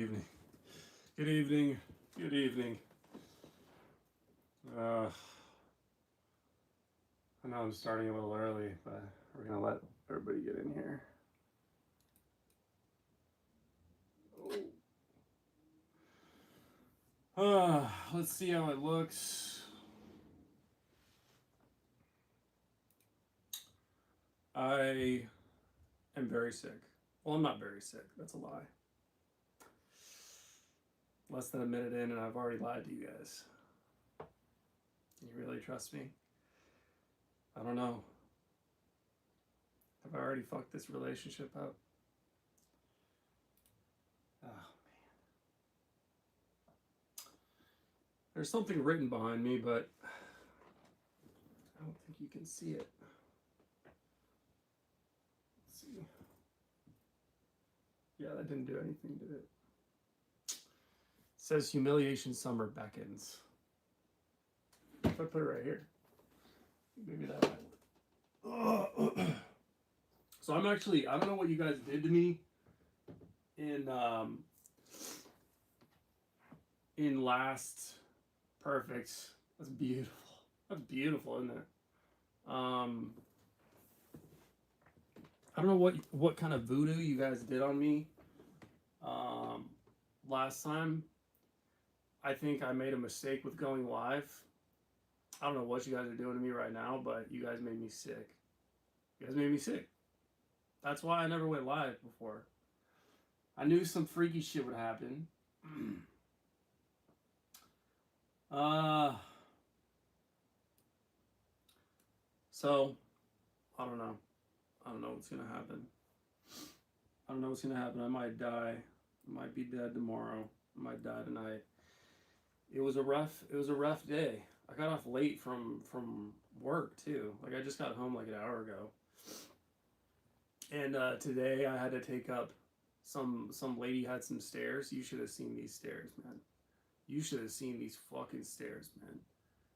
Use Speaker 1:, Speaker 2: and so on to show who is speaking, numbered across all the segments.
Speaker 1: evening. Good evening. Good evening. I know I'm starting a little early, but we're gonna let everybody get in here. Let's see how it looks. I am very sick. Well, I'm not very sick. That's a lie. Less than a minute in, and I've already lied to you guys. You really trust me? I don't know. Have I already fucked this relationship up? Oh, man. There's something written behind me, but I don't think you can see it. Let's see. Yeah, that didn't do anything, did it? It says humiliation summer beckons. If I put it right here, maybe that might. So I'm actually, I don't know what you guys did to me in last perfect. That's beautiful. That's beautiful, isn't it? I don't know what kind of voodoo you guys did on me last time. I think I made a mistake with going live. I don't know what you guys are doing to me right now, but you guys made me sick. You guys made me sick. That's why I never went live before. I knew some freaky shit would happen. So, I don't know. I don't know what's gonna happen. I don't know what's gonna happen. I might die. I might be dead tomorrow. I might die tonight. It was a rough day. I got off late from work too. Like I just got home like an hour ago. And today I had to take up some lady had some stairs. You should have seen these stairs, man. You should have seen these fucking stairs, man.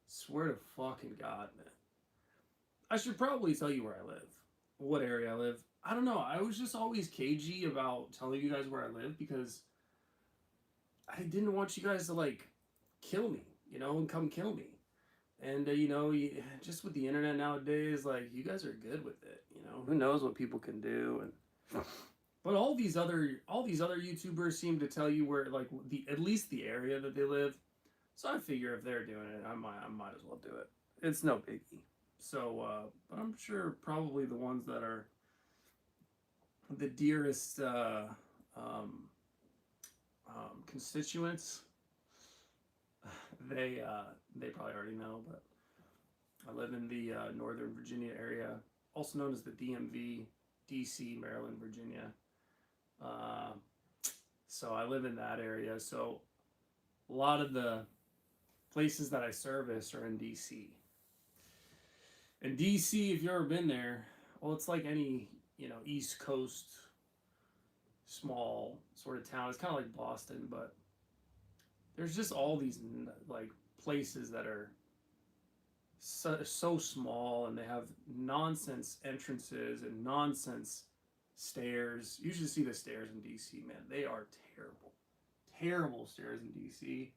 Speaker 1: Swear to fucking God, man. I should probably tell you where I live. What area I live. I don't know. I was just always cagey about telling you guys where I live because I didn't want you guys to like kill me, and come kill me. And just with the internet nowadays, like you guys are good with it. Who knows what people can do. And but all these other YouTubers seem to tell you where like at least the area that they live. So I figure if they're doing it, I might as well do it. It's no biggie. So, but I'm sure probably the ones that are the dearest constituents, they probably already know. But I live in the Northern Virginia area, also known as the DMV, DC, Maryland, Virginia. So I live in that area. So a lot of the places that I service are in DC. And DC, if you've ever been there, well, it's like any East Coast small sort of town. It's kind of like Boston, but there's just all these like places that are so small, and they have nonsense entrances and nonsense stairs. You should see the stairs in DC, man. They are terrible stairs in DC.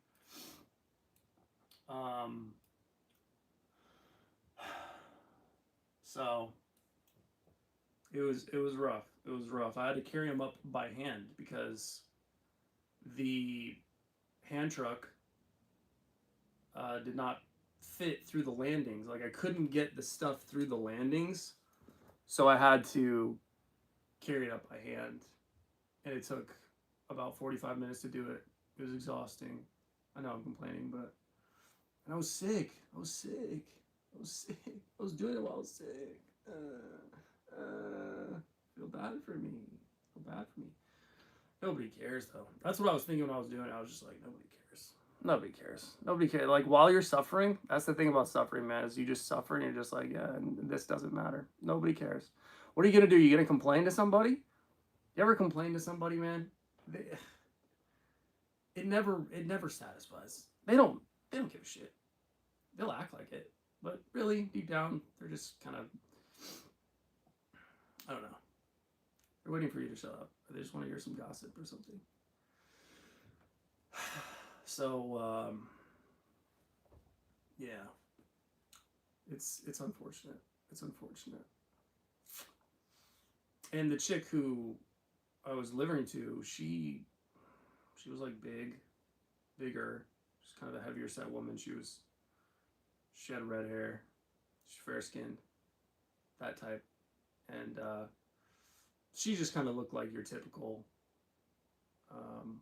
Speaker 1: So it was rough. It was rough. I had to carry them up by hand because the hand truck did not fit through the landings. Like I couldn't get the stuff through the landings, so I had to carry it up by hand, and it took about 45 minutes to do it. It was exhausting. I know I'm complaining, but and I was sick. I was doing it while I was sick. Feel bad for me. Nobody cares though. That's what I was thinking when I was doing it. I was just like, nobody cares. Like while you're suffering, that's the thing about suffering, man, is you just suffer and you're just like, yeah, and this doesn't matter. Nobody cares. What are you gonna do? You gonna complain to somebody? You ever complain to somebody, man? It never satisfies. They don't give a shit. They'll act like it, but really deep down, they're just kind of, I don't know. They're waiting for you to shut up. They just want to hear some gossip or something. So yeah, it's unfortunate. It's unfortunate. And the chick who I was living to, she was like bigger. She's kind of a heavier set woman. She had red hair. She's fair skinned, that type. And she just kind of looked like your typical. Um,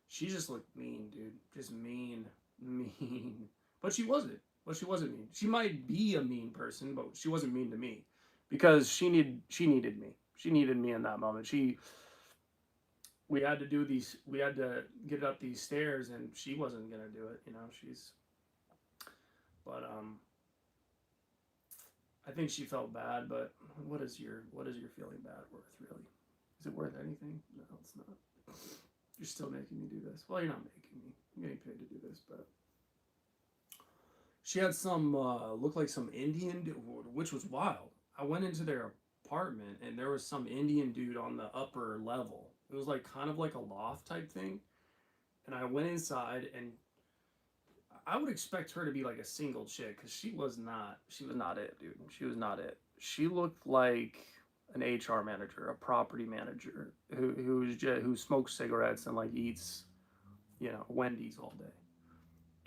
Speaker 1: she just looked mean, dude. Just mean. But she wasn't. But she wasn't mean. She might be a mean person, but she wasn't mean to me because she needed me. She needed me in that moment. We had to do these. We had to get up these stairs, and she wasn't gonna do it. You know, she's. But I think she felt bad. But what is your feeling bad worth, really? Is it worth anything? No, it's not. You're still making me do this. Well, you're not making me. I'm getting paid to do this, but she had some looked like some Indian, which was wild. I went into their apartment and there was some Indian dude on the upper level. It was like kind of like a loft type thing. And I went inside and I would expect her to be like a single chick because she was not. She was not it, dude. She was not it. She looked like an HR manager, a property manager who smokes cigarettes and like eats, Wendy's all day.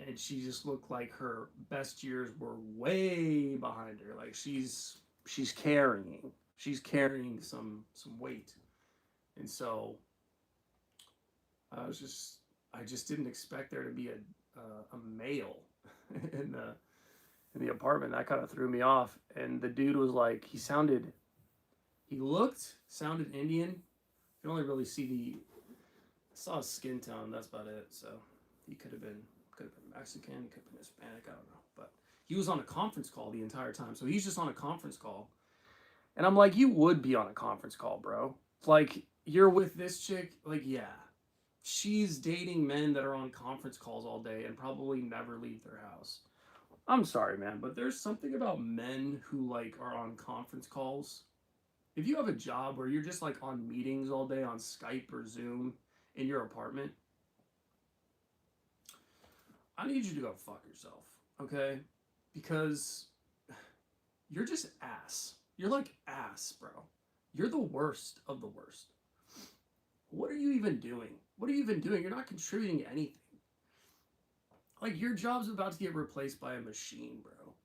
Speaker 1: And she just looked like her best years were way behind her. Like she's carrying some weight, and so I just didn't expect there to be a male in the apartment. That kind of threw me off. And the dude was like, sounded Indian. You can only really I saw his skin tone. That's about it. So he could have been Mexican, he could have been Hispanic, I don't know. But he was on a conference call the entire time. So he's just on a conference call. And I'm like, you would be on a conference call, bro. Like, you're with this chick, like, yeah. She's dating men that are on conference calls all day and probably never leave their house. I'm sorry, man, but there's something about men who like are on conference calls. If you have a job where you're just like on meetings all day on Skype or Zoom in your apartment, I need you to go fuck yourself, okay? Because you're just ass. You're like ass, bro. You're the worst of the worst. What are you even doing? What are you even doing? You're not contributing anything. Like, your job's about to get replaced by a machine, bro.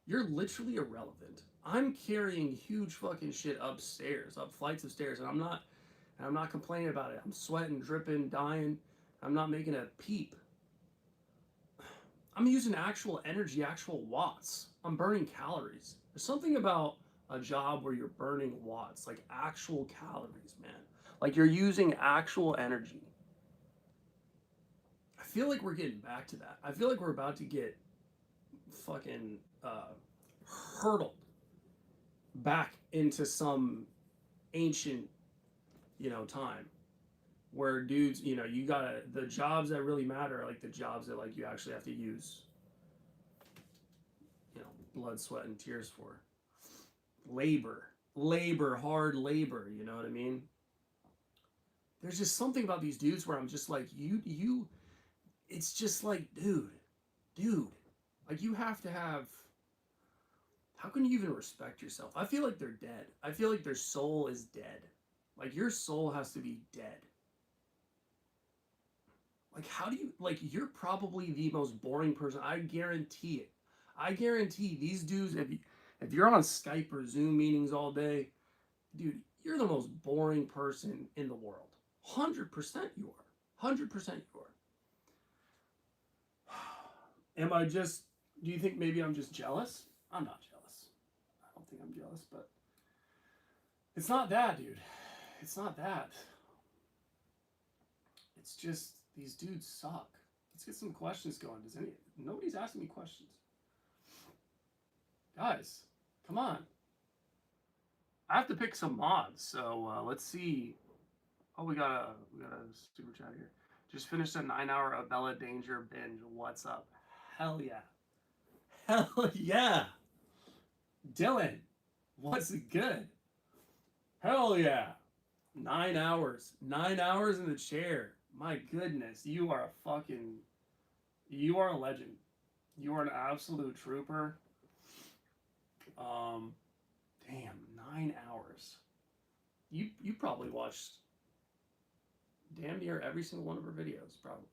Speaker 1: You're literally irrelevant. I'm carrying huge fucking shit upstairs, up flights of stairs, and I'm not complaining about it. I'm sweating, dripping, dying. I'm not making a peep. I'm using actual energy, actual watts. I'm burning calories. There's something about a job where you're burning watts, like actual calories, man. Like you're using actual energy. I feel like we're getting back to that. I feel like we're about to get fucking hurtled back into some ancient, time where dudes, you gotta, the jobs that really matter are like the jobs that like you actually have to use, blood, sweat, and tears for. Hard labor, you know what I mean? There's just something about these dudes where I'm just like, it's just like, dude, like you have to have, how can you even respect yourself? I feel like they're dead. I feel like their soul is dead. Like your soul has to be dead. Like how do you, like you're probably the most boring person. I guarantee it. I guarantee these dudes, if you're on Skype or Zoom meetings all day, dude, you're the most boring person in the world. 100% you are. 100% you are. Do you think maybe I'm just jealous? I'm not jealous. I don't think I'm jealous, but it's not that, dude. It's not that. It's just these dudes suck. Let's get some questions going. Nobody's asking me questions. Guys, come on. I have to pick some mods, so let's see. Oh, we got a super chat here. Just finished a 9-hour Abella Danger binge. What's up? Hell yeah. Hell yeah. Dylan, what's good? Hell yeah. 9 hours. 9 hours in the chair. My goodness, you are a fucking, you are a legend. You are an absolute trooper. Um, damn, 9 hours. You probably watched damn near every single one of her videos, probably.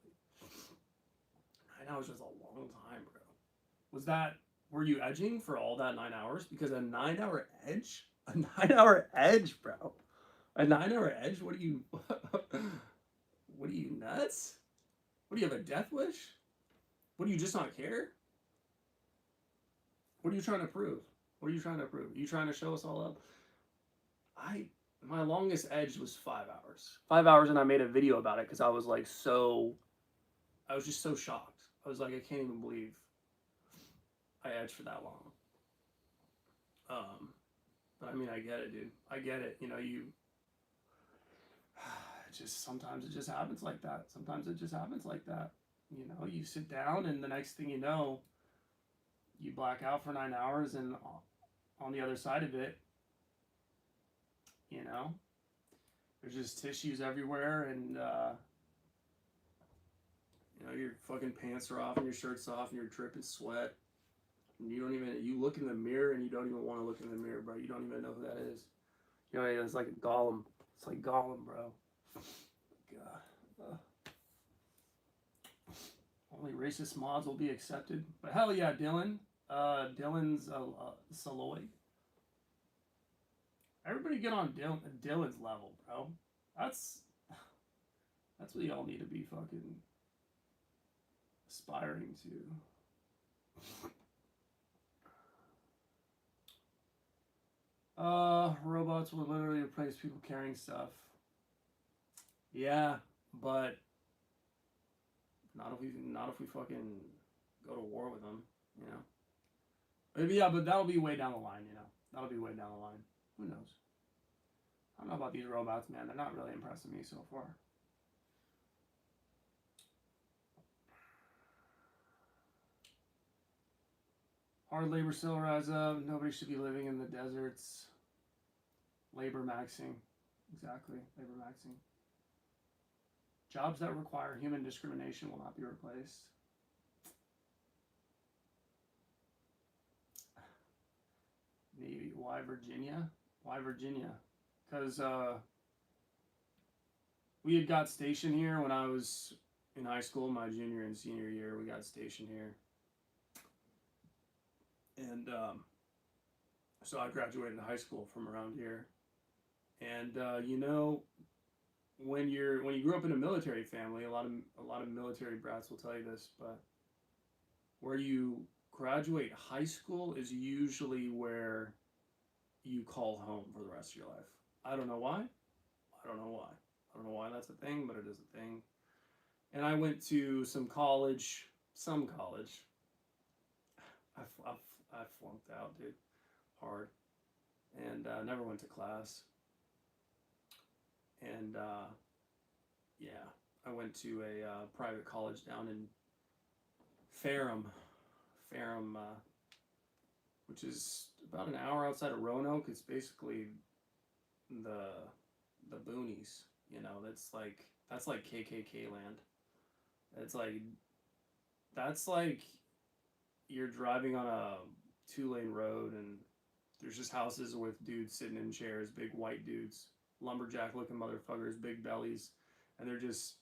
Speaker 1: 9 hours is a long time, bro. Was that, were you edging for all that 9 hours? Because a 9 hour edge, a 9 hour edge, bro. A 9 hour edge. What are you? What are you nuts? What do you have, a death wish? What do you just not care? What are you trying to prove? What are you trying to prove? Are you trying to show us all up? I my longest edge was 5 hours. 5 hours, and I made a video about it because I was like I was just so shocked. I was like, I can't even believe I edged for that long. But I mean, I get it, dude. I get it. You know, you just sometimes it just happens like that. Sometimes it just happens like that. You know, you sit down, and the next thing you know, you black out for 9 hours, and on the other side of it, you know, there's just tissues everywhere, and you know, your fucking pants are off and your shirt's off and you're dripping sweat. And you don't even, you look in the mirror and you don't even want to look in the mirror, bro. You don't even know who that is. You know, it's like a Gollum. It's like Gollum, bro. God. Only racist mods will be accepted. But hell yeah, Dylan. Dylan's Saloy. Everybody get on Dylan's level, bro. That's what y'all need to be fucking aspiring to. Robots will literally replace people carrying stuff. Yeah, but not if we fucking go to war with them, you know. Maybe, yeah, but that'll be way down the line, you know. That'll be way down the line. Who knows? I don't know about these robots, man. They're not really impressing me so far. Hard labor still rise up. Nobody should be living in the deserts. Labor maxing. Exactly. Labor maxing. Jobs that require human discrimination will not be replaced. Maybe. Why Virginia? Why Virginia? Because we had got stationed here when I was in high school, my junior and senior year. We got stationed here. And so I graduated high school from around here. And you know, when you grew up in a military family, a lot of military brats will tell you this, but where you graduate high school is usually where you call home for the rest of your life. I don't know why. I don't know why. I don't know why that's a thing, but it is a thing. And I went to some college. I flunked out, dude, hard, and never went to class. And yeah, I went to a private college down in Ferrum, which is about an hour outside of Roanoke. It's basically the boonies. You know, that's like KKK land. It's like that's like you're driving on a 2-lane road and there's just houses with dudes sitting in chairs, big white dudes, lumberjack looking motherfuckers, big bellies, and they're just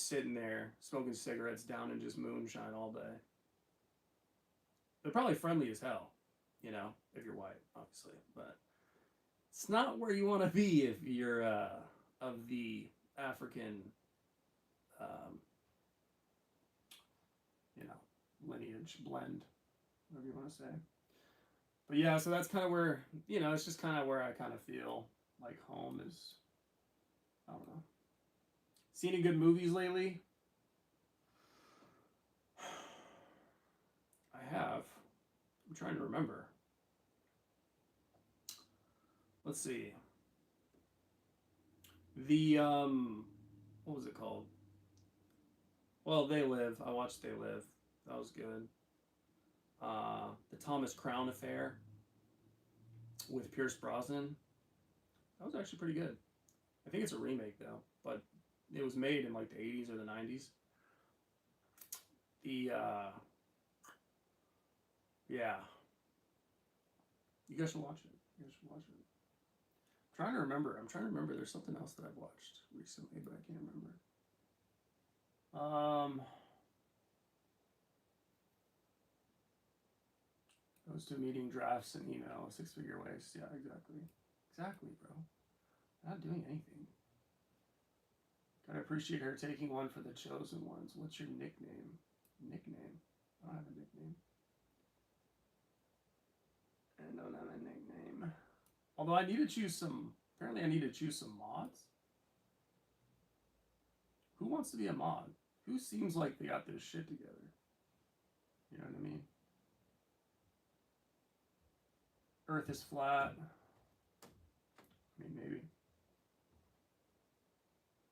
Speaker 1: sitting there smoking cigarettes down and just moonshine all day. They're probably friendly as hell, you know, if you're white, obviously, but it's not where you want to be if you're of the African, um, you know, lineage blend, whatever you want to say. But yeah, so that's kind of where, you know, it's just kind of where I kind of feel like home is. I don't know. Seen any good movies lately? I have. I'm trying to remember. Let's see. The what was it called? Well, They Live. I watched They Live. That was good. The Thomas Crown Affair with Pierce Brosnan. That was actually pretty good. I think it's a remake though, but It was made in like the 80s or the 90s. Yeah, you guys should watch it. You guys should watch it. I'm trying to remember. There's something else that I've watched recently, but I can't remember. Goes to meeting, drafts an email, 6-figure waste. Yeah, exactly. Exactly, bro. Not doing anything. Gotta appreciate her taking one for the chosen ones. What's your nickname? Nickname? I don't have a nickname. I don't have a nickname. Although I need to choose some. Apparently, I need to choose some mods. Who wants to be a mod? Who seems like they got this shit together? You know what I mean? Earth is flat. I mean, maybe.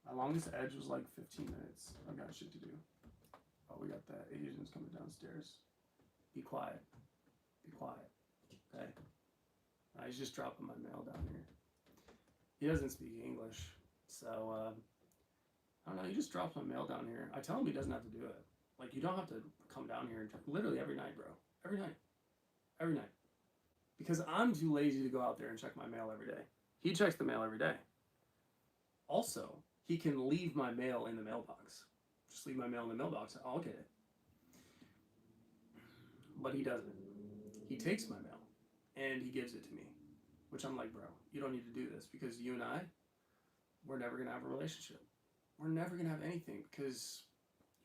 Speaker 1: My longest edge was like 15 minutes. I've got shit to do. Oh, we got that. Asian's coming downstairs. Be quiet. Be quiet. Okay? He's just dropping my mail down here. He doesn't speak English. So, I don't know. He just drops my mail down here. I tell him he doesn't have to do it. Like, you don't have to come down here and literally every night, bro. Every night. Every night. Because I'm too lazy to go out there and check my mail every day. He checks the mail every day. Also, he can leave my mail in the mailbox. Just leave my mail in the mailbox. I'll get it. But he doesn't. He takes my mail and he gives it to me. Which I'm like, bro, you don't need to do this because you and I, we're never going to have a relationship. We're never going to have anything because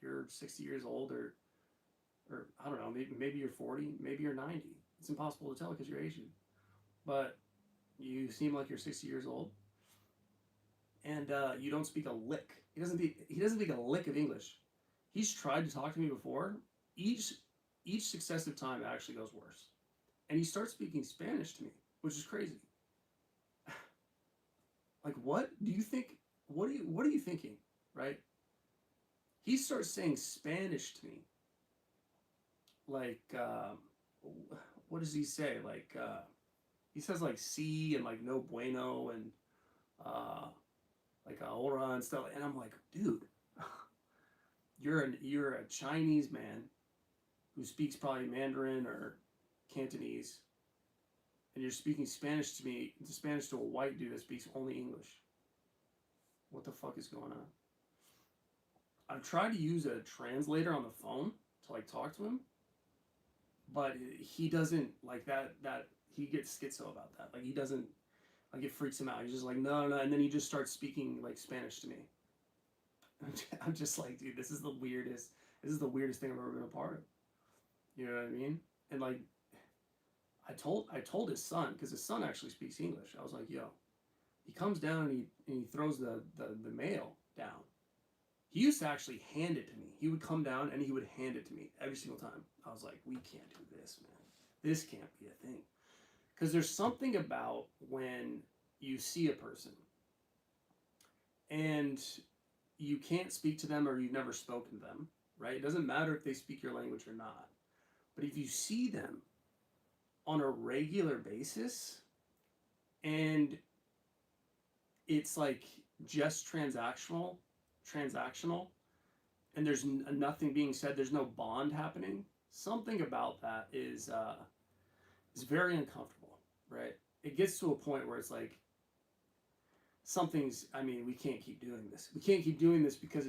Speaker 1: you're 60 years old or I don't know, maybe you're 40, maybe you're 90. It's impossible to tell because you're Asian. But you seem like you're 60 years old. And you don't speak a lick. He doesn't speak a lick of English. He's tried to talk to me before. Each successive time it actually goes worse. And he starts speaking Spanish to me, which is crazy. Like, what do you think? What are you thinking, right? He starts saying Spanish to me. Like, what does he say? Like, he says like "sí" and like "no bueno" and like "ahora" and stuff. And I'm like, dude, you're a Chinese man who speaks probably Mandarin or Cantonese, and you're speaking Spanish to me, Spanish to a white dude that speaks only English. What the fuck is going on? I've tried to use a translator on the phone to like talk to him, but he doesn't like that. He gets schizo about that. Like he doesn't, like it freaks him out. He's just like no, and then he just starts speaking like Spanish to me. I'm just like, dude, this is the weirdest. This is the weirdest thing I've ever been a part of. You know what I mean? And like, I told his son because his son actually speaks English. I was like, yo, he comes down and he throws the mail down. He used to actually hand it to me. He would come down and he would hand it to me every single time. I was like, we can't do this, man. This can't be a thing. Because there's something about when you see a person and you can't speak to them or you've never spoken to them, right? It doesn't matter if they speak your language or not. But if you see them on a regular basis and it's like just transactional, and there's nothing being said, there's no bond happening, something about that is very uncomfortable, right? It gets to a point where it's like, we can't keep doing this. We can't keep doing this because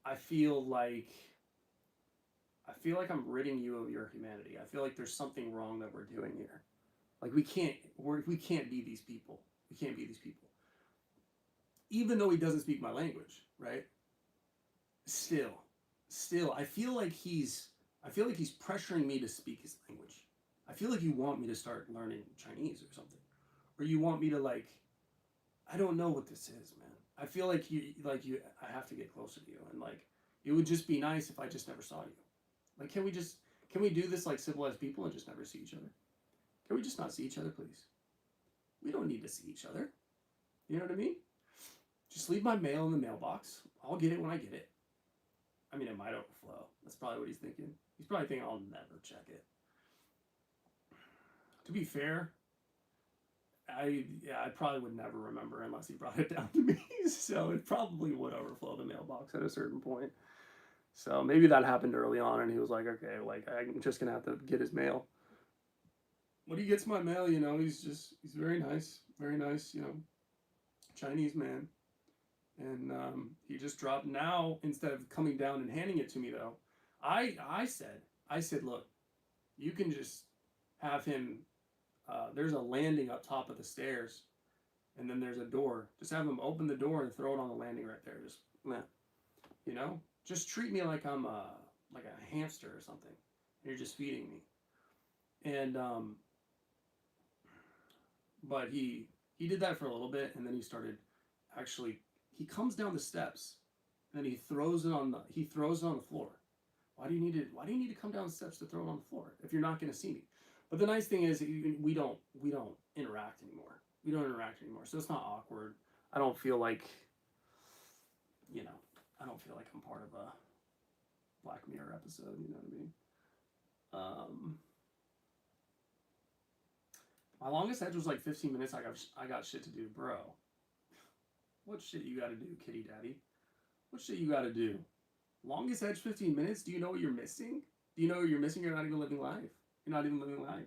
Speaker 1: I feel like I'm ridding you of your humanity. I feel like there's something wrong that we're doing here. Like we can't be these people. We can't be these people. Even though he doesn't speak my language, right? Still, I feel like he's pressuring me to speak his language. I feel like you want me to start learning Chinese or something, or you want me to like, I don't know what this is, man. I feel like I have to get closer to you, and like, it would just be nice if I just never saw you. Like, can we do this like civilized people and just never see each other? Can we just not see each other, please? We don't need to see each other. You know what I mean? Just leave my mail in the mailbox. I'll get it when I get it. I mean, it might overflow. That's probably what he's thinking. He's probably thinking I'll never check it. To be fair, I probably would never remember unless he brought it down to me. So it probably would overflow the mailbox at a certain point. So maybe that happened early on, and he was like, okay, like I'm just gonna have to get his mail. When he gets my mail, he's very nice, Chinese man, and he just dropped. Now instead of coming down and handing it to me though, I said, look, you can just have him. There's a landing up top of the stairs, and then there's a door. Just have him open the door and throw it on the landing right there. Just, meh, you know, just treat me like I'm like a hamster or something. And you're just feeding me. And but he did that for a little bit, and then he started actually. He comes down the steps, and then he throws it on the floor. Why do you need to come down the steps to throw it on the floor if you're not going to see me? But the nice thing is we don't interact anymore. We don't interact anymore, so it's not awkward. I don't feel like you know I don't feel like I'm part of a Black Mirror episode. You know what I mean? Um, my longest edge was like 15 minutes. I got shit to do, bro. What shit you got to do, kitty daddy? What shit you got to do? Longest edge 15 minutes? Do you know what you're missing? Do you know what you're missing? You're not even living life. You're not even living life.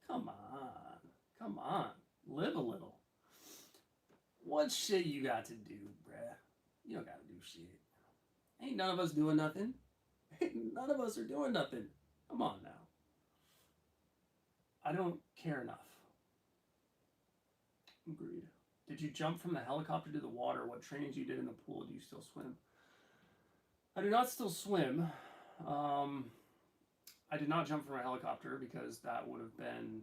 Speaker 1: Come on. Come on. Live a little. What shit you got to do, bruh? You don't got to do shit. Ain't none of us doing nothing. Ain't none of us are doing nothing. Come on now. I don't care enough. Agreed. Did you jump from the helicopter to the water? What trainings you did in the pool? Do you still swim? I do not still swim. Um, I did not jump from a helicopter because that would have been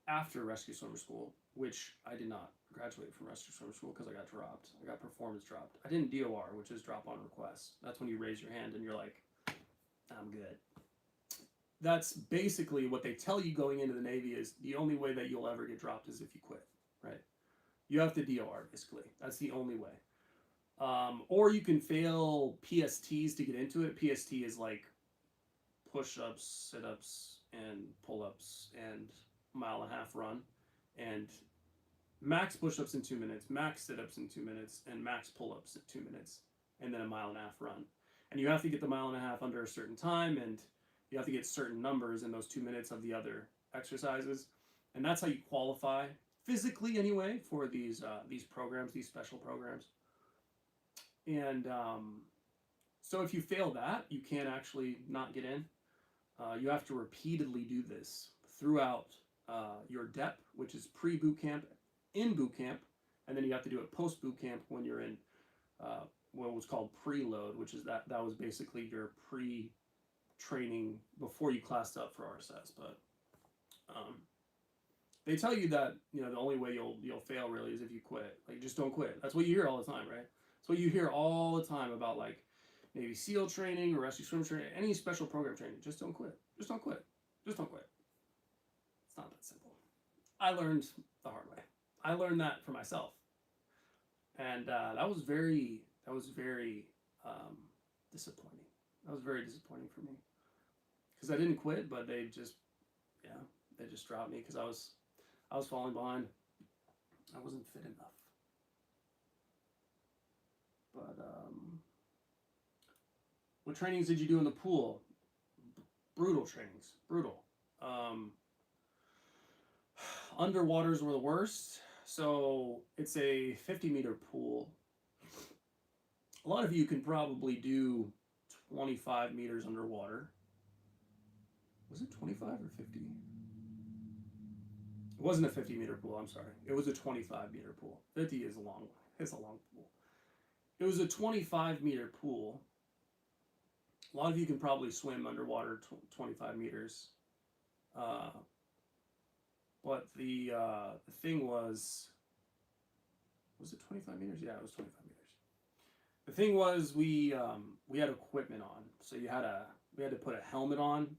Speaker 1: after rescue swimmer school, which I did not graduate from rescue swimmer school because I got dropped. I got performance dropped. I didn't DOR, which is drop on request. That's when you raise your hand and you're like, I'm good. That's basically what they tell you going into the Navy is the only way that you'll ever get dropped is if you quit, right? You have to DOR, basically. That's the only way. Or you can fail PSTs to get into it. PST is like push-ups, sit-ups, and pull-ups, and mile-and-a-half run, and max push-ups in 2 minutes, max sit-ups in 2 minutes, and max pull-ups in 2 minutes, and then a mile-and-a-half run. And you have to get the mile-and-a-half under a certain time, and you have to get certain numbers in those 2 minutes of the other exercises, and that's how you qualify physically anyway for these programs, these special programs. And so if you fail that, you can't actually not get in. You have to repeatedly do this throughout your DEP, which is pre-boot camp, in boot camp, and then you have to do it post-boot camp when you're in what was called preload, which is that was basically your pre-training before you classed up for RSS. But they tell you that the only way you'll fail really is if you quit. Like just don't quit. That's what you hear all the time, right? That's what you hear all the time about like Navy SEAL training or rescue swim training, any special program training. Just don't quit. Just don't quit. Just don't quit. It's not that simple. I learned the hard way. I learned that for myself, and that was very disappointing. That was very disappointing for me because I didn't quit, but they just dropped me because I was falling behind. I wasn't fit enough. But what trainings did you do in the pool? Brutal trainings. Brutal. Underwaters were the worst. So it's a 50-meter pool. A lot of you can probably do 25 meters underwater. Was it 25 or 50? It wasn't a 50-meter pool, I'm sorry. It was a 25-meter pool. 50 is a long one. It's a long pool. It was a 25-meter pool. A lot of you can probably swim underwater 25 meters. But the thing was it 25 meters? Yeah, it was 25 meters. The thing was we had equipment on, so we had to put a helmet on,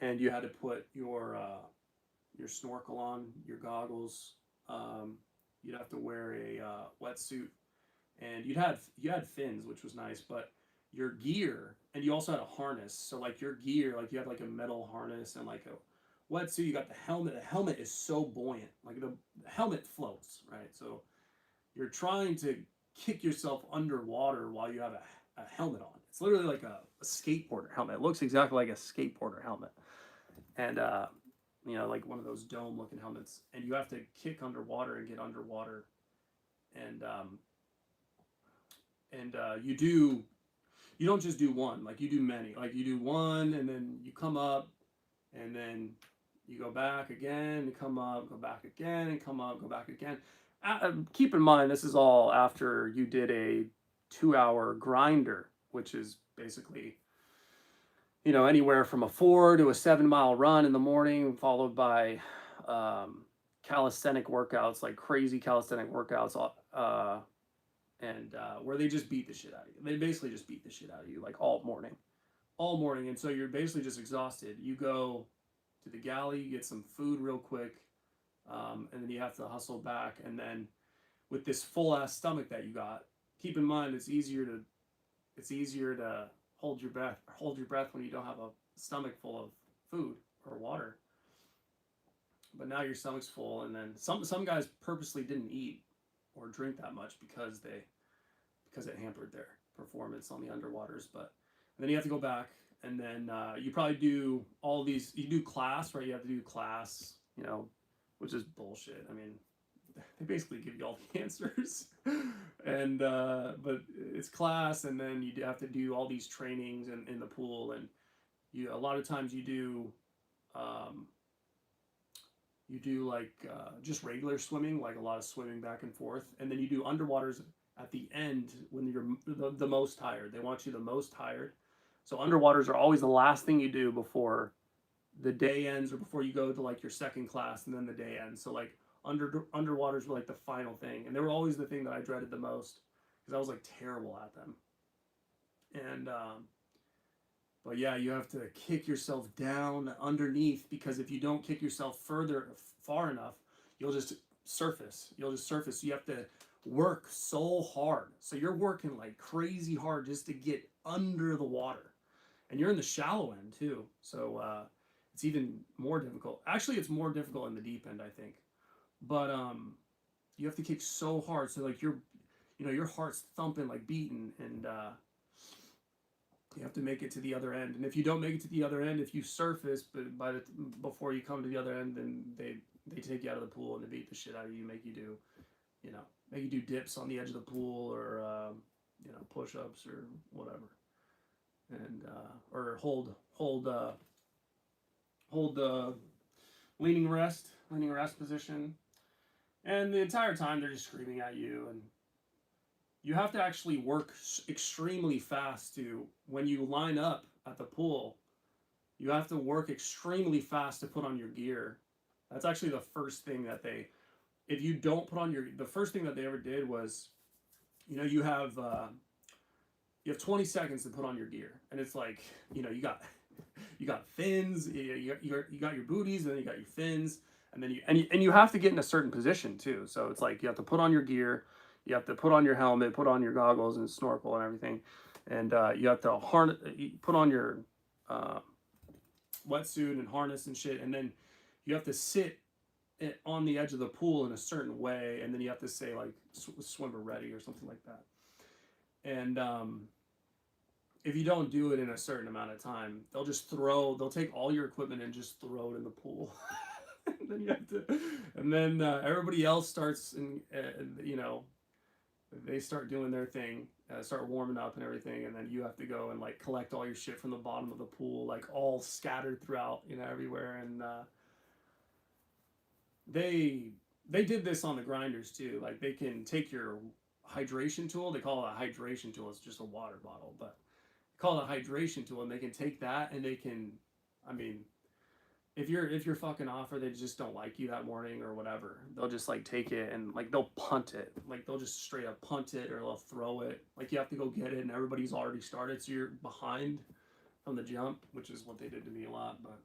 Speaker 1: and you had to put your snorkel on, your goggles. You'd have to wear a wetsuit, and you had fins, which was nice, but your gear, and you also had a harness. So like your gear, like you had like a metal harness and like a wetsuit, you got the helmet. The helmet is so buoyant, like the helmet floats, right? So you're trying to kick yourself underwater while you have a helmet on. It's literally like a skateboarder helmet. It looks exactly like a skateboarder helmet, and you know, like one of those dome looking helmets, and you have to kick underwater and get underwater, and you don't just do one, like you do many, like you do one and then you come up and then you go back again and come up, go back again and come up, go back again. Keep in mind, this is all after you did a 2 hour grinder, which is basically, you know, anywhere from a 4 to a 7 mile run in the morning, followed by calisthenic workouts, like crazy calisthenic workouts, and where they just beat the shit out of you. They basically just beat the shit out of you, like all morning, and so you're basically just exhausted. You go to the galley, you get some food real quick, and then you have to hustle back. And then with this full ass stomach that you got, keep in mind it's easier to hold your breath when you don't have a stomach full of food or water. But now your stomach's full, and then some guys purposely didn't eat or drink that much because it hampered their performance on the underwaters. But then you have to go back, and then you probably do all these. You do class, right? You have to do class, you know, which is bullshit. I mean, they basically give you all the answers, and but it's class, and then you have to do all these trainings in the pool, and a lot of times um, you do like just regular swimming, like a lot of swimming back and forth, and then you do underwaters at the end when you're the most tired. They want you the most tired. So underwaters are always the last thing you do before the day ends or before you go to like your second class and then the day ends. So like underwaters were like the final thing, and they were always the thing that I dreaded the most because I was like terrible at them. And but yeah, you have to kick yourself down underneath, because if you don't kick yourself far enough, you'll just surface. You'll just surface. You have to work so hard. So you're working like crazy hard just to get under the water. And you're in the shallow end too. So it's even more difficult. Actually, it's more difficult in the deep end, I think. But you have to kick so hard. So like your heart's thumping, like beating, and you have to make it to the other end. And if you don't make it to the other end, if you surface, but before you come to the other end, then they take you out of the pool and they beat the shit out of you, make you do, make you do dips on the edge of the pool, or push-ups or whatever, and or hold the leaning rest position, and the entire time they're just screaming at you, and you have to actually work extremely fast to, when you line up at the pool, you have to work extremely fast to put on your gear. That's actually the first thing that if you don't put on the first thing that they ever did was, you have 20 seconds to put on your gear, and it's like, you got fins, you got your booties, and then you got your fins, and then you have to get in a certain position too. So it's like you have to put on your gear, you have to put on your helmet, put on your goggles and snorkel and everything, and you have to put on your wetsuit and harness and shit, and then you have to sit on the edge of the pool in a certain way, and then you have to say like swimmer ready or something like that. And if you don't do it in a certain amount of time, they'll take all your equipment and just throw it in the pool. And then you have to, and then everybody else starts, and they start doing their thing, start warming up and everything, and then you have to go and like collect all your shit from the bottom of the pool, like all scattered throughout, everywhere. And they did this on the grinders too. Like they can take your hydration tool. They call it a hydration tool. It's just a water bottle, but they call it a hydration tool, and they can take that, and they can, I mean, if you're fucking off, or they just don't like you that morning or whatever, they'll just like take it and like they'll punt it. Like they'll just straight up punt it, or they'll throw it. Like you have to go get it, and everybody's already started, so you're behind from the jump, which is what they did to me a lot. But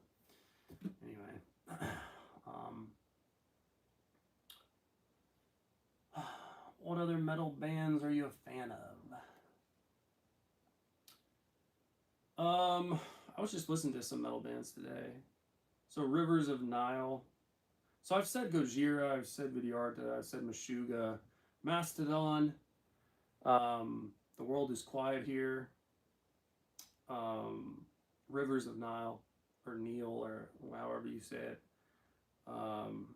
Speaker 1: anyway, what other metal bands are you a fan of? I was just listening to some metal bands today. So Rivers of Nile. So I've said Gojira, I've said Vidyartha, I've said Meshuggah, Mastodon, The World is Quiet Here, um, Rivers of Nile, or Neil, or however you say it. Um,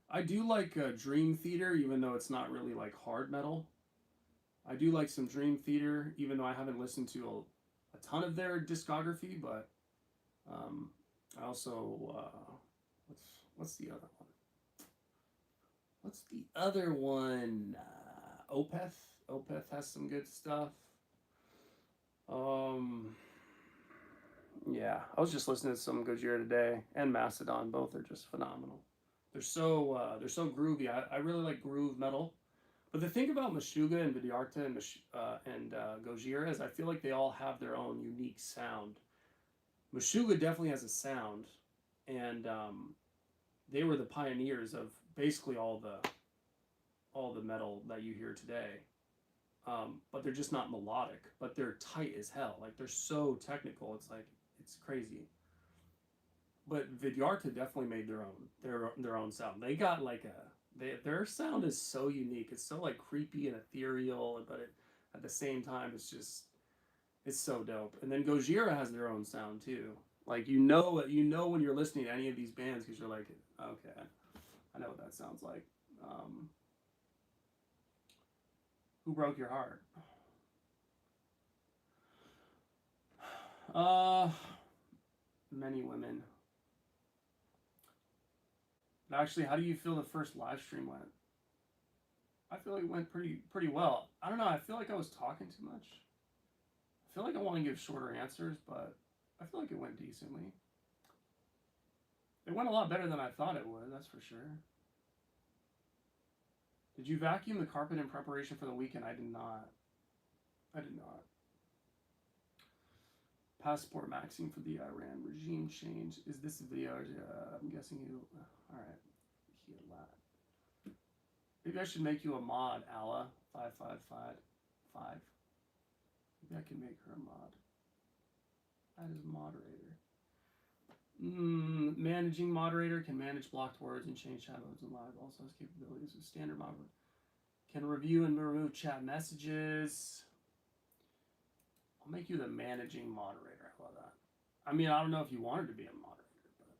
Speaker 1: I do like Dream Theater, even though it's not really like hard metal. I do like some Dream Theater, even though I haven't listened to a ton of their discography. But um, I also what's the other one? What's the other one? Opeth. Opeth has some good stuff. Um, yeah, I was just listening to some Gojira today and Mastodon. Both are just phenomenal. They're so groovy. I really like groove metal. But the thing about Meshuggah and Vidyartha and Gojira is I feel like they all have their own unique sound. Meshuggah definitely has a sound, and they were the pioneers of basically all the metal that you hear today. But they're just not melodic, but they're tight as hell. Like they're so technical, it's like it's crazy. But Vidyartha definitely made their own sound. They got like their sound is so unique. It's so like creepy and ethereal, but at the same time, it's so dope. And then Gojira has their own sound too. Like you know when you're listening to any of these bands because you're like, okay, I know what that sounds like. Um, who broke your heart? Uh, Many women. Actually, how do you feel the first live stream went? I feel like it went pretty well. I don't know. I feel like I was talking too much. I feel like I want to give shorter answers, but I feel like it went decently. It went a lot better than I thought it would, that's for sure. Did you vacuum the carpet in preparation for the weekend? I did not. I did not. Passport maxing for the Iran regime change. Is this a video? I'm guessing you. Alright. He allowed. Maybe I should make you a mod, Allah5555. Maybe I can make her a mod. That is moderator. Managing moderator can manage blocked words and change chat modes and live. Also has capabilities of standard moderator. Can review and remove chat messages. I'll make you the managing moderator. How about that? I mean, I don't know if you wanted to be a moderator, but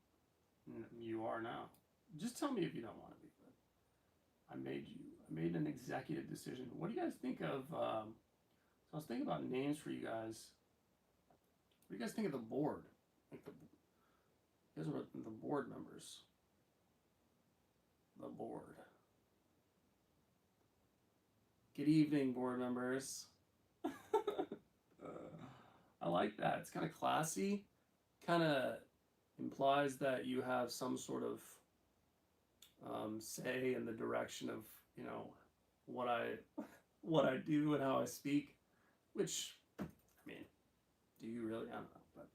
Speaker 1: you are now. Just tell me if you don't want to be. But I made you. I made an executive decision. What do you guys think of? So I was thinking about names for you guys. What do you guys think of the board? Like you guys are the board members. The board. Good evening, board members. I like that. It's kind of classy. Kind of implies that you have some sort of say in the direction of what I do and how I speak. Which, I mean, do you really? I don't know, but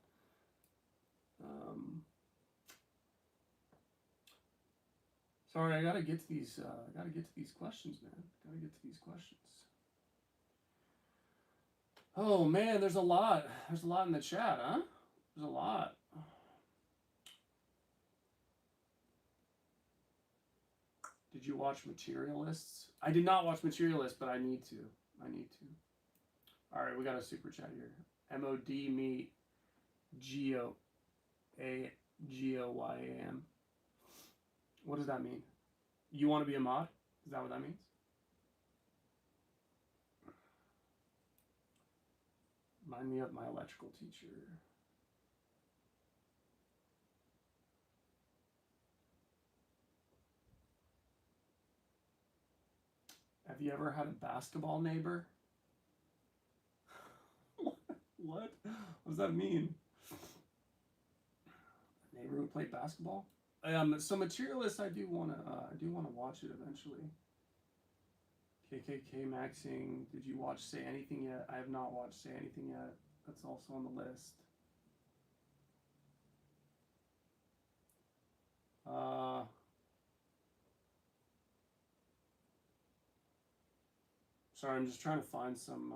Speaker 1: sorry, I gotta get to these. Gotta get to these questions, man. Gotta get to these questions. Oh man, there's a lot. There's a lot in the chat, huh? There's a lot. Did you watch Materialists? I did not watch Materialists, but I need to. I need to. All right, we got a super chat here. MOD me GOAGOYAM. What does that mean? You want to be a mod? Is that what that means? Remind me of my electrical teacher. Have you ever had a basketball neighbor? What? What does that mean? A neighbor who played basketball? So Materialist, I do wanna watch it eventually. KKK Maxing. Did you watch Say Anything yet? I have not watched Say Anything yet. That's also on the list. Sorry, I'm just trying to find some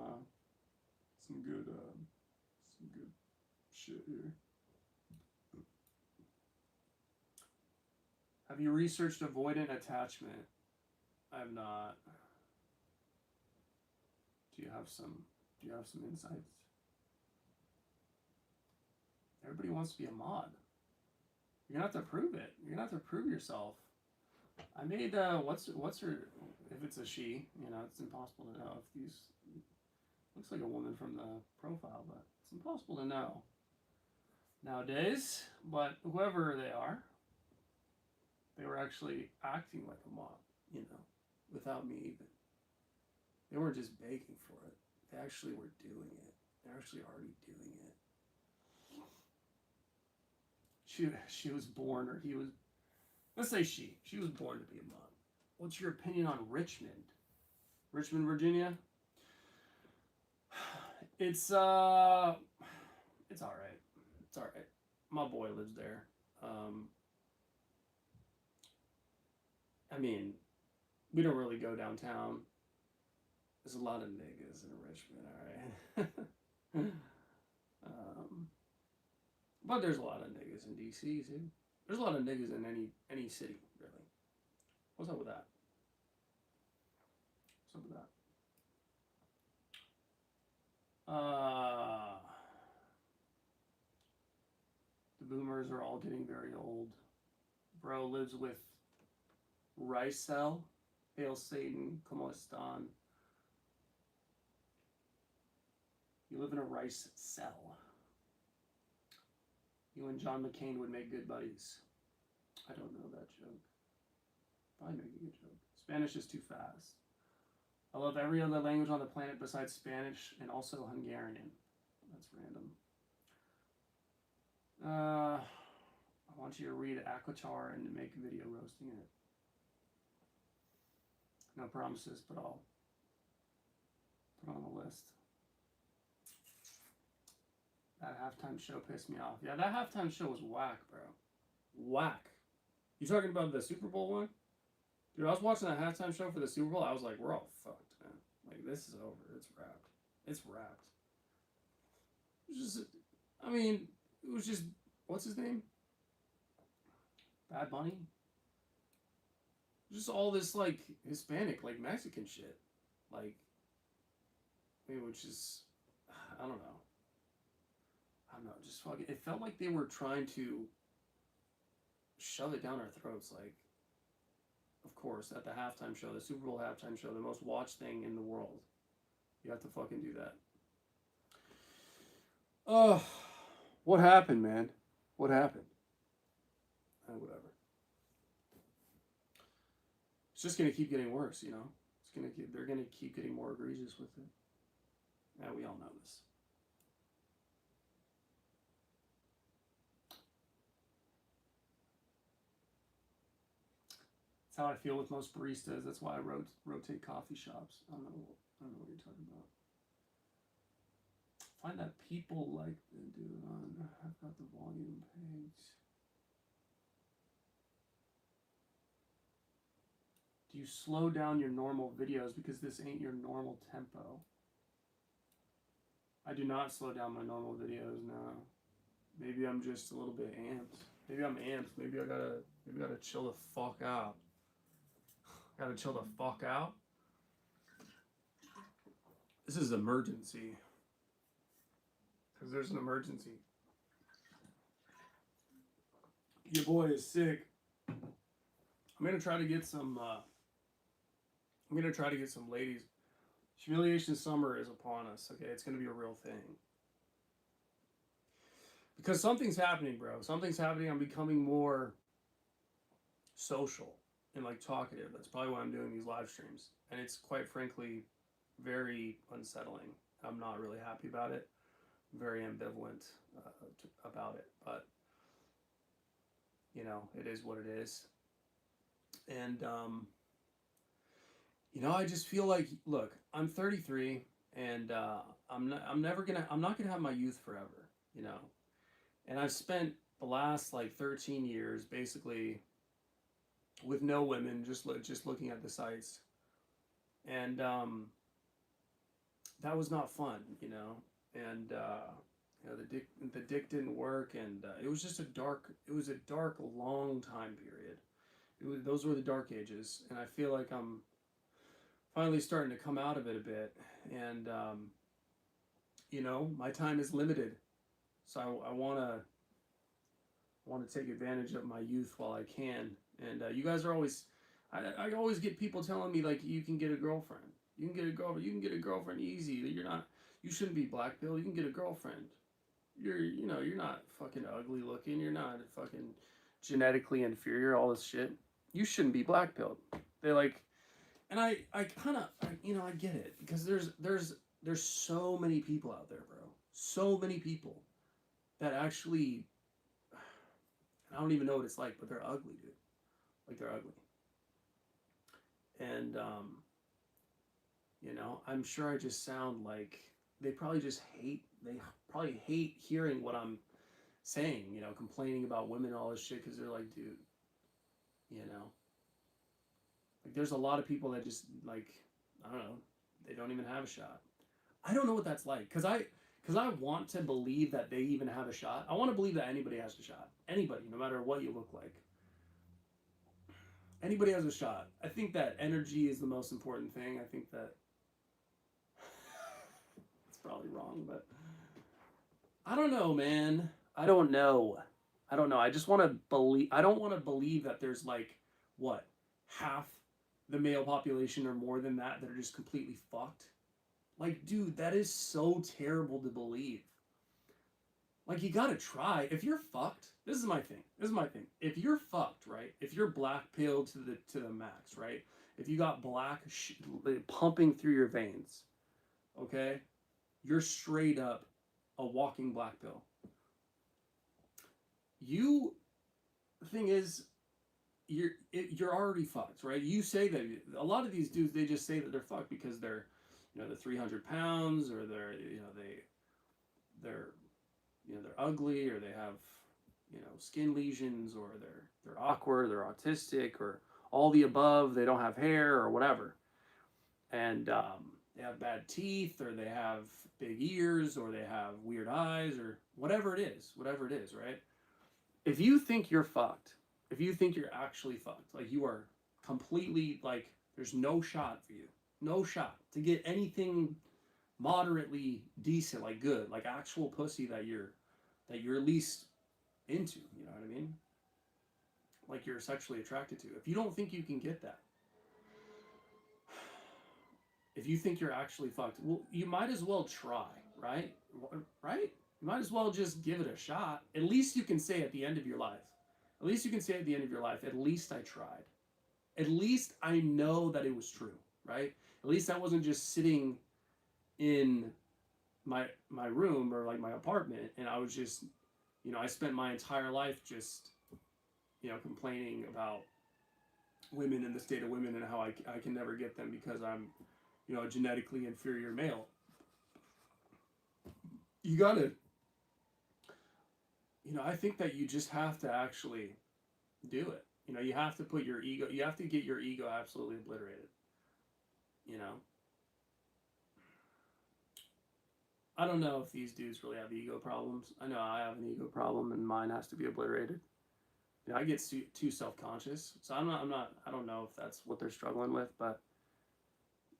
Speaker 1: good shit here. Have you researched avoidant attachment? I have not. Do you have some insights? Everybody wants to be a mod. You're gonna have to prove it. You're gonna have to prove yourself. I made what's her, if it's a she, it's impossible to know if these looks like a woman from the profile, but it's impossible to know nowadays. But whoever they are, they were actually acting like a mod, without me even. They weren't just begging for it. They actually were doing it. They're actually already doing it. She was born, or he was, let's say she was born to be a mod. What's your opinion on Richmond, Virginia? It's all right. It's all right. My boy lives there. I mean, we don't really go downtown. There's a lot of niggas in Richmond, all right? But there's a lot of niggas in DC too. There's a lot of niggas in any city, really. What's up with that? What's up with that? The boomers are all getting very old. Bro lives with Ricel. Hail Satan, como estan? You live in a rice cell. You and John McCain would make good buddies. I don't know that joke. Probably make a good joke. Spanish is too fast. I love every other language on the planet besides Spanish and also Hungarian. That's random. I want you to read Aquatar and make a video roasting it. No promises, but I'll put on the list. That halftime show pissed me off. Yeah, that halftime show was whack, bro. Whack. You talking about the Super Bowl one? Dude, I was watching that halftime show for the Super Bowl. I was like, we're all fucked, man. Like, this is over. It's wrapped. It's wrapped. It was just, it was just, what's his name? Bad Bunny? Just all this, like, Hispanic, like, Mexican shit. Like, which is, I don't know, just fucking, it felt like they were trying to shove it down our throats, like, of course, at the halftime show, the Super Bowl halftime show, the most watched thing in the world. You have to fucking do that. Oh, what happened, man? What happened? Whatever. It's just gonna keep getting worse, they're gonna keep getting more egregious with it. Yeah, we all know this. That's how I feel with most baristas. That's why I rotate coffee shops. I don't know what you're talking about. Find that people like the dude on. I've got the volume page. Do you slow down your normal videos because this ain't your normal tempo? I do not slow down my normal videos, no. Maybe I'm just a little bit amped. Maybe I'm amped. Maybe I gotta chill the fuck out. Gotta chill the fuck out. This is emergency. Because there's an emergency. Your boy is sick. I'm gonna try to get some ladies. Humiliation summer is upon us, okay? It's gonna be a real thing. Because something's happening, bro. Something's happening. I'm becoming more social and like talkative. That's probably why I'm doing these live streams. And it's quite frankly very unsettling. I'm not really happy about it. I'm very ambivalent about it. But, it is what it is. And, I just feel like, look, I'm 33 and I'm not gonna have my youth forever, And I've spent the last like 13 years basically with no women, just looking at the sites, and that was not fun, And the dick didn't work, and it was just a dark long time period. Those were the dark ages, and I feel like I'm finally starting to come out of it a bit. And my time is limited, so I want to take advantage of my youth while I can. And you guys are always, I always get people telling me like, you can get a girlfriend, you can get a girlfriend, you can get a girlfriend easy. You're not, you shouldn't be black pill. You can get a girlfriend. You're not fucking ugly looking. You're not fucking genetically inferior. All this shit. You shouldn't be black pilled. They like, and I kind of, I get it because there's so many people out there, bro. So many people that actually, I don't even know what it's like, but they're ugly, dude. Like they're ugly. And I'm sure I just sound like they probably just hate. They probably hate hearing what I'm saying. Complaining about women and all this shit because they're like, dude, you know, like there's a lot of people that just like, I don't know, they don't even have a shot. I don't know what that's like because I want to believe that they even have a shot. I want to believe that anybody has a shot. Anybody, no matter what you look like. Anybody has a shot. I think that energy is the most important thing. I think that it's probably wrong, but I don't know, man. I don't know. I don't know. I just want to believe. I don't want to believe that there's like what, half the male population or more than that are just completely fucked. Like, dude, that is so terrible to believe. Like, you gotta try. If you're fucked, this is my thing. This is my thing. If you're fucked, right? If you're black pilled to the max, right? If you got pumping through your veins, okay, you're straight up a walking black pill. You, the thing is, you're already fucked, right? You say that a lot of these dudes, they just say that they're fucked because they're 300 pounds, or they're they're ugly, or they have skin lesions, or they're awkward, they're autistic, or all the above. They don't have hair or whatever, and they have bad teeth, or they have big ears, or they have weird eyes, or whatever it is, right? If you think you're fucked, if you think you're actually fucked, like you are completely like, there's no shot for you, no shot to get anything moderately decent, like good, like actual pussy that you're at least into, you know what I mean? Like you're sexually attracted to. If you don't think you can get that, if you think you're actually fucked, well, you might as well try, right? Right? You might as well just give it a shot. At least you can say at the end of your life. At least you can say at the end of your life, at least I tried. At least I know that it was true, right? At least I wasn't just sitting in my room or like my apartment, and I was just, I spent my entire life just, complaining about women and the state of women and how I can never get them because I'm, a genetically inferior male. You gotta, I think that you just have to actually do it. You have to put your ego, you have to get your ego absolutely obliterated. You know, I don't know if these dudes really have ego problems. I know I have an ego problem, and mine has to be obliterated. I get too self-conscious, so I don't know if that's what they're struggling with, but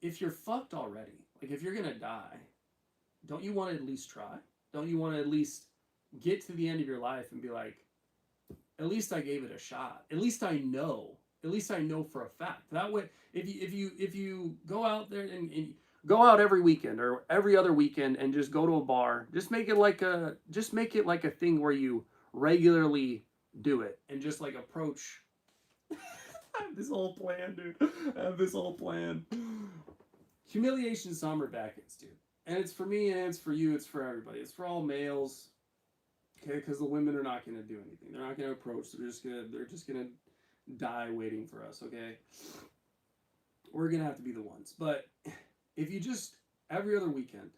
Speaker 1: if you're fucked already, like if you're gonna die, don't you want to at least try? Don't you want to at least get to the end of your life and be like, at least I gave it a shot. At least I know. At least I know for a fact. That way, if you go out there and go out every weekend or every other weekend and just go to a bar, just make it like a thing where you regularly do it and just like approach. I have this whole plan, dude. I have this whole plan. Humiliation summer brackets, dude. And it's for me and it's for you. It's for everybody. It's for all males. Okay, because the women are not going to do anything. They're not going to approach. They're just gonna die waiting for us. Okay, we're gonna have to be the ones. But if you just every other weekend,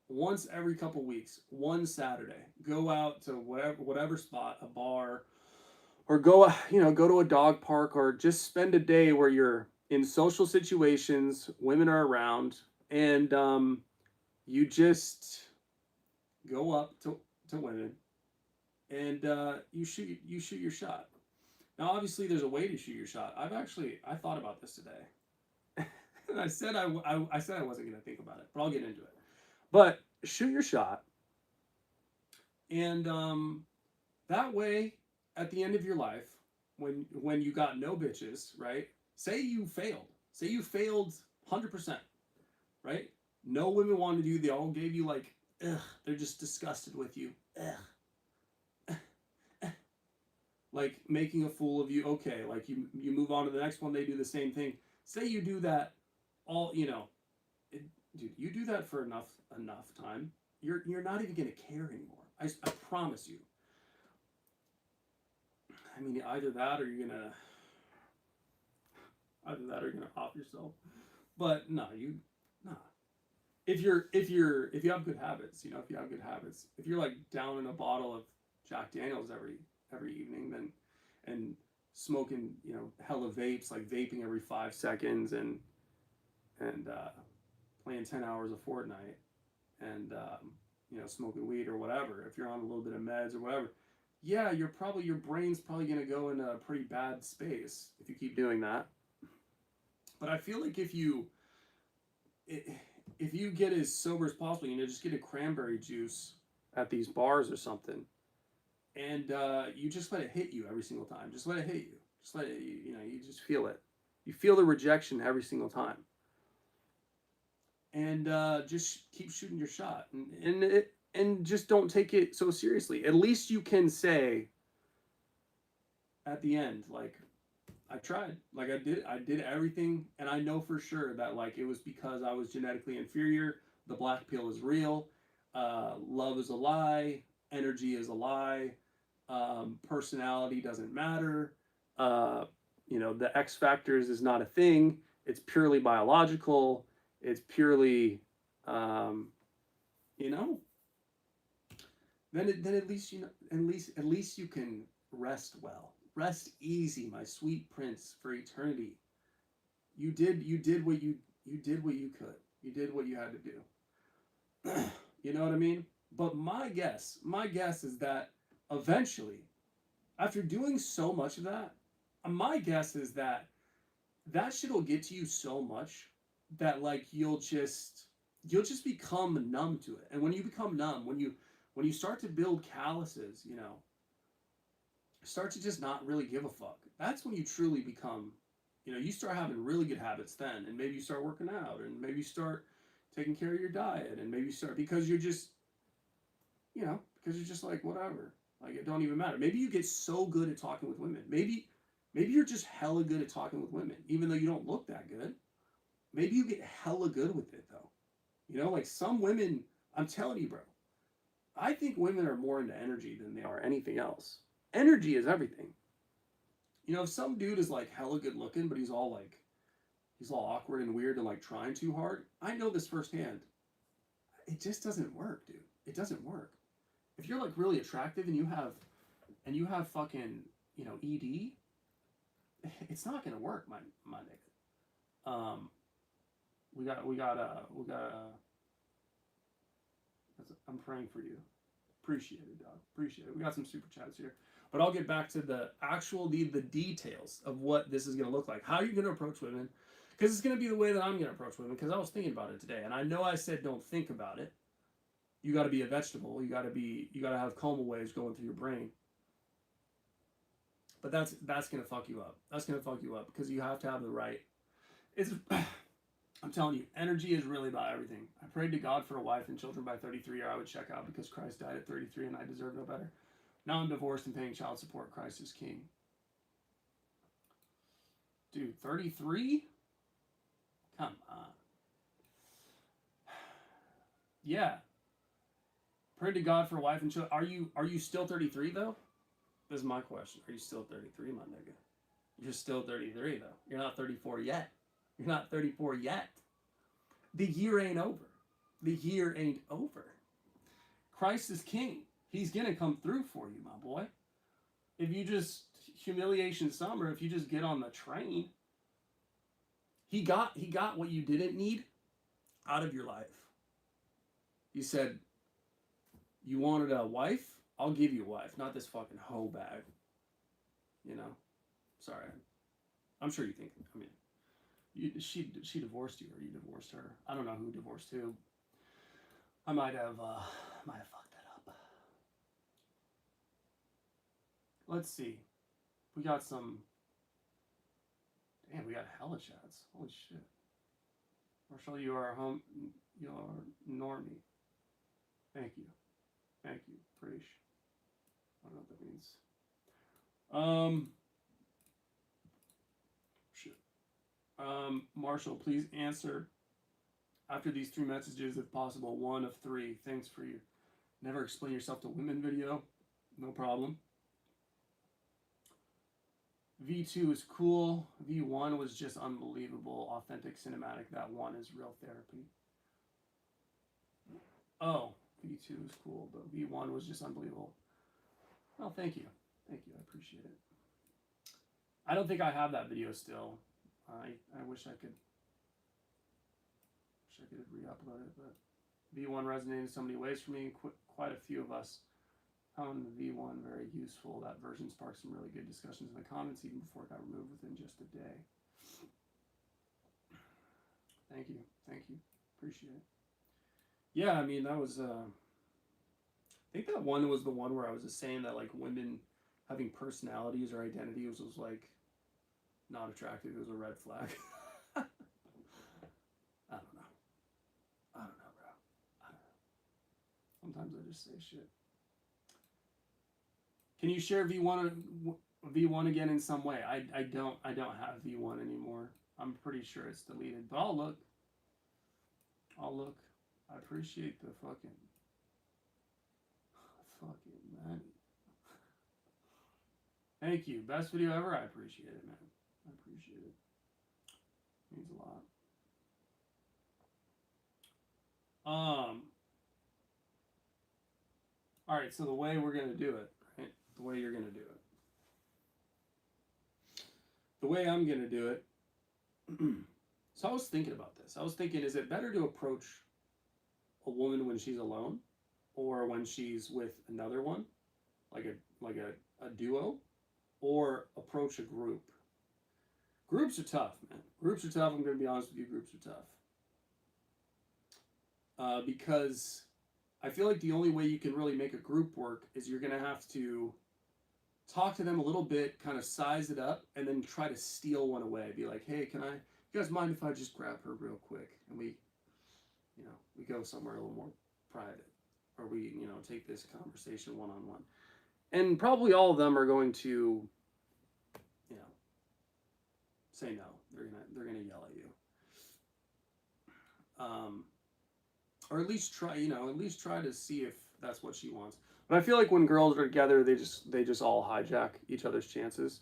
Speaker 1: once every couple weeks, one Saturday, go out to whatever spot, a bar, or go to a dog park, or just spend a day where you're in social situations, women are around, and you just go up to women, and you shoot your shot. Now, obviously, there's a way to shoot your shot. I thought about this today, and I said I wasn't going to think about it, but I'll get into it. But shoot your shot, and that way, at the end of your life, when you got no bitches, right? Say you failed 100%, right? No women wanted you. They all gave you like, ugh. They're just disgusted with you. Ugh. Like making a fool of you. Okay, like you move on to the next one. They do the same thing. Say you do that all, dude. You do that for enough time. You're not even gonna care anymore. I promise you. I mean, either that or you're gonna off yourself. But no, nah. If you have good habits, if you have good habits, if you're like down in a bottle of Jack Daniels every evening, then and smoking, hella vapes, like vaping every 5 seconds, and playing 10 hours of Fortnite, and smoking weed or whatever. If you're on a little bit of meds or whatever, yeah, your brain's probably gonna go in a pretty bad space if you keep doing that. But I feel like if you get as sober as possible, just get a cranberry juice at these bars or something, and you just let it hit you every single time. Just let it hit you. Just let it. You just feel it. You feel the rejection every single time, and just keep shooting your shot, and just don't take it so seriously. At least you can say at the end, like, I tried. Like I did everything, and I know for sure that like it was because I was genetically inferior. The black pill is real. Love is a lie. Energy is a lie. Personality doesn't matter. The X factors is not a thing. It's purely biological. It's purely, you know. Then at least at least you can rest well. Rest easy, my sweet prince, for eternity. You did what you did what you could. You did what you had to do. You know what I mean? But my guess is that eventually, after doing so much of that, my guess is that that shit will get to you so much that like you'll just become numb to it. And when you become numb, when you start to build calluses, start to just not really give a fuck. That's when you truly become, you start having really good habits then, and maybe you start working out, and maybe you start taking care of your diet, and maybe you start because you're just, because you're just like whatever, like it don't even matter. Maybe you get so good at talking with women. Maybe you're just hella good at talking with women, even though you don't look that good. Maybe you get hella good with it though. Like some women, I'm telling you, bro. I think women are more into energy than they are anything else. Energy is everything. If some dude is like hella good looking, but he's all awkward and weird and like trying too hard, I know this firsthand. It just doesn't work, dude. It doesn't work. If you're like really attractive and you have fucking, ED, it's not gonna work, my nigga. We got I'm praying for you. Appreciate it, dog. Appreciate it. We got some super chats here. But I'll get back to the details of what this is going to look like. How you're going to approach women. Because it's going to be the way that I'm going to approach women. Because I was thinking about it today. And I know I said don't think about it. You got to be a vegetable. You got to have coma waves going through your brain. But that's going to fuck you up. That's going to fuck you up. Because you have to have the right. I'm telling you, energy is really about everything. I prayed to God for a wife and children by 33, or I would check out because Christ died at 33 and I deserve no better. Now I'm divorced and paying child support. Christ is king. Dude, 33? Come on. Yeah. Prayed to God for a wife and children. Are you still 33 though? This is my question. Are you still 33, my nigga? You're still 33 though. You're not 34 yet. You're not 34 yet. The year ain't over. The year ain't over. Christ is king. He's going to come through for you, my boy. If you just, humiliation summer, if you just get on the train, he got what you didn't need out of your life. He said, you wanted a wife? I'll give you a wife, not this fucking hoe bag. Sorry. I'm sure you think, I mean, she divorced you or you divorced her. I don't know who divorced who. I might have fucked that up. Let's see. We got some. Damn, we got hella chats. Holy shit. Marshall, you are home. You are normie. Thank you. Thank you. Preach. I don't know what that means. Shit. Marshall, please answer after these 3 messages, if possible. 1 of 3. Thanks for your never explain yourself to women video. No problem. V2 is cool. V1 was just unbelievable. Authentic cinematic. That one is real therapy. Oh, V2 is cool, but V1 was just unbelievable. Well, thank you. Thank you. I appreciate it. I don't think I have that video still. I wish I could. Wish I could re-upload it, but V1 resonated in so many ways for me. Quite a few of us found the V1 very useful. That version sparked some really good discussions in the comments even before it got removed within just a day. Thank you. Thank you. Appreciate it. Yeah, I mean, that was, I think that one was the one where I was just saying that, like, women having personalities or identities was like, not attractive. It was a red flag. I don't know. I don't know, bro. I don't know. Sometimes I just say shit. Can you share V1 again in some way? I don't have V1 anymore. I'm pretty sure it's deleted, but I'll look. I appreciate the fucking man. Thank you. Best video ever. I appreciate it, man. I appreciate it. It means a lot. All right, so the way we're gonna do it, right? The way you're gonna do it. The way I'm gonna do it. So I was thinking about this. I was thinking, is it better to approach a woman when she's alone, or when she's with another one, like a duo, or approach a group? Groups are tough, man. Groups are tough. I'm going to be honest with you. Groups are tough. Because I feel like the only way you can really make a group work is you're going to have to talk to them a little bit, kind of size it up, and then try to steal one away. Be like, hey, you guys mind if I just grab her real quick? And we go somewhere a little more private. Or we, take this conversation one-on-one. And probably all of them are going to, say no. They're gonna yell at you. Or at least try to see if that's what she wants. But I feel like when girls are together, they just all hijack each other's chances.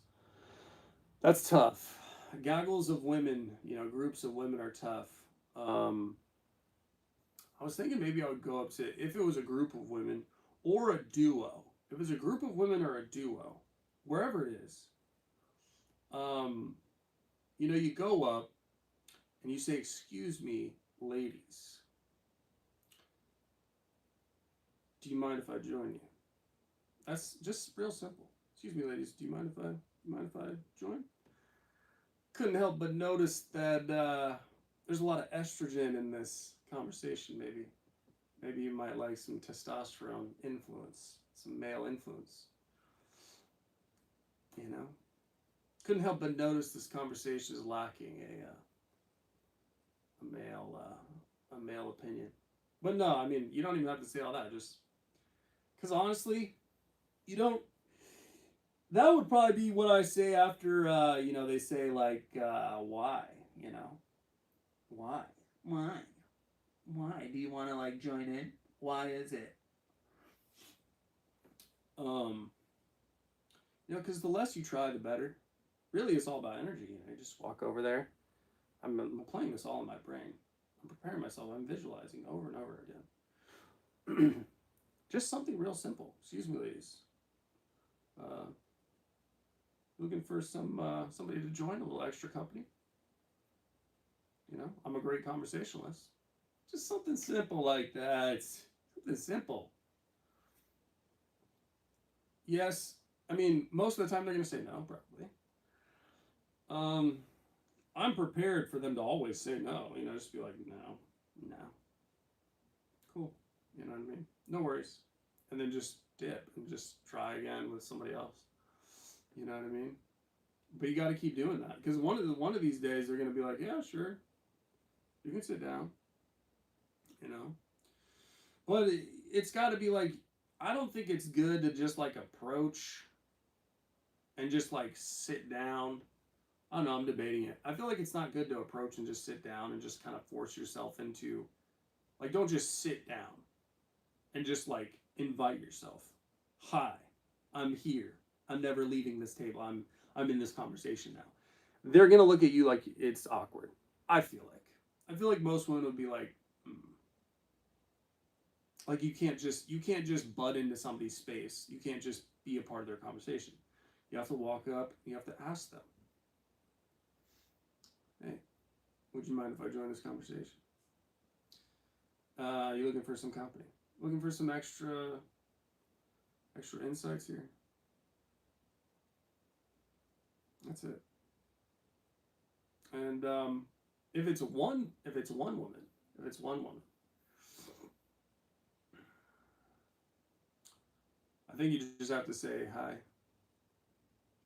Speaker 1: That's tough. Gaggles of women, groups of women are tough. I was thinking maybe I would go up to, if it was a group of women or a duo. If it's a group of women or a duo, wherever it is, you go up and you say, excuse me, ladies, do you mind if I join you? That's just real simple. Excuse me, ladies, do you mind if I join? Couldn't help but notice that there's a lot of estrogen in this conversation. Maybe you might like some testosterone influence, some male influence. Couldn't help but notice this conversation is lacking a male opinion. But no, I mean, you don't even have to say all that. Just because honestly, you don't. That would probably be what I say after they say like why, why do you want to like join in? Why is it? Because the less you try, the better. Really, it's all about energy. You just walk over there. I'm playing this all in my brain. I'm preparing myself. I'm visualizing over and over again. Just something real simple. Excuse me, ladies. Looking for somebody to join, a little extra company. I'm a great conversationalist. Just something simple like that. Something simple. Yes, I mean, most of the time they're going to say no, probably. Um, I'm prepared for them to always say no. Just be like, no, no, cool. You know what I mean? No worries. And then just dip and just try again with somebody else. You know what I mean? But you got to keep doing that because one of these days they're gonna be like, yeah, sure, you can sit down. You know, but it's got to be like, I don't think it's good to just like approach and just like sit down. I don't know. I'm debating it. I feel like it's not good to approach and just sit down and just kind of force yourself into, like, don't just sit down and just like invite yourself. Hi, I'm here. I'm never leaving this table. I'm in this conversation now. They're gonna look at you like it's awkward. I feel like. I feel like most women would be like, like you can't just butt into somebody's space. You can't just be a part of their conversation. You have to walk up. You have to ask them, hey, would you mind if I join this conversation? You looking for some company? Looking for some extra insights here? That's it. And if it's one woman, I think you just have to say hi,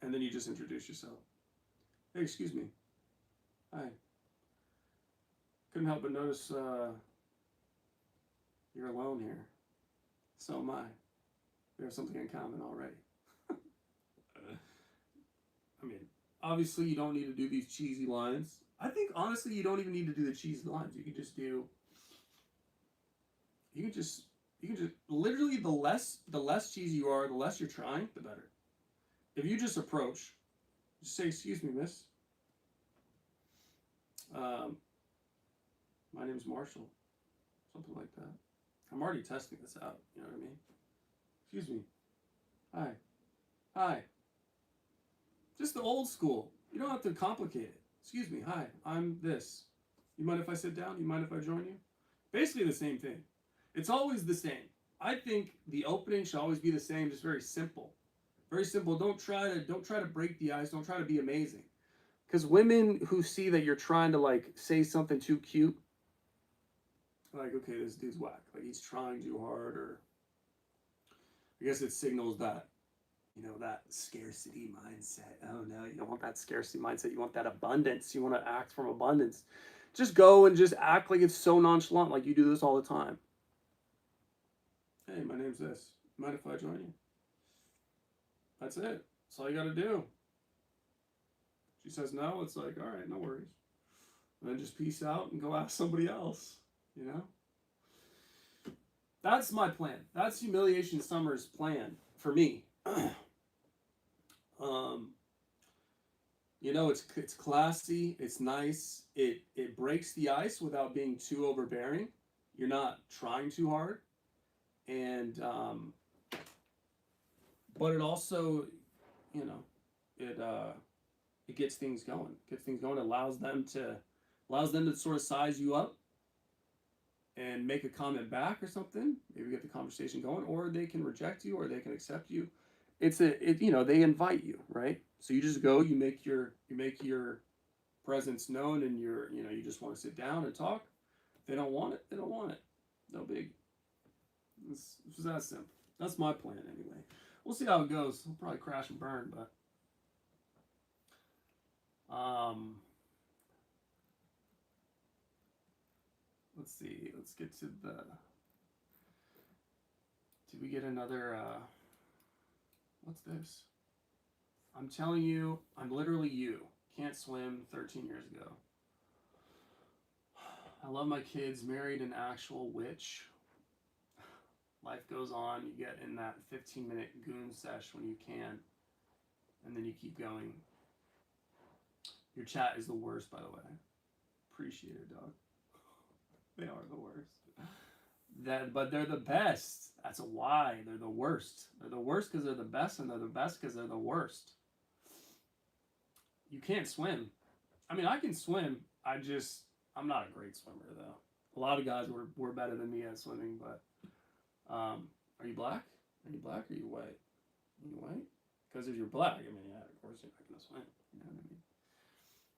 Speaker 1: and then you just introduce yourself. Hey, excuse me. Hi. Couldn't help but notice you're alone here. So am I. We have something in common already. I mean, obviously you don't need to do these cheesy lines. I think honestly you don't even need to do the cheesy lines. You can just you can just literally the less cheesy you are, the less you're trying, the better. If you just approach, just say, "Excuse me, miss. Um, my name's Marshall," something like that. I'm already testing this out. You know what I mean? Excuse me. Hi. Hi. Just the old school. You don't have to complicate it. Excuse me. Hi. I'm this. You mind if I sit down? You mind if I join you? Basically the same thing. It's always the same. I think the opening should always be the same, just very simple. Very simple. Don't try to break the ice. Don't try to be amazing. Because women who see that you're trying to like say something too cute, like, okay, this dude's whack. Like he's trying too hard, or I guess it signals that, that scarcity mindset. Oh no, you don't want that scarcity mindset. You want that abundance. You want to act from abundance. Just go and just act like it's so nonchalant, like you do this all the time. Hey, my name's this. Mind if I join you? That's it. That's all you got to do. She says no. It's like, all right, no worries. And then just peace out and go ask somebody else. You know. That's my plan. That's Humiliation Summer's plan for me. um, it's classy. It's nice. It breaks the ice without being too overbearing. You're not trying too hard, and but it also, you know, it it gets things going. Gets things going. It allows them to sort of size you up and make a comment back or something. Maybe get the conversation going, or they can reject you, or they can accept you. They invite you, right? So you just go. You make your presence known, and you just want to sit down and talk. If they don't want it, they don't want it. No big. It's that simple. That's my plan anyway. We'll see how it goes. I'll probably crash and burn, but um, let's see. Let's get to the. Did we get another? What's this? I'm telling you, I'm literally you. Can't swim 13 years ago. I love my kids, married an actual witch. Life goes on. You get in that 15-minute goon sesh when you can, and then you keep going. Your chat is the worst, by the way. Appreciate it, dog. They are the worst. But they're the best. That's a why. They're the worst. They're the worst because they're the best, and they're the best because they're the worst. You can't swim. I mean, I can swim. I'm not a great swimmer though. A lot of guys were better than me at swimming, but are you black? Are you black or are you white? Are you white? Because if you're black, I mean, yeah, of course you're not gonna swim. You know what I mean?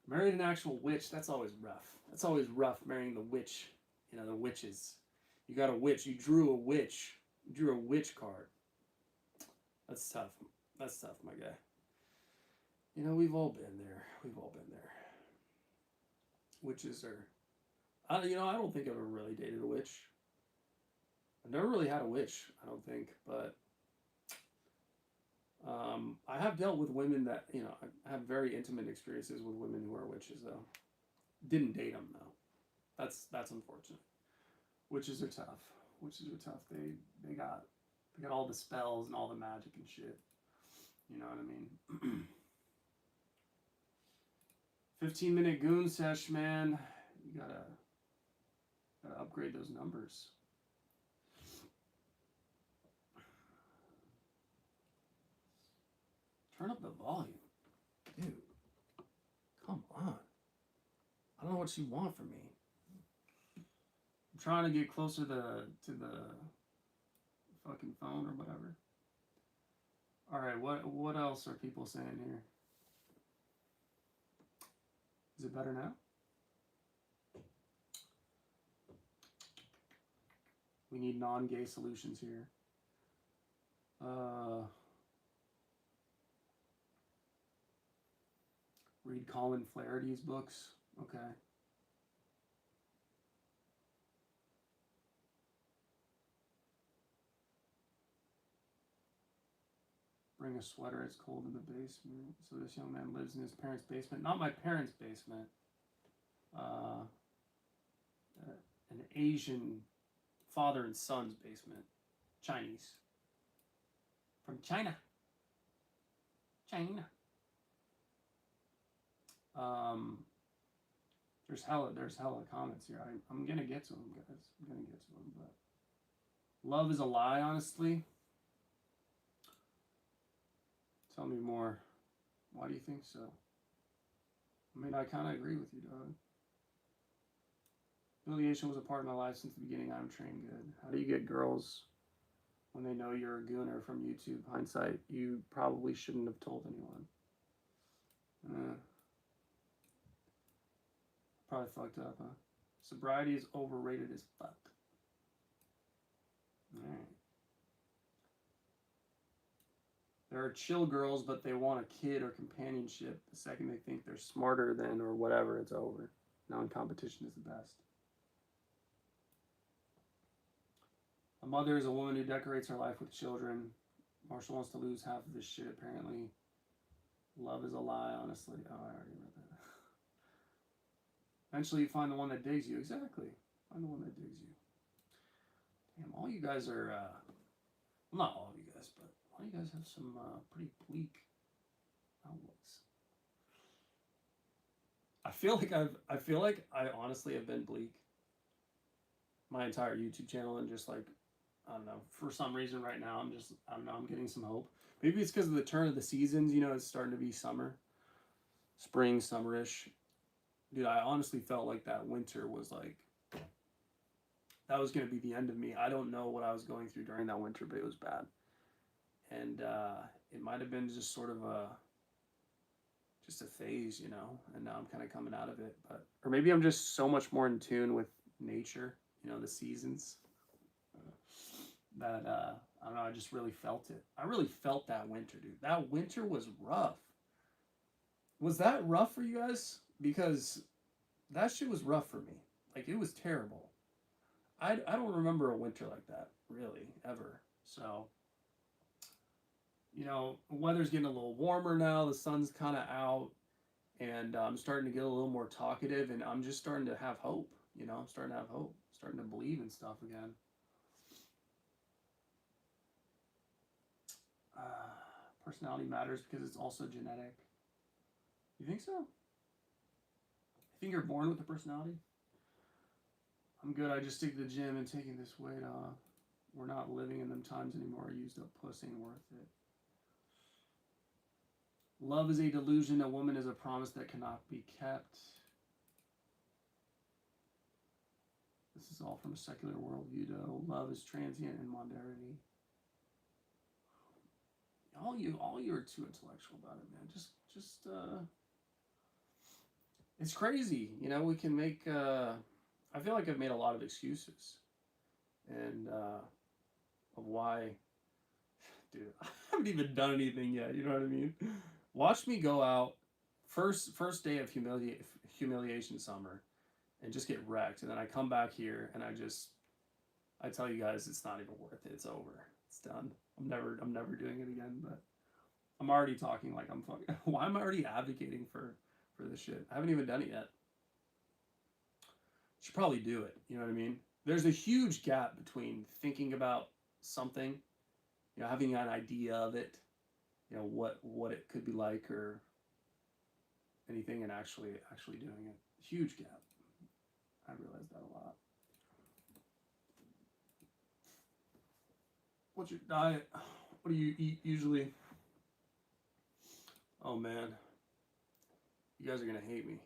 Speaker 1: Married an actual witch, that's always rough. That's always rough, marrying the witch. You know, the witches. You got a witch. You drew a witch. You drew a witch card. That's tough. That's tough, my guy. You know, we've all been there. We've all been there. Witches are... I don't think I've ever really dated a witch. I've never really had a witch, I don't think. But I have dealt with women that, I have very intimate experiences with women who are witches, though. Didn't date them, though. That's unfortunate. Witches are tough. Witches are tough. They got all the spells and all the magic and shit. You know what I mean? 15-minute goon sesh, man. You gotta upgrade those numbers. Turn up the volume, dude. Come on. I don't know what you want from me. I'm trying to get closer to the fucking phone or whatever. All right, what else are people saying here? Is it better now? We need non-gay solutions here. Read Colin Flaherty's books. Okay. Bring a sweater, it's cold in the basement. So this young man lives in his parents' basement. Not my parents' basement. An Asian father and son's basement. Chinese. From China. China. There's hella comments here. I'm gonna get to them, guys. I'm gonna get to them, but love is a lie, honestly. Tell me more. Why do you think so? I mean, I kind of agree with you, dog. Humiliation was a part of my life since the beginning. I'm trained good. How do you get girls when they know you're a gooner from YouTube? Hindsight, you probably shouldn't have told anyone. Probably fucked up, huh? Sobriety is overrated as fuck. Alright. There are chill girls, but they want a kid or companionship. The second they think they're smarter than or whatever, it's over. Non-competition is the best. A mother is a woman who decorates her life with children. Marshall wants to lose half of this shit, apparently. Love is a lie, honestly. Oh, I already read that. Eventually you find the one that digs you. Exactly. Find the one that digs you. Damn, all you guys are... well, not all of you guys, but all you guys have some pretty bleak outlooks. I feel like I honestly have been bleak my entire YouTube channel, and just like, I don't know, for some reason right now I'm getting some hope. Maybe it's because of the turn of the seasons, it's starting to be summer. Spring, summerish. Dude, I honestly felt like that winter was like, that was going to be the end of me. I don't know what I was going through during that winter, but it was bad. And it might have been just sort of just a phase, and now I'm kind of coming out of it. Or maybe I'm just so much more in tune with nature, the seasons, that I don't know, I just really felt it. I really felt that winter, dude. That winter was rough. Was that rough for you guys? Because that shit was rough for me. Like, it was terrible. I don't remember a winter like that, really, ever. So, the weather's getting a little warmer now. The sun's kind of out. And I'm starting to get a little more talkative. And I'm just starting to have hope. I'm starting to have hope. Starting to believe in stuff again. Personality matters because it's also genetic. You think so? You think you're born with a personality? I'm good. I just stick to the gym and taking this weight off. We're not living in them times anymore. I used up puss, ain't worth it. Love is a delusion. A woman is a promise that cannot be kept. This is all from a secular worldview, though. Love is transient and modernity. All you are too intellectual about it, man. Just it's crazy. You know, we can make. I feel like I've made a lot of excuses, and of why, dude. I haven't even done anything yet. You know what I mean? Watch me go out first day of humiliation summer and just get wrecked, and then I come back here and I tell you guys it's not even worth it. It's over. It's done. I'm never doing it again. But I'm already talking like I'm fucking. Why am I already advocating for this shit? I haven't even done it yet. Should probably do it. You know what I mean? There's a huge gap between thinking about something, you know, having an idea of it, you know, what it could be like or anything, and actually doing it. Huge gap. I realize that a lot. What's your diet? What do you eat usually? Oh man, you guys are gonna hate me.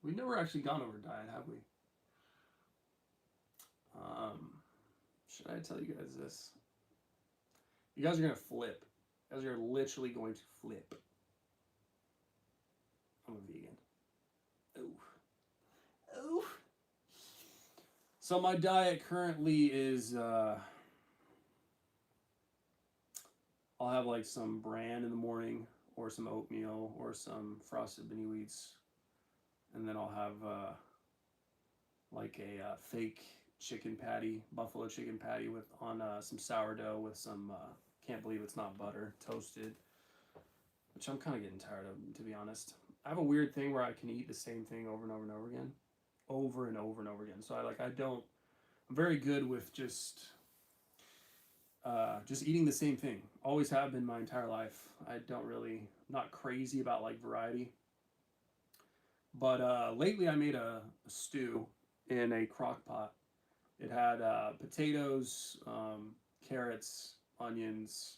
Speaker 1: We've never actually gone over diet, have we? Um, should I tell you guys this? You guys are gonna flip. You guys are literally going to flip. I'm a vegan. Oh, oh. So my diet currently is I'll have like some bran in the morning, or some oatmeal, or some frosted mini wheats, and then I'll have like a fake chicken patty, buffalo chicken patty with on some sourdough with some can't believe it's not butter, toasted, which I'm kind of getting tired of, to be honest. I have a weird thing where I can eat the same thing over and over and over again, over and over and over again. So I don't. I'm very good with just eating the same thing. Always have been my entire life. I don't really, not crazy about like variety. But lately I made a stew in a crock pot. It had potatoes, carrots, onions,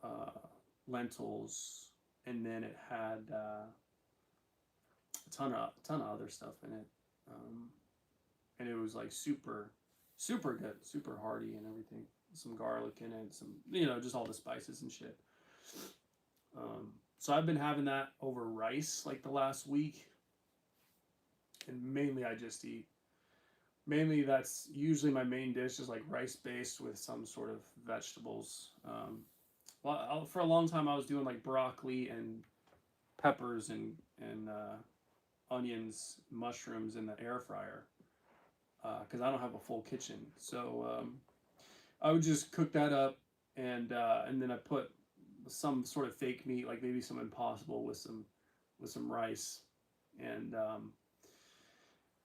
Speaker 1: uh, lentils, and then it had a ton of other stuff in it. And it was like super good, super hearty and everything. Some garlic in it, some, you know, just all the spices and shit. So I've been having that over rice like the last week, and mainly I just eat. Mainly that's usually my main dish is like rice based with some sort of vegetables. Well, for a long time I was doing like broccoli and peppers and onions, mushrooms in the air fryer because I don't have a full kitchen. So I would just cook that up, and then I put some sort of fake meat, like maybe some Impossible with some rice, and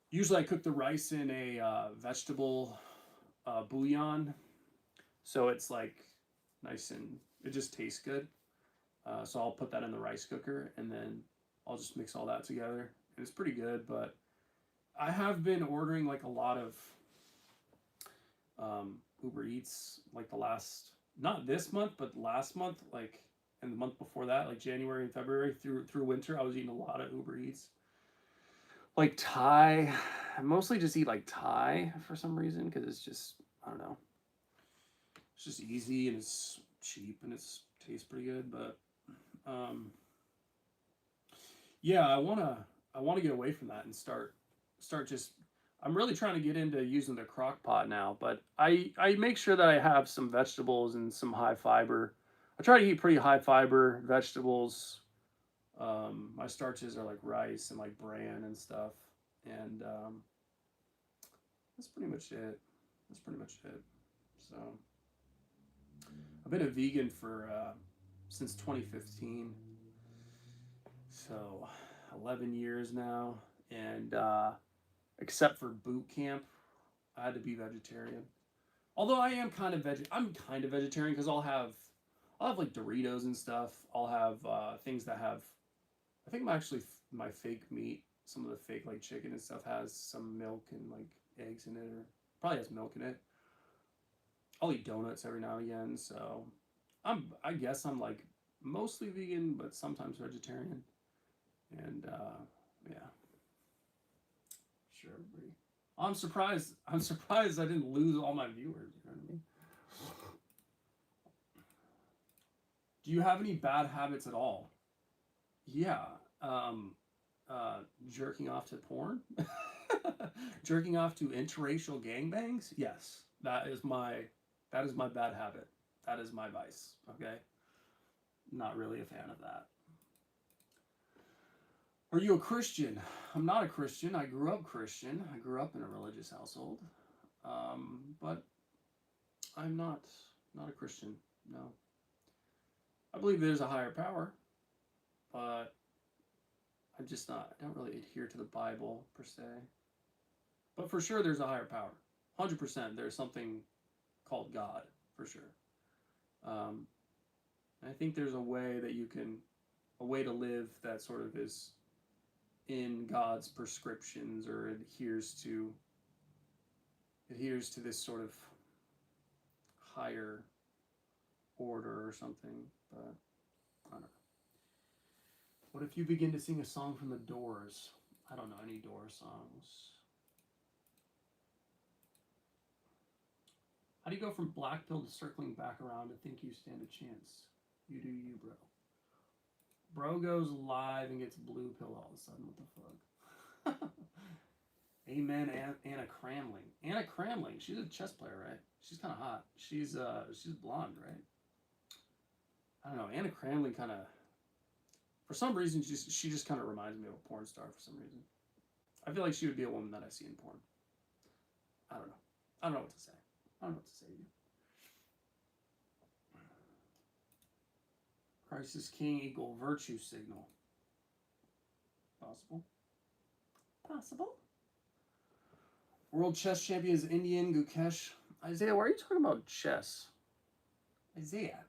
Speaker 1: usually I cook the rice in a vegetable bouillon, so it's like nice and it just tastes good. So I'll put that in the rice cooker, and then I'll just mix all that together, and it's pretty good. But I have been ordering like a lot of Uber Eats, like the last, not this month, but last month, like, and the month before that, like January and February through winter, I was eating a lot of Uber Eats. Like Thai, I mostly just eat like Thai for some reason because it's just, I don't know, it's just easy and it's cheap and it's tastes pretty good. But um, yeah, I wanna get away from that and start just. I'm really trying to get into using the crock pot now, but I make sure that I have some vegetables and some high fiber. I try to eat pretty high fiber vegetables. My starches are like rice and like bran and stuff, and that's pretty much it. That's pretty much it. So I've been a vegan for since 2015, so 11 years now, and except for boot camp, I had to be vegetarian. Although I'm kind of vegetarian because I'll have like Doritos and stuff. I'll have things that have. I think my fake meat, some of the fake like chicken and stuff has some milk and like eggs in it, or probably has milk in it. I'll eat donuts every now and again, so I guess I'm like mostly vegan, but sometimes vegetarian. And yeah, sure, everybody. I'm surprised. I'm surprised I didn't lose all my viewers. You know what I mean? Do you have any bad habits at all? Yeah. Um, jerking off to porn, jerking off to interracial gangbangs. Yes, that is my bad habit. That is my vice. Okay, not really a fan of that. Are you a Christian? I'm not a Christian. I grew up Christian. I grew up in a religious household, but I'm not a Christian. No, I believe there's a higher power, but I'm just not. I don't really adhere to the Bible per se. But for sure, there's a higher power. 100%, there's something called God for sure. Um, I think there's a way that a way to live that sort of is in God's prescriptions or adheres to this sort of higher order or something. But I don't know. What if you begin to sing a song from the Doors? I don't know any Doors songs. How do you go from black pill to circling back around to think you stand a chance? You do you, bro. Bro goes live and gets blue pill all of a sudden. What the fuck? Amen, Anna Cramling. Anna Cramling, she's a chess player, right? She's kind of hot. She's blonde, right? I don't know. Anna Cramling kind of, for some reason, she just kind of reminds me of a porn star for some reason. I feel like she would be a woman that I see in porn. I don't know. I don't know what to say. I don't know what to say to you. Crisis King equal virtue signal. Possible. Possible. World chess champion is Indian Gukesh. Isaiah, why are you talking about chess? Isaiah.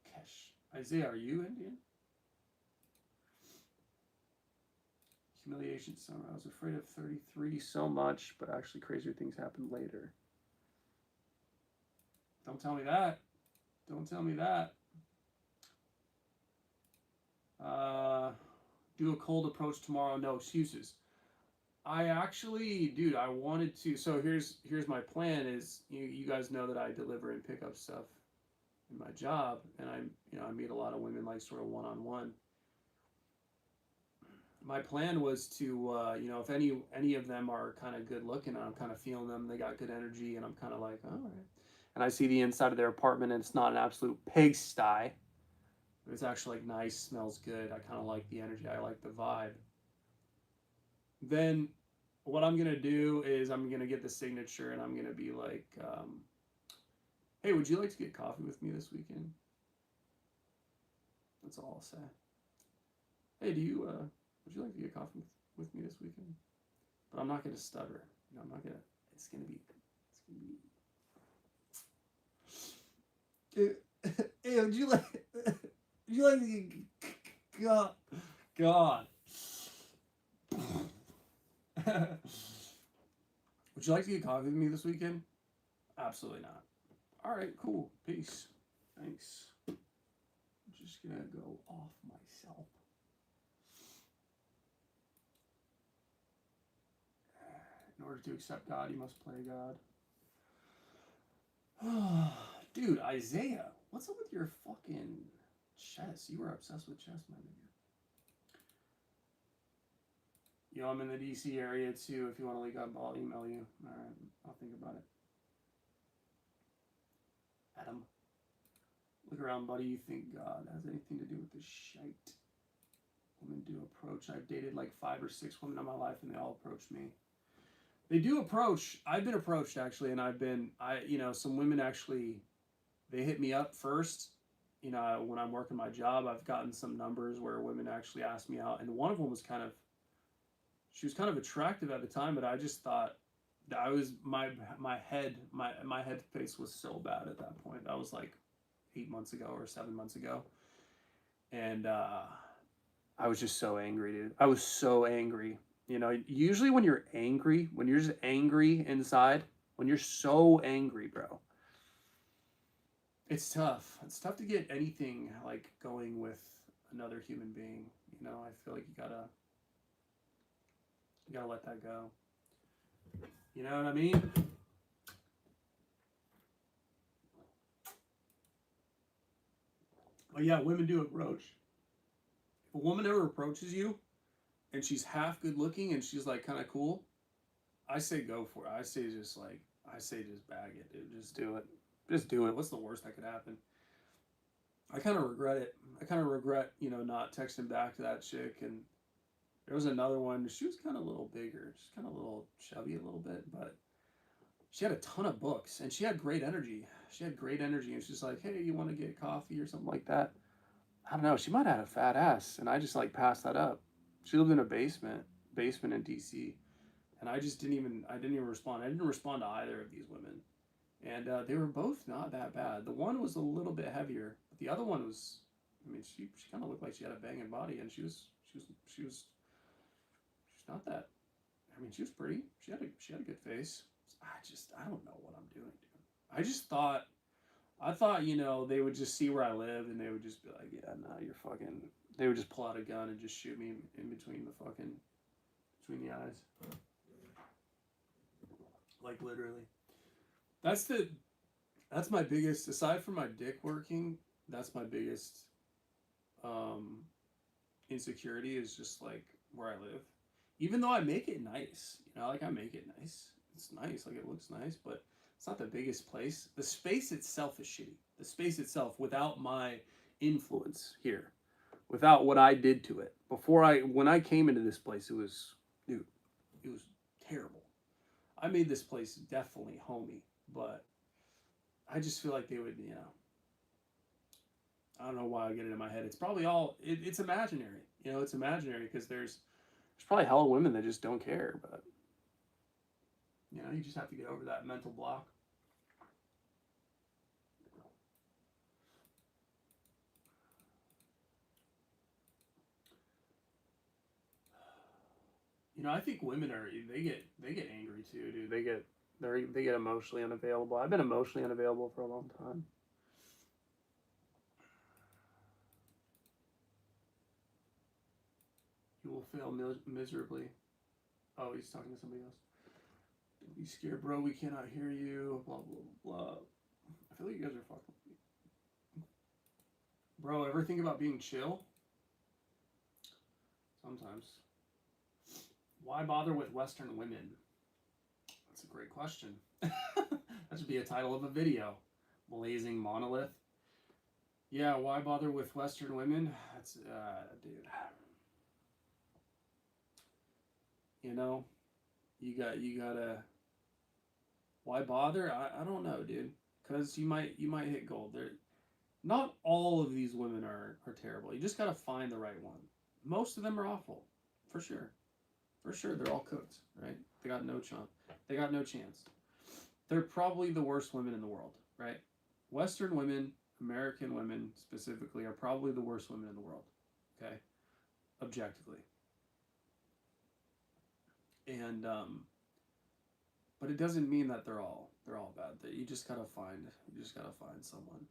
Speaker 1: Gukesh. Isaiah, are you Indian? Humiliation summer. I was afraid of 33 so much, but actually crazier things happened later. Don't tell me that. Don't tell me that. Do a cold approach tomorrow. No excuses. I actually, dude, I wanted to. So here's my plan. Is you guys know that I deliver and pick up stuff in my job, and I meet a lot of women like sort of one-on-one. My plan was to if any of them are kind of good looking and I'm kind of feeling them, they got good energy, and I'm kind of like, all right. And I see the inside of their apartment, and it's not an absolute pigsty. It's actually like nice, smells good. I kind of like the energy. I like the vibe. Then what I'm going to do is I'm going to get the signature, and I'm going to be like, hey, would you like to get coffee with me this weekend? That's all I'll say. Hey, would you like to get coffee with me this weekend? But I'm not going to stutter. I'm not going to, it's going to be. Hey, would you like to get, God. Would you like to get coffee with me this weekend? Absolutely not. All right, cool. Peace. Thanks. I'm just going to go off myself. In order to accept God, you must play God. Dude, Isaiah, what's up with your fucking chess? You were obsessed with chess, my nigga. Yo, I'm in the DC area too. If you want to link up, I'll email you. All right, I'll think about it. Adam, look around, buddy. You think God has anything to do with this shite? Women do approach. I've dated like 5 or 6 women in my life, and they all approach me. They do approach. I've been approached actually, and some women actually, they hit me up first. When I'm working my job, I've gotten some numbers where women actually ask me out, and one of them was she was kind of attractive at the time, but I just thought that I was my headspace was so bad at that point. That was like 8 months ago or 7 months ago, and I was just so angry, dude. I was so angry. Usually when you're angry, when you're just angry inside, when you're so angry, bro, it's tough. It's tough to get anything like going with another human being. I feel like you gotta let that go. You know what I mean? But yeah, women do approach. If a woman ever approaches you and she's half good looking and she's like kind of cool, I say go for it. I say just bag it, dude. Just do it. Just do it. What's the worst that could happen? I kind of regret it. I kind of regret, not texting back to that chick. And there was another one. She was kind of a little bigger. She's kind of a little chubby a little bit, but she had a ton of books and she had great energy. She had great energy. And she's like, hey, you want to get coffee or something like that? I don't know. She might have had a fat ass. And I just like passed that up. She lived in a basement in DC. And I didn't even respond. I didn't respond to either of these women. And they were both not that bad. The one was a little bit heavier, but the other one was, I mean, she kind of looked like she had a banging body, and she's not that. I mean, she was pretty. She had a good face. I don't know what I'm doing, dude. I thought, they would just see where I live, and they would just be like, yeah, nah, you're fucking. They would just pull out a gun and just shoot me in between between the eyes, like literally. That's the that's my biggest, aside from my dick working, that's my biggest um insecurity, is just like where I live. Even though I make it nice, like I make it nice. It's nice, like it looks nice, but it's not the biggest place. The space itself is shitty. The space itself, without my influence here, without what I did to it. When I came into this place, dude, it was terrible. I made this place definitely homey, but I just feel like they would, I don't know why I get it in my head. It's probably it's imaginary. It's imaginary because there's probably hella women that just don't care, but you just have to get over that mental block. I think women they get angry too, dude. They get emotionally unavailable. I've been emotionally unavailable for a long time. You will fail miserably. Oh, he's talking to somebody else. Don't be scared, bro. We cannot hear you. Blah blah blah. I feel like you guys are fucking. Bro, ever think about being chill? Sometimes. Why bother with Western women? That's a great question. That should be a title of a video. Blazing monolith. Yeah, why bother with Western women? That's, dude. You gotta. Why bother? I don't know, dude. Because you might hit gold. Not all of these women are terrible. You just gotta find the right one. Most of them are awful, for sure. For sure, they're all cooked, right? They got no chance. They got no chance. They're probably the worst women in the world, right? Western women, American women specifically, are probably the worst women in the world, okay? Objectively. And but it doesn't mean that they're all bad. You just gotta find someone.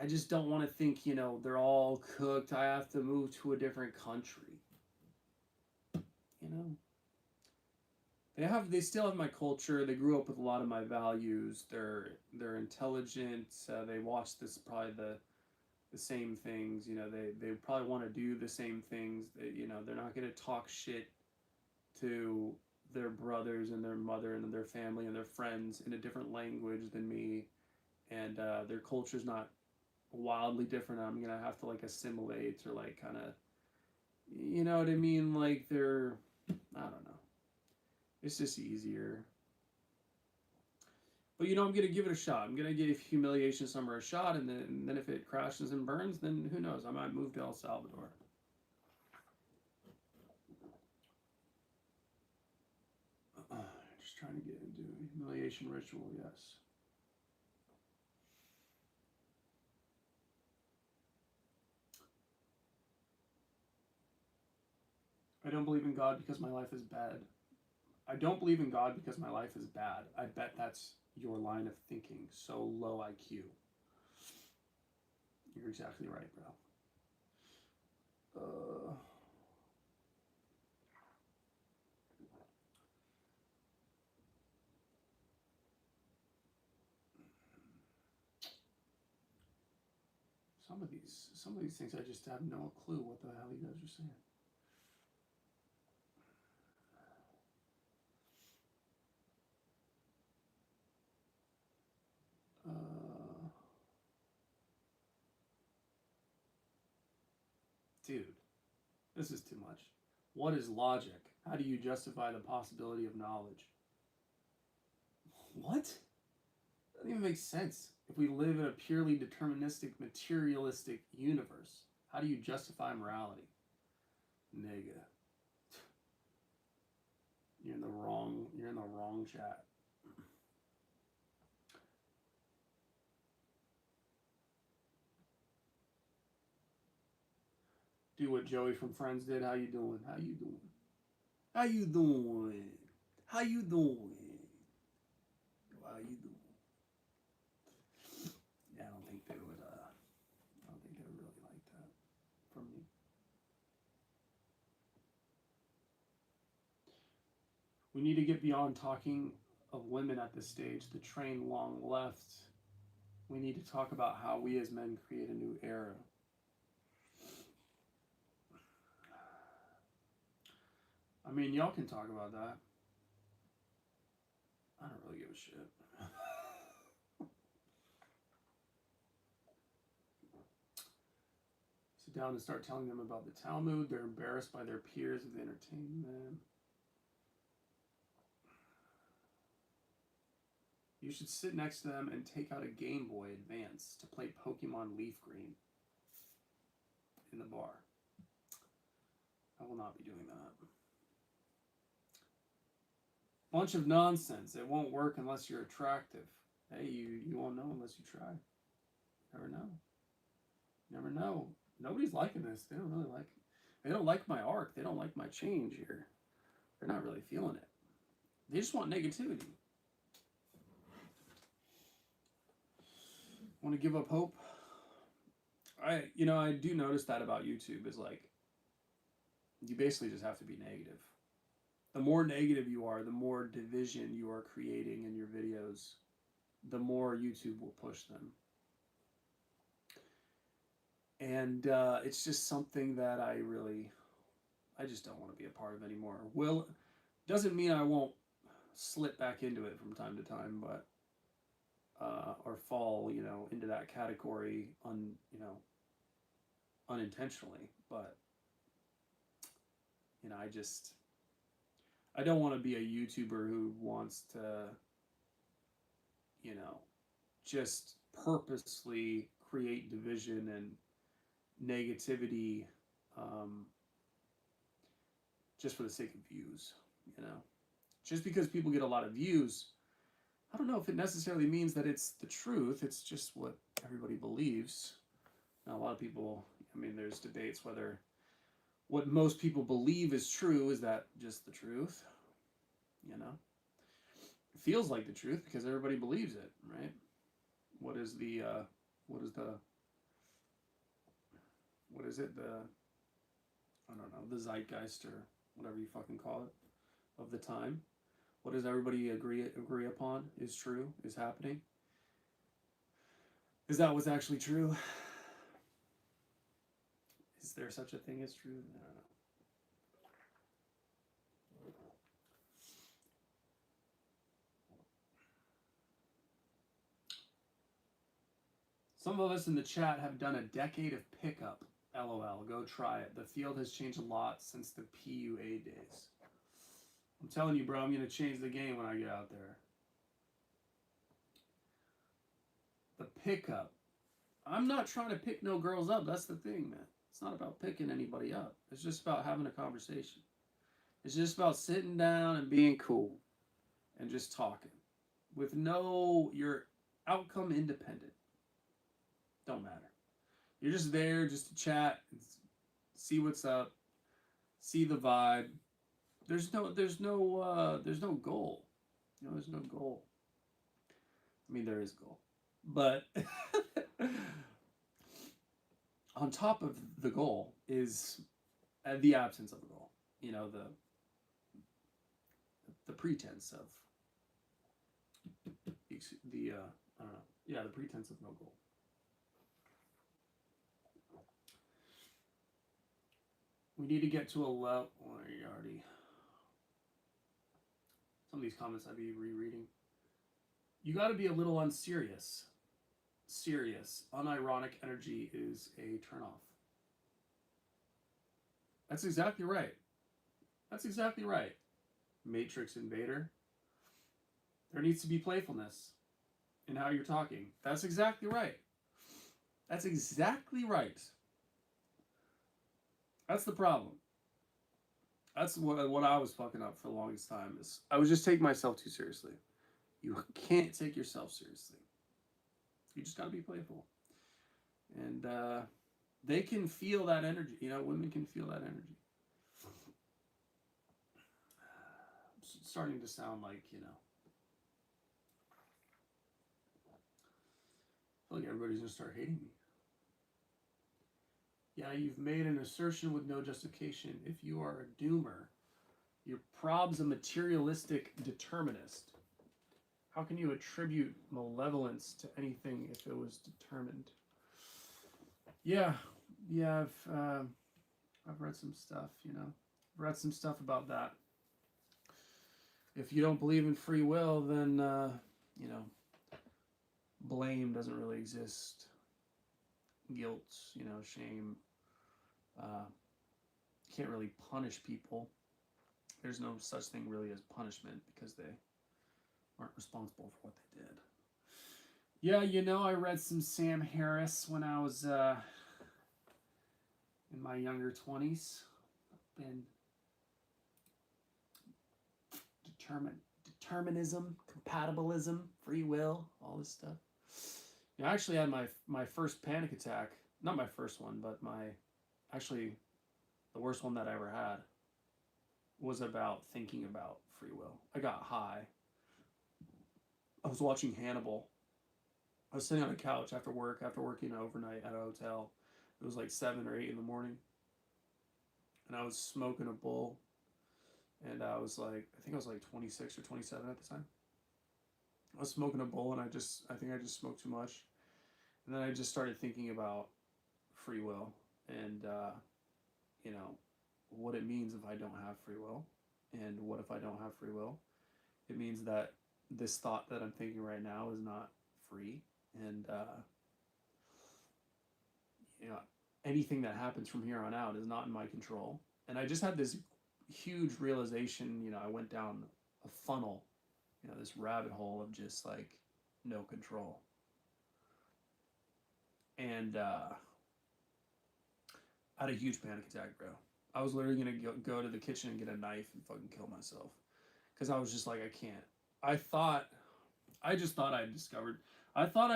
Speaker 1: I just don't want to think, they're all cooked. I have to move to a different country. They still have my culture. They grew up with a lot of my values. They're intelligent. They watch probably the same things. They probably want to do the same things. They're not going to talk shit to their brothers and their mother and their family and their friends in a different language than me. And their culture's not wildly different. I'm gonna have to like assimilate or like kind of, you know what I mean? Like I don't know. It's just easier. But I'm gonna give it a shot. I'm gonna give humiliation summer a shot, and then if it crashes and burns, then who knows? I might move to El Salvador. Just trying to get into humiliation ritual. Yes. I don't believe in God because my life is bad. I don't believe in God because my life is bad. I bet that's your line of thinking. So low IQ. You're exactly right, bro. some of these things I just have no clue what the hell you guys are saying. Dude, this is too much. What is logic? How do you justify the possibility of knowledge? What? That doesn't even make sense. If we live in a purely deterministic, materialistic universe, how do you justify morality? Nigga. You're in the wrong chat. Do what Joey from Friends did. How you doing? How you doing? How you doing? How you doing? How you doing? Yeah, I don't think they would really like that from me. We need to get beyond talking of women at this stage. The train long left. We need to talk about how we as men create a new era. I mean, y'all can talk about that. I don't really give a shit. Sit down and start telling them about the Talmud. They're embarrassed by their peers if they entertain them. You should sit next to them and take out a Game Boy Advance to play Pokemon Leaf Green in the bar. I will not be doing that. Bunch of nonsense. It won't work unless you're attractive. Hey, you won't know unless you try. Never know. Never know. Nobody's liking this. They don't really like it. They don't like my arc. They don't like my change here. They're not really feeling it. They just want negativity. Want to give up hope? I do notice that about YouTube is like, you basically just have to be negative. The more negative you are, the more division you are creating in your videos, the more YouTube will push them. And it's just something that I just don't want to be a part of anymore. Doesn't mean I won't slip back into it from time to time, but or fall, into that category unintentionally. But I don't want to be a YouTuber who wants to, just purposely create division and negativity just for the sake of views, Just because people get a lot of views, I don't know if it necessarily means that it's the truth. It's just what everybody believes. Now, a lot of people, there's debates whether what most people believe is true, is that just the truth? It feels like the truth because everybody believes it, right? What is it, I don't know, the zeitgeist or whatever you fucking call it of the time? What does everybody agree upon is true, is happening? Is that what's actually true? Is there such a thing as true? I don't know. Some of us in the chat have done a decade of pickup. LOL. Go try it. The field has changed a lot since the PUA days. I'm telling you, bro, I'm going to change the game when I get out there. The pickup. I'm not trying to pick no girls up. That's the thing, man. It's not about picking anybody up. It's just about having a conversation. It's just about sitting down and being cool and just talking with you're outcome independent. Don't matter. You're just there just to chat and see what's up, see the vibe. There's no goal. There's no goal. There is goal, but on top of the goal is the absence of a goal. The pretense of the pretense of no goal. We need to get to a level. Well, you already. Some of these comments I'd be rereading. You got to be a little unserious. Serious, unironic energy is a turnoff. That's exactly right. That's exactly right. Matrix Invader. There needs to be playfulness in how you're talking. That's exactly right. That's exactly right. That's the problem. That's what I was fucking up for the longest time. Is I was just taking myself too seriously. You can't take yourself seriously. You just gotta be playful. And they can feel that energy. You know, women can feel that energy. It's starting to sound like, you know, I feel like everybody's gonna start hating me. Yeah, you've made an assertion with no justification. If you are a doomer, your prob's a materialistic determinist. How can you attribute malevolence to anything if it was determined? Yeah, I've read some stuff, you know. I've read some stuff about that. If you don't believe in free will, then, you know, blame doesn't really exist. Guilt, you know, shame. Can't really punish people. There's no such thing really as punishment because they aren't responsible for what they did. Yeah, you know, I read some Sam Harris when I was in my younger 20s. Been determinism, compatibilism, free will, all this stuff. You know, I actually had my first panic attack. Not my first one, but actually the worst one that I ever had was about thinking about free will. I got high. I was watching Hannibal. I was sitting on a couch after working overnight at a hotel. It was like 7 or 8 in the morning. And I was smoking a bowl. And I was like, I think I was like 26 or 27 at the time. I was smoking a bowl and I think I just smoked too much. And then I just started thinking about free will and, you know, what it means if I don't have free will. And what if I don't have free will? It means that this thought that I'm thinking right now is not free. And, you know, anything that happens from here on out is not in my control. And I just had this huge realization, you know, I went down a funnel, you know, this rabbit hole of just like no control. And I had a huge panic attack, bro. I was literally gonna go to the kitchen and get a knife and fucking kill myself because I was just like, I can't. I just thought I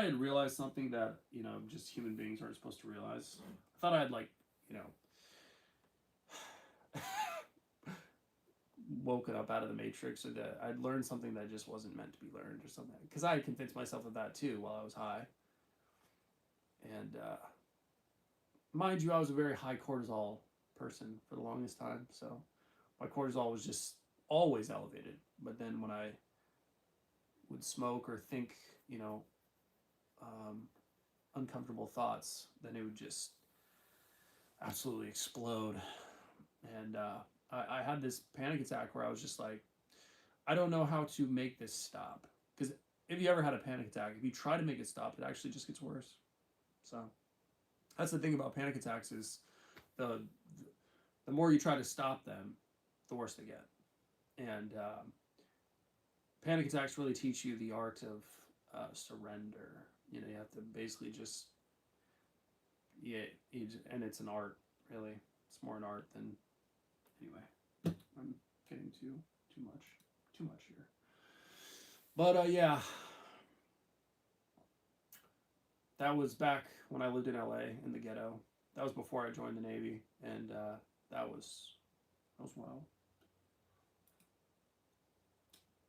Speaker 1: had realized something that, you know, just human beings aren't supposed to realize. I thought I had, like, you know, woken up out of the Matrix, or that I'd learned something that just wasn't meant to be learned or something. Because I had convinced myself of that too while I was high. And mind you, I was a very high cortisol person for the longest time. So my cortisol was just always elevated. But then when I would smoke or think, you know, uncomfortable thoughts, then it would just absolutely explode. And I had this panic attack where I was just like, I don't know how to make this stop. Because if you ever had a panic attack, if you try to make it stop, it actually just gets worse. So that's the thing about panic attacks is the more you try to stop them, the worse they get. And panic attacks really teach you the art of surrender. You know, you have to basically just, and it's an art, really. It's more an art than, anyway, I'm getting too much here. But yeah, that was back when I lived in LA in the ghetto. That was before I joined the Navy, and that was wild.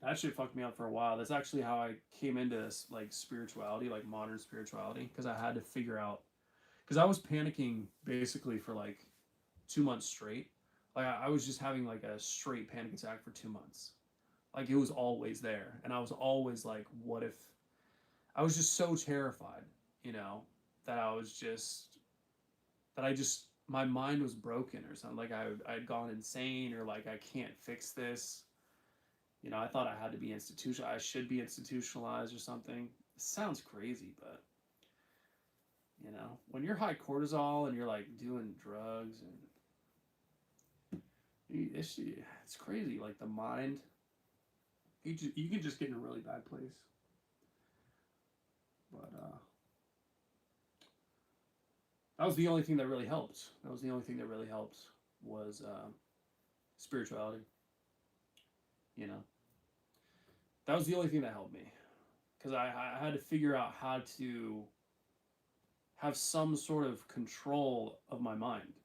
Speaker 1: That shit fucked me up for a while. That's actually how I came into this, like, spirituality, like modern spirituality, because I had to figure out, because I was panicking basically for like 2 months straight. Like I was just having like a straight panic attack for 2 months. Like it was always there, and I was always like, what if? I was just so terrified, you know, that I just my mind was broken or something. Like I'd gone insane, or like I can't fix this. You know, I thought I had to be institutional. I should be institutionalized or something. It sounds crazy, but you know, when you're high cortisol and you're like doing drugs and it's crazy. Like the mind, you can just get in a really bad place. But that was the only thing that really helped. That was the only thing that really helped was spirituality. You know, that was the only thing that helped me because I had to figure out how to have some sort of control of my mind.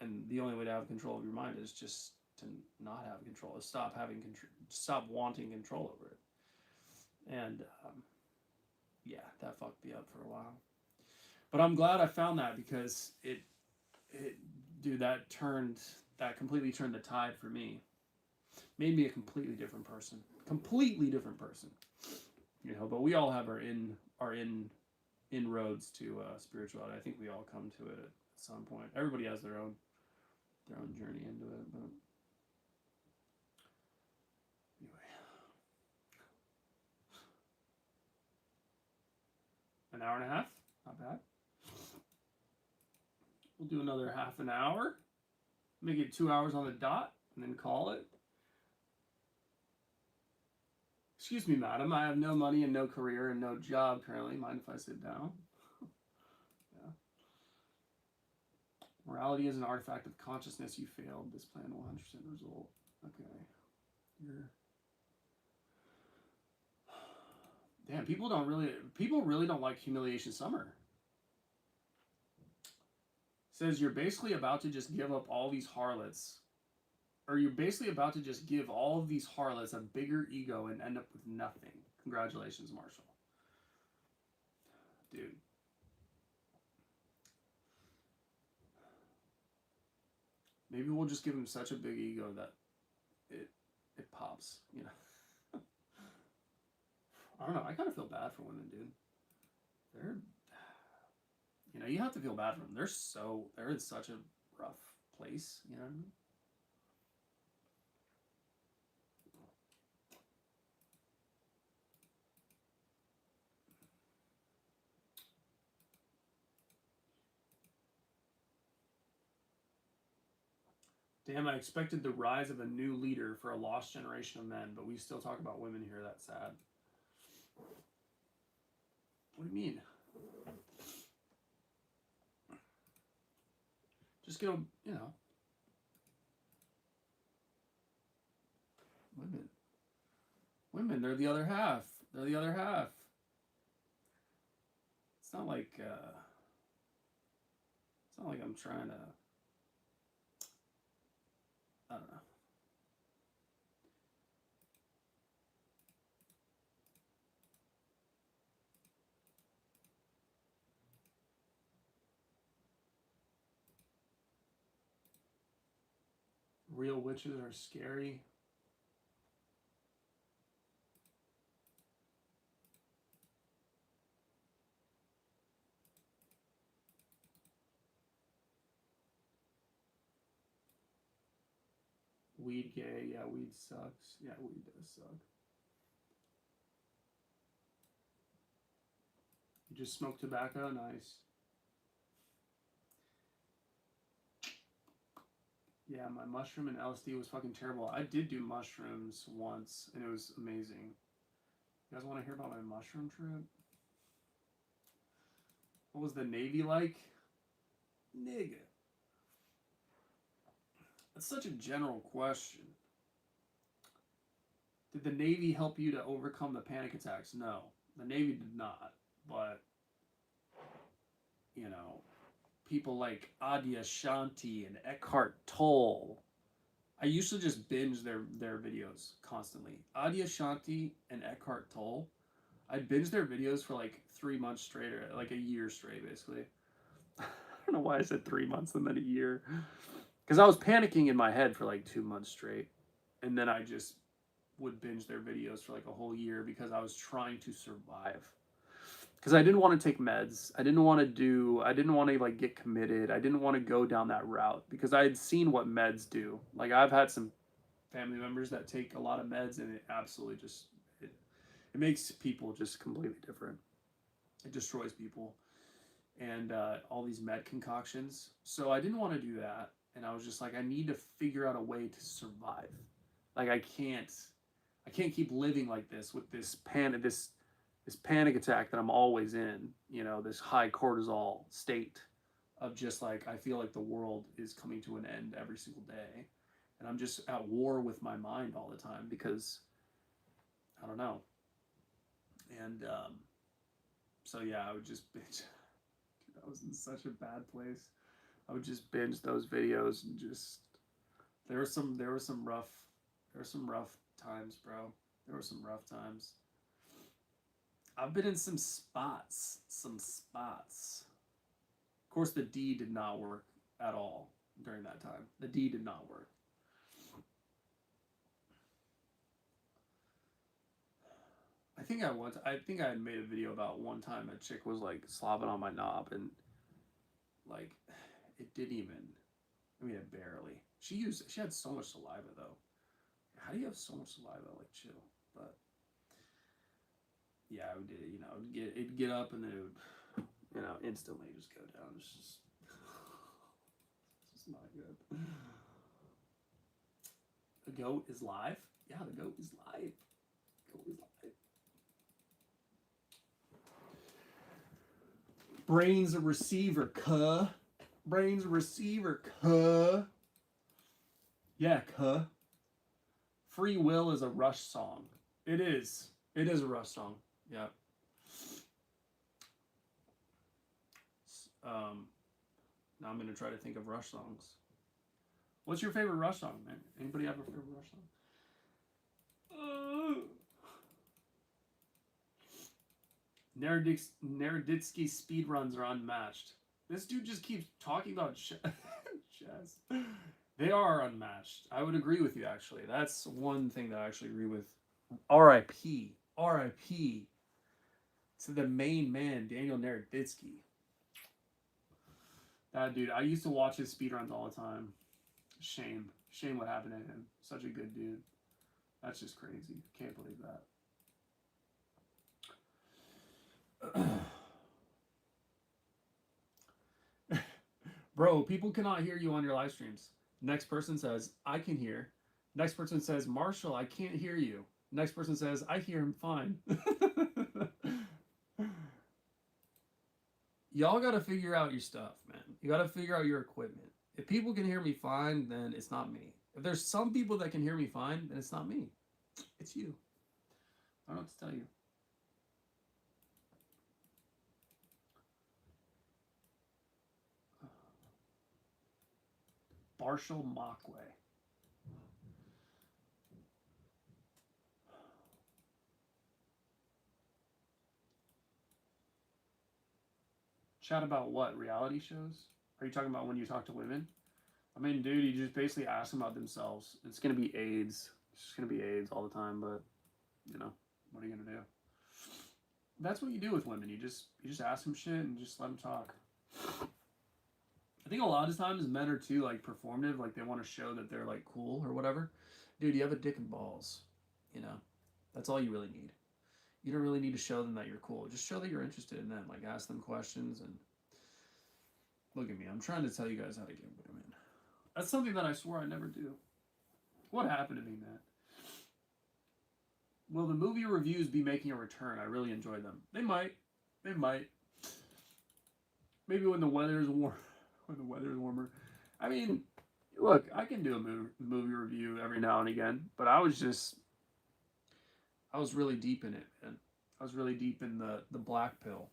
Speaker 1: And the only way to have control of your mind is just to not have control, is stop having control, stop wanting control over it. And yeah, that fucked me up for a while. But I'm glad I found that because it, dude, that completely turned the tide for me. Made me a completely different person. Completely different person. You know, but we all have our inroads to spirituality. I think we all come to it at some point. Everybody has their own journey into it, but anyway, an hour and a half, not bad. We'll do another half an hour, make it 2 hours on the dot, and then call it. Excuse me, madam, I have no money and no career and no job currently. Mind if I sit down? Yeah. Morality is an artifact of consciousness. You failed. This plan will 100% result. Okay. You're... Damn, people really don't like Humiliation Summer. It says you're basically about to just give up all these harlots, or you're basically about to just give all of these harlots a bigger ego and end up with nothing. Congratulations, Marshall. Dude. Maybe we'll just give him such a big ego that it pops, you know. I don't know. I kind of feel bad for women, dude. They're, you know, you have to feel bad for them. They're in such a rough place, you know what I mean? Damn, I expected the rise of a new leader for a lost generation of men, but we still talk about women here. That's sad. What do you mean? Just get, you know, women, they're the other half. They're the other half. It's not like I'm trying to, I don't know. Real witches are scary. Weed gay, yeah, weed sucks. Yeah, weed does suck. You just smoke tobacco? Nice. Yeah, my mushroom and LSD was fucking terrible. I did do mushrooms once, and it was amazing. You guys want to hear about my mushroom trip? What was the Navy like? Nigga. That's such a general question. Did the Navy help you to overcome the panic attacks? No. The Navy did not. But, you know, people like Adyashanti and Eckhart Tolle. I used to just binge their videos constantly. Adyashanti and Eckhart Tolle. I'd binge their videos for like 3 months straight, or like a year straight, basically. I don't know why I said 3 months and then a year. Because I was panicking in my head for like 2 months straight. And then I just would binge their videos for like a whole year because I was trying to survive. because I didn't want to take meds. I didn't want to like get committed. I didn't want to go down that route because I had seen what meds do. Like I've had some family members that take a lot of meds, and it absolutely just it makes people just completely different. It destroys people, and all these med concoctions. So I didn't want to do that, and I was just like, I need to figure out a way to survive. Like I can't keep living like this with this panic attack that I'm always in. You know, this high cortisol state of just like I feel like the world is coming to an end every single day, and I'm just at war with my mind all the time because I don't know. And so yeah, I would just binge. Dude, I was in such a bad place. I would just binge those videos and just there were some rough times, bro. There were some rough times. I've been in some spots, some spots. Of course, the D did not work at all during that time. The D did not work. I think I had made a video about one time a chick was like slobbing on my knob and like it didn't even. I mean, it barely. She had so much saliva though. How do you have so much saliva? Like chill, but yeah, I would you know it'd get up and then it would instantly just go down. It's just not good. The goat is live. Yeah, the goat is live. The goat is live. Brain's a receiver, cuh. Brain's a receiver, cuh. Yeah, cuh. Free Will is a Rush song. It is. It is a Rush song. Yeah. Now I'm gonna try to think of Rush songs. What's your favorite Rush song, man? Anybody have a favorite Rush song? Naroditsky speedruns are unmatched. This dude just keeps talking about chess. They are unmatched. I would agree with you, actually. That's one thing that I actually agree with. R.I.P. R.I.P. to the main man, Daniel Naroditsky. That dude, I used to watch his speedruns all the time. Shame. Shame what happened to him. Such a good dude. That's just crazy. Can't believe that. Bro, people cannot hear you on your live streams. Next person says, I can hear. Next person says, Marshall, I can't hear you. Next person says, I hear him fine. Y'all got to figure out your stuff, man. You got to figure out your equipment. If people can hear me fine, then it's not me. If there's some people that can hear me fine, then it's not me. It's you. I don't know what to tell you. Barshal Mockway. Chat about what? Reality shows? Are you talking about when you talk to women? I mean, dude, you just basically ask them about themselves. It's gonna be AIDS. It's just gonna be AIDS all the time. But you know, what are you gonna do? That's what you do with women. You just ask them shit and just let them talk. I think a lot of times men are too like performative. Like they want to show that they're like cool or whatever. Dude, you have a dick and balls. You know, that's all you really need. You don't really need to show them that you're cool. Just show that you're interested in them. Like ask them questions and look at me. I'm trying to tell you guys how to get women. That's something that I swore I never do. What happened to me, Matt? Will the movie reviews be making a return? I really enjoy them. They might. They might. Maybe when the weather's warm. When the weather's warmer. I mean, look, I can do a movie review every now and again, but I was really deep in it, man. I was really deep in the black pill.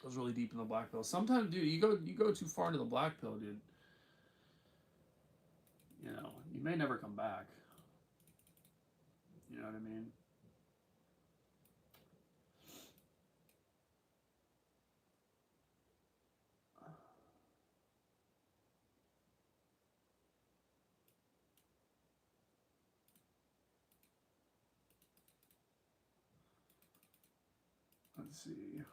Speaker 1: I was really deep in the black pill. Sometimes, dude, you go too far into the black pill, dude. You know, you may never come back. You know what I mean? Let's see. You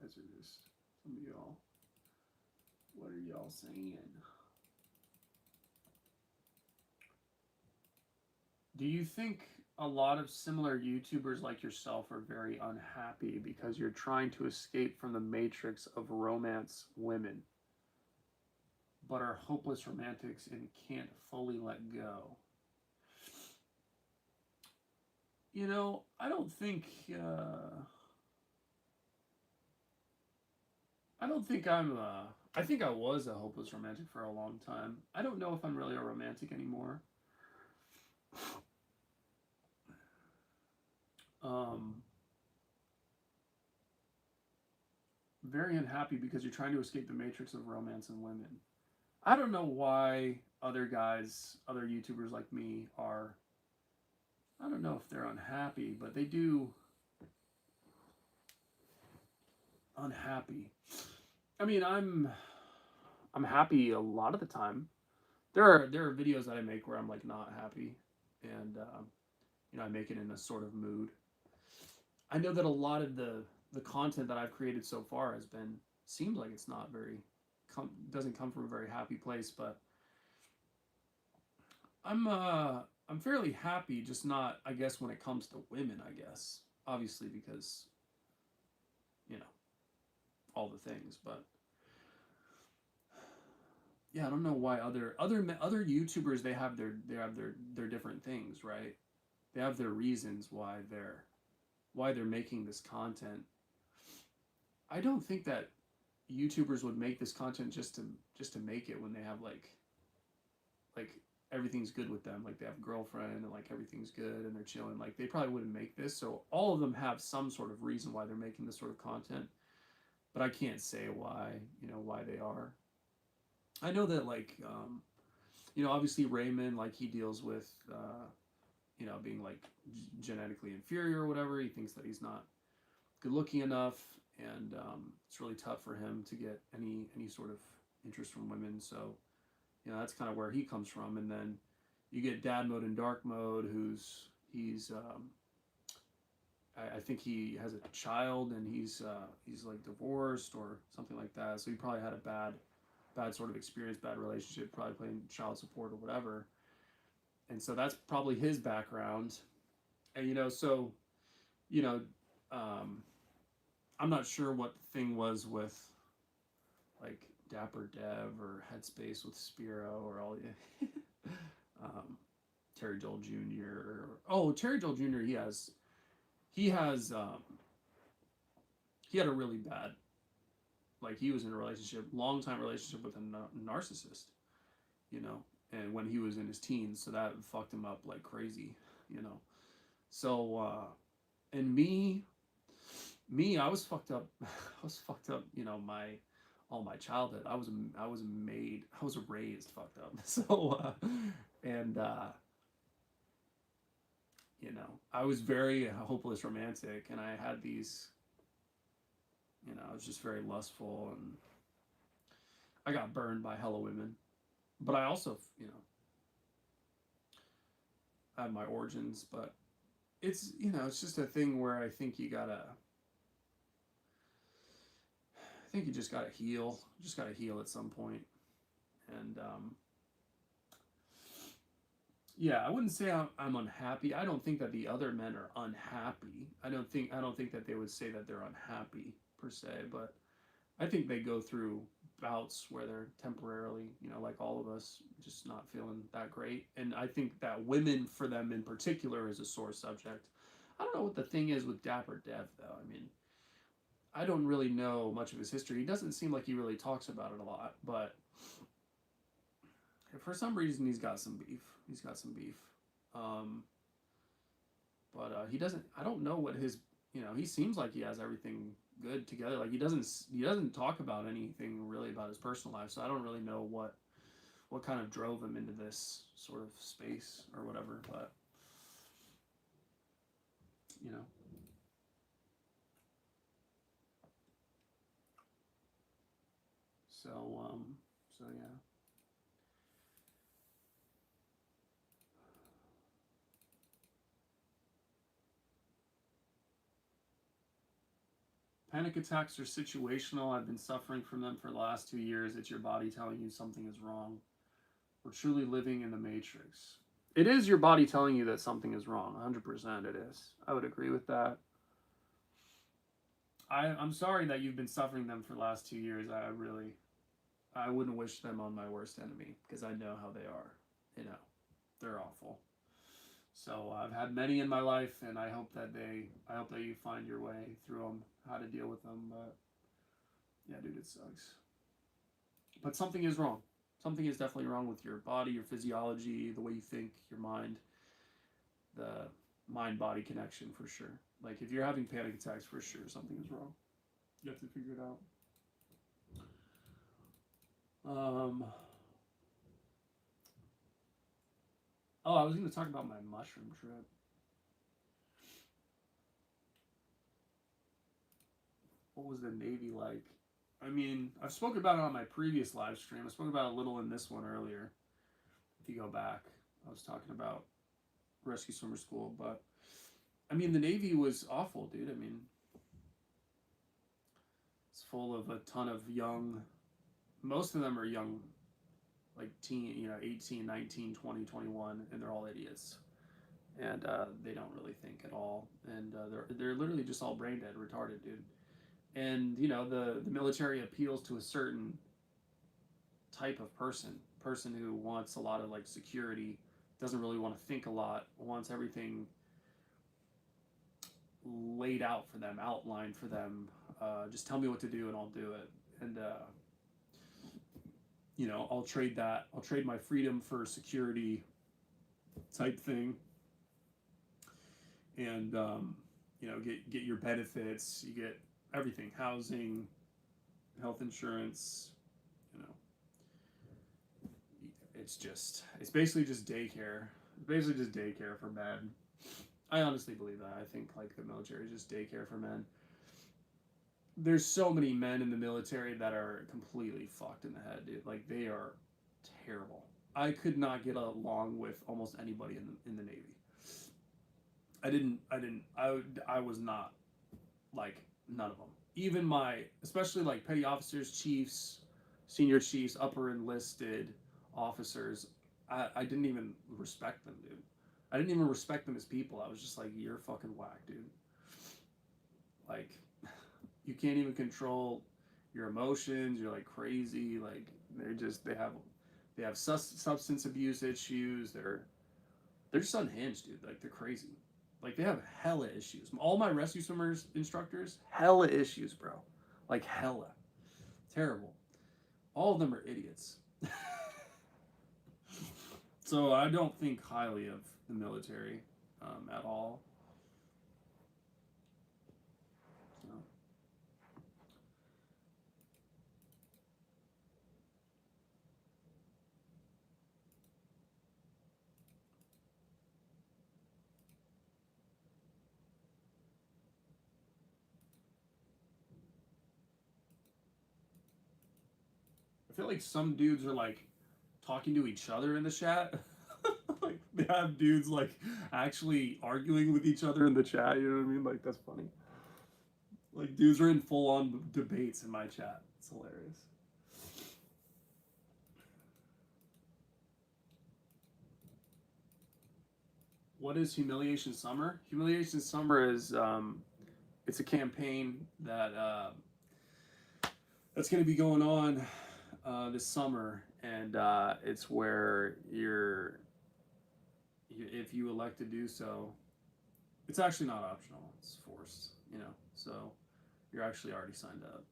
Speaker 1: guys are just, some of y'all, what are y'all saying? Do you think a lot of similar YouTubers like yourself are very unhappy because you're trying to escape from the matrix of romance women, but are hopeless romantics and can't fully let go? You know, I don't think I'm. I think I was a hopeless romantic for a long time. I don't know if I'm really a romantic anymore. Um, very unhappy because you're trying to escape the matrix of romance and women. I don't know why other guys, other YouTubers like me are. I don't know if they're unhappy, but they do unhappy. I mean, I'm happy a lot of the time. There are videos that I make where I'm like not happy, and you know, I make it in a sort of mood. I know that a lot of the content that I've created so far has been, seems like it's not very doesn't come from a very happy place, but I'm fairly happy, just not, I guess, when it comes to women, I guess. Obviously because, you know, all the things, but yeah, I don't know why other YouTubers, they have their different things, right? They have their reasons why they're making this content. I don't think that YouTubers would make this content just to make it when they have like everything's good with them, like they have a girlfriend and like everything's good and they're chilling. Like they probably wouldn't make this. So all of them have some sort of reason why they're making this sort of content, but I can't say why, you know, why they are. I know that like you know, obviously Raymond, like he deals with you know, being like genetically inferior or whatever. He thinks that he's not good looking enough, and it's really tough for him to get any sort of interest from women. So you know, that's kind of where he comes from. And then you get dad mode and dark mode, he's I think he has a child and he's like divorced or something like that. So he probably had a bad sort of experience, bad relationship, probably playing child support or whatever. And so that's probably his background. And you know, so you know, um, I'm not sure what the thing was with like Dapper Dev or Headspace with Spiro or all the um, Terry Joel Jr. Oh, Terry Joel Jr. He has he had a really bad, like he was in a relationship, long time relationship with a narcissist, you know, and when he was in his teens, so that fucked him up like crazy, you know. So and me, I was fucked up. I was fucked up, you know, my all my childhood. I was raised fucked up. So and you know, I was very hopeless romantic, and I had these, you know, I was just very lustful, and I got burned by hella women. But I also, you know, had my origins, but it's, you know, it's just a thing where I think I think you just gotta heal. You just gotta heal at some point. And yeah, I wouldn't say I'm unhappy. I don't think that the other men are unhappy. I don't think that they would say that they're unhappy per se, but I think they go through bouts where they're temporarily, you know, like all of us, just not feeling that great. And I think that women, for them in particular, is a sore subject. I don't know what the thing is with Dapper Dev, though. I mean, I don't really know much of his history. He doesn't seem like he really talks about it a lot, but for some reason, he's got some beef. He's got some beef. Um, but he doesn't. I don't know what his. You know, he seems like he has everything good together. Like he doesn't. He doesn't talk about anything really about his personal life. So I don't really know what kind of drove him into this sort of space or whatever. But you know. So so yeah. Panic attacks are situational. I've been suffering from them for the last 2 years. It's your body telling you something is wrong. We're truly living in the matrix. It is your body telling you that something is wrong. 100% it is. I would agree with that. I'm sorry that you've been suffering them for the last 2 years. I wouldn't wish them on my worst enemy because I know how they are. You know, they're awful. So I've had many in my life, and I hope that you find your way through them, how to deal with them. But yeah, dude, it sucks. But something is wrong. Something is definitely wrong with your body, your physiology, the way you think, your mind, the mind-body connection for sure. Like if you're having panic attacks, for sure, something is wrong. You have to figure it out. Oh, I was going to talk about my mushroom trip. What was the Navy like? I mean, I've spoken about it on my previous live stream. I spoke about it a little in this one earlier. If you go back, I was talking about rescue swimmer school, but I mean, the Navy was awful, dude. I mean, it's full of a ton of young, most of them are young, like 18, 19, 20, 21, and they're all idiots. And they don't really think at all. And they're literally just all brain dead, retarded, dude. And, the military appeals to a certain type of person who wants a lot of, like, security, doesn't really want to think a lot, wants everything laid out for them, outlined for them. Just tell me what to do and I'll do it. And I'll trade that. I'll trade my freedom for security type thing. And get your benefits. You get everything: housing, health insurance. It's basically just daycare. It's basically just daycare for men. I honestly believe that. I think like the military is just daycare for men. There's so many men in the military that are completely fucked in the head, dude. Like they are terrible. I could not get along with almost anybody in the Navy. I was not like none of them. Even especially like petty officers, chiefs, senior chiefs, upper enlisted officers, I didn't even respect them, dude. I didn't even respect them as people. I was just like, you're fucking whack, dude. Like, you can't even control your emotions. You're like crazy. Like they have substance abuse issues. They're just unhinged, dude. Like they're crazy. Like they have hella issues. All my rescue swimmers instructors, hella issues, bro. Like hella. Terrible. All of them are idiots. So I don't think highly of the military at all. So. I feel like some dudes are like talking to each other in the chat. Like they have dudes like actually arguing with each other in the chat. You know what I mean? Like that's funny. Like dudes are in full on debates in my chat. It's hilarious. What is Humiliation Summer? Humiliation Summer is it's a campaign that's going to be going on this summer, and it's where if you elect to do so, it's actually not optional; it's forced. So you're actually already signed up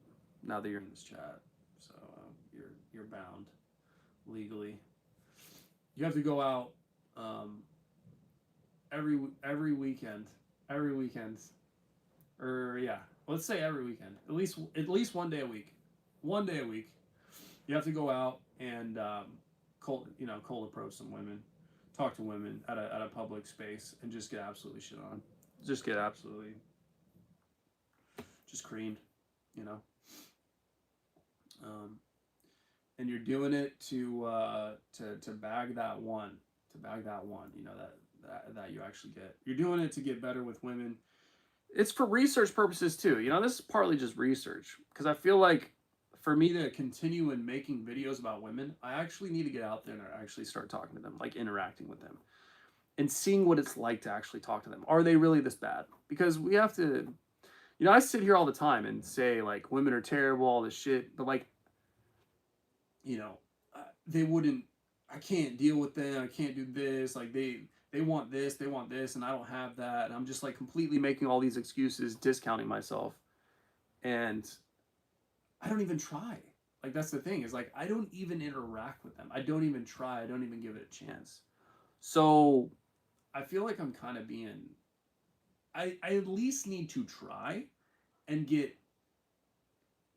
Speaker 1: now that you're in this chat. So you're bound legally. You have to go out every weekend, or yeah, let's say every weekend, at least 1 day a week, 1 day a week. You have to go out and cold approach some women, talk to women at a public space, and just get absolutely shit on, just get absolutely just creamed, you know. And you're doing it to bag that one, that you actually get. You're doing it to get better with women. it's for research purposes too. You know, this is partly just research because I feel like for me to continue in making videos about women, I actually need to get out there and actually start talking to them, like interacting with them and seeing what it's like to actually talk to them. Are they really this bad? Because we have to, you know, I sit here all the time and say like women are terrible, all this shit, but like, you know, they wouldn't. I can't deal with them. I can't do this. Like they want this, they want this, and I don't have that. And I'm just like completely making all these excuses, discounting myself, and I don't even try. Like that's the thing is like I don't even interact with them. I don't even try. I don't even give it a chance. So I feel like I'm kind of being. I at least need to try and get.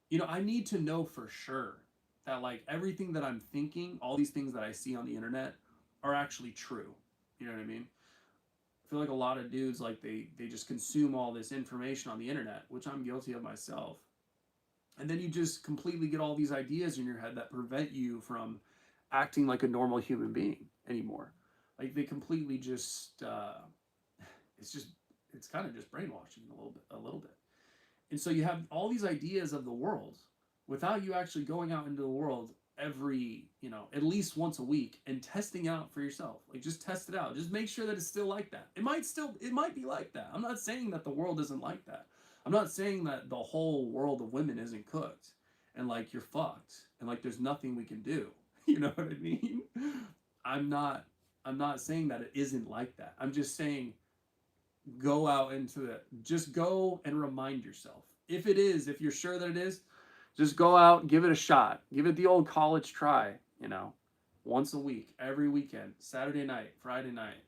Speaker 1: You know, I need to know for sure that like everything that I'm thinking, all these things that I see on the internet, are actually true. You know what I mean? I feel like a lot of dudes like they just consume all this information on the internet, which I'm guilty of myself. And then you just completely get all these ideas in your head that prevent you from acting like a normal human being anymore. Like they completely just it's just it's kind of just brainwashing a little bit. And so you have all these ideas of the world without you actually going out into the world every, you know, at least once a week and testing out for yourself. Like just test it out. Just make sure that it's still like that. It might be like that. I'm not saying that the world isn't like that. I'm not saying that the whole world of women isn't cooked and like you're fucked and like there's nothing we can do. You know what I mean? I'm not I'm not saying that it isn't like that. I'm just saying go out into it. Just go and remind yourself. If it is, if you're sure that it is, just go out, give it a shot. Give it the old college try, you know, once a week, every weekend, Saturday night, Friday night.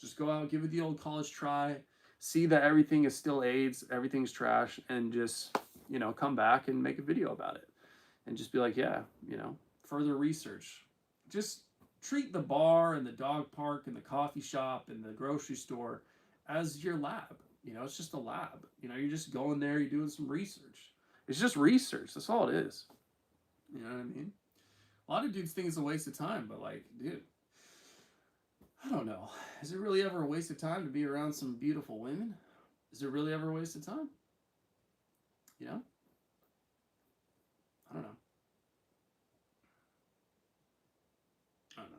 Speaker 1: Just go out, give it the old college try, see that everything is still AIDS, everything's trash, and just, you know, come back and make a video about it. And just be like, yeah, you know, further research. Just treat the bar and the dog park and the coffee shop and the grocery store as your lab. You know, it's just a lab. You know, you're just going there, you're doing some research. It's just research. That's all it is. You know what I mean? A lot of dudes think it's a waste of time, but like, dude, I don't know. Is it really ever a waste of time to be around some beautiful women? Is it really ever a waste of time? You know? I don't know. I don't know.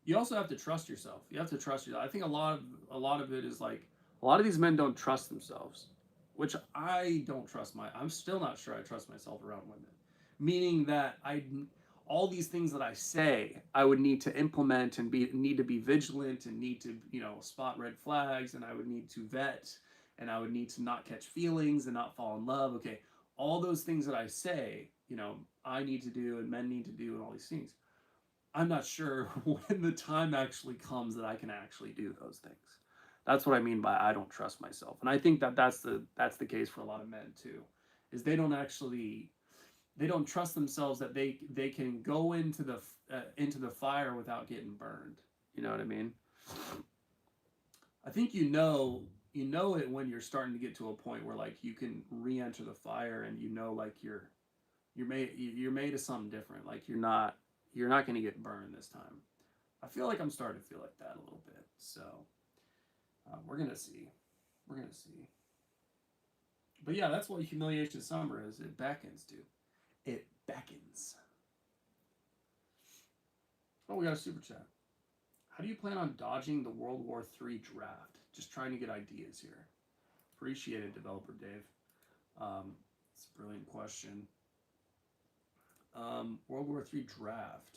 Speaker 1: You also have to trust yourself. You have to trust yourself. I think a lot of it is like a lot of these men don't trust themselves, which I don't trust I'm still not sure I trust myself around women. Meaning that I all these things that I say, I would need to implement and need to be vigilant and need to, you know, spot red flags and I would need to vet and I would need to not catch feelings and not fall in love. Okay, all those things that I say, you know, I need to do and men need to do and all these things. I'm not sure when the time actually comes that I can actually do those things. That's what I mean by I don't trust myself, and I think that that's the case for a lot of men too, is they don't trust themselves that they can go into the fire without getting burned. You know what I mean? I think you know it when you're starting to get to a point where like you can re-enter the fire and you know like you're made of something different. Like you're not going to get burned this time. I feel like I'm starting to feel like that a little bit. So we're gonna see. We're gonna see. But yeah, that's what humiliation summer is. It beckons, dude. It beckons. Oh, we got a super chat. How do you plan on dodging the World War III draft? Just trying to get ideas here. Appreciate it, developer Dave. It's a brilliant question. World War III draft.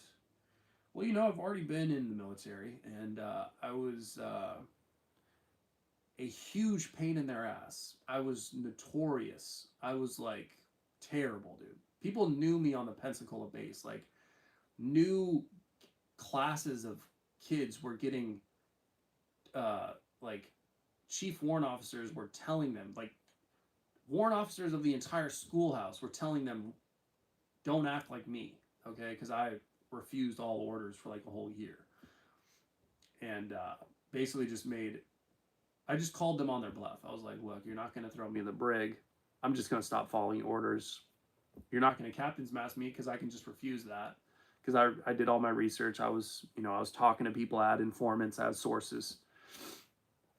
Speaker 1: Well, you know, I've already been in the military, and I was a huge pain in their ass. I was notorious. I was like terrible, dude. People knew me on the Pensacola base. Like, new classes of kids were getting, like, chief warrant officers were telling them, like, warrant officers of the entire schoolhouse were telling them, don't act like me, okay? Because I refused all orders for like a whole year. And basically just I just called them on their bluff. I was like, look, you're not going to throw me in the brig. I'm just going to stop following orders. You're not going to captain's mask me because I can just refuse that. Because I did all my research. I was, you know, I was talking to people, I had informants, I had sources.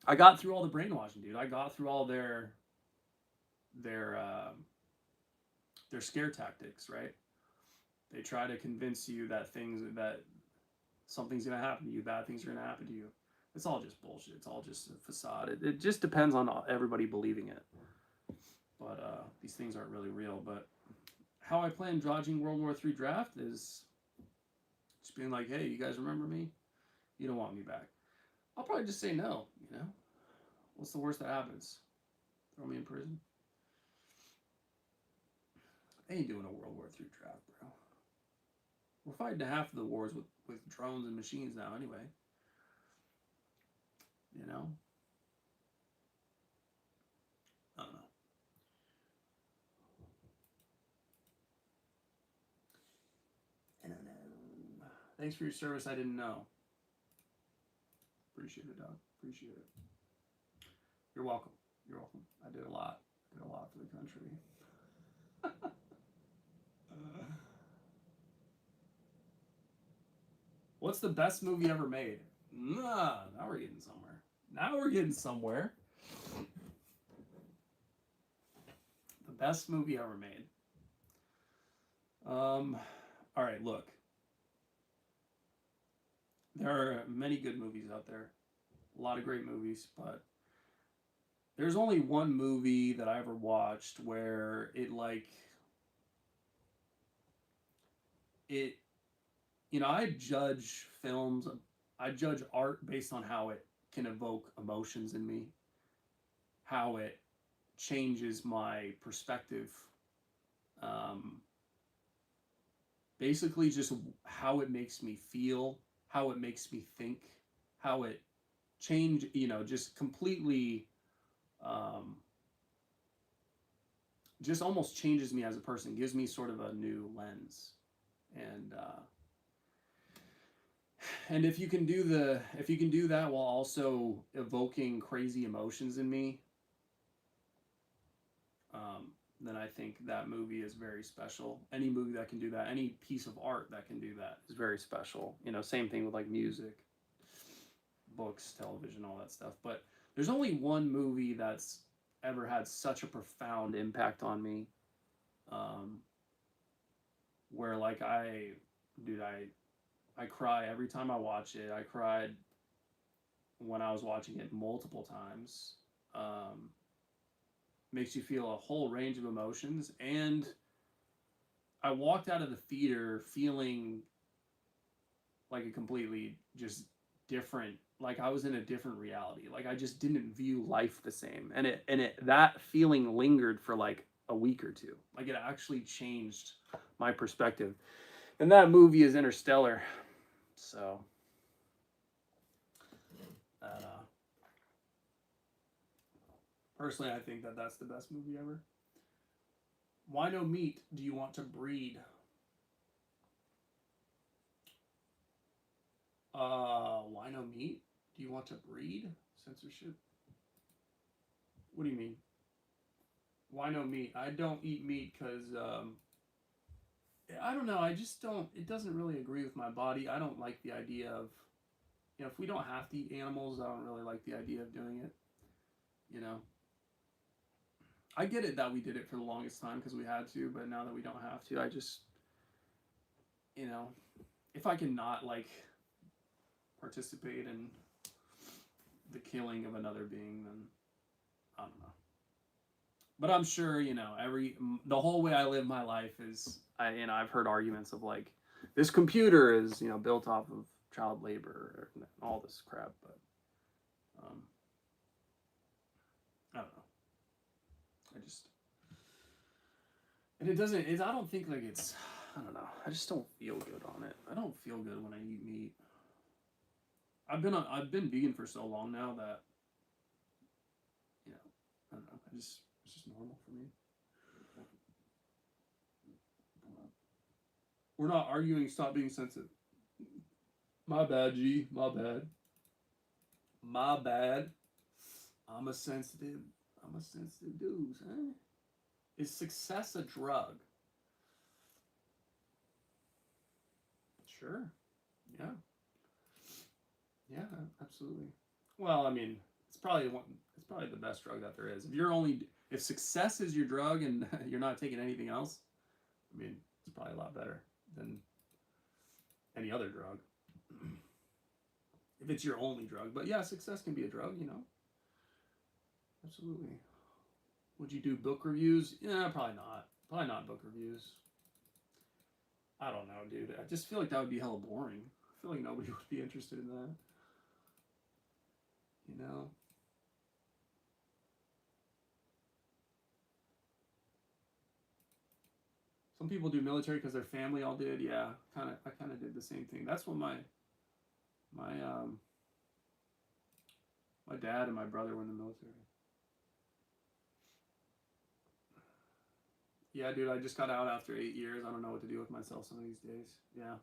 Speaker 1: I got through all the brainwashing, dude. I got through all their their scare tactics, right? They try to convince you that something's gonna happen to you, bad things are gonna happen to you. It's all just bullshit. It's all just a facade. It just depends on everybody believing it. But these things aren't really real. But how I plan dodging World War III draft is just being like, hey, you guys remember me? You don't want me back. I'll probably just say no, you know? What's the worst that happens? Throw me in prison? They ain't doing a World War III draft, bro. We're fighting half of the wars with drones and machines now anyway. You know? I don't know. I don't know. Thanks for your service. I didn't know. Appreciate it, dog. Appreciate it. You're welcome. You're welcome. I did a lot. Did a lot for the country. What's the best movie ever made? Nah, now we're getting somewhere. Now we're getting somewhere. The best movie ever made. All right, look. There are many good movies out there. A lot of great movies, but there's only one movie that I ever watched where it I judge films, I judge art based on how it can evoke emotions in me, how it changes my perspective, um, basically just how it makes me feel, how it makes me think, how it just completely, um, just almost changes me as a person, gives me sort of a new lens, and if you can do that while also evoking crazy emotions in me, then I think that movie is very special. Any movie that can do that, any piece of art that can do that is very special. Same thing with like music, books, television, all that stuff. But there's only one movie that's ever had such a profound impact on me, where like I cry every time I watch it. I cried when I was watching it multiple times. Makes you feel a whole range of emotions, and I walked out of the theater feeling like a completely just different, like I was in a different reality. Like I just didn't view life the same, and that feeling lingered for like a week or two. Like it actually changed my perspective, and that movie is Interstellar. So personally, I think that that's the best movie ever. Why no meat? Do you want to breed? Why no meat? Do you want to breed? Censorship? What do you mean? Why no meat? I don't eat meat because, I don't know. I just don't, it doesn't really agree with my body. I don't like the idea of, if we don't have to eat animals, I don't really like the idea of doing it. You know? I get it that we did it for the longest time because we had to, but now that we don't have to, I just, if I can not, like, participate in the killing of another being, then I don't know. But I'm sure, the whole way I live my life is, I've heard arguments of like, this computer is, built off of child labor and all this crap, but I don't know. And I don't think like I don't know. I just don't feel good on it. I don't feel good when I eat meat. I've been vegan for so long now that, I don't know. It's just normal for me. We're not arguing. Stop being sensitive. My bad, G. My bad. My bad. I'm a sensitive dude, huh? Is success a drug? Sure. Yeah. Yeah, absolutely. Well, I mean, it's probably the best drug that there is. If success is your drug and you're not taking anything else, I mean, it's probably a lot better than any other drug. If it's your only drug. But yeah, success can be a drug, you know. Absolutely. Would you do book reviews? Yeah, probably not. Probably not book reviews. I don't know, dude. I just feel like that would be hella boring. I feel like nobody would be interested in that. You know? Some people do military because their family all did. Yeah, I kind of did the same thing. That's what my my dad and my brother were in the military. Yeah, dude, I just got out after 8 years. I don't know what to do with myself some of these days. Yeah,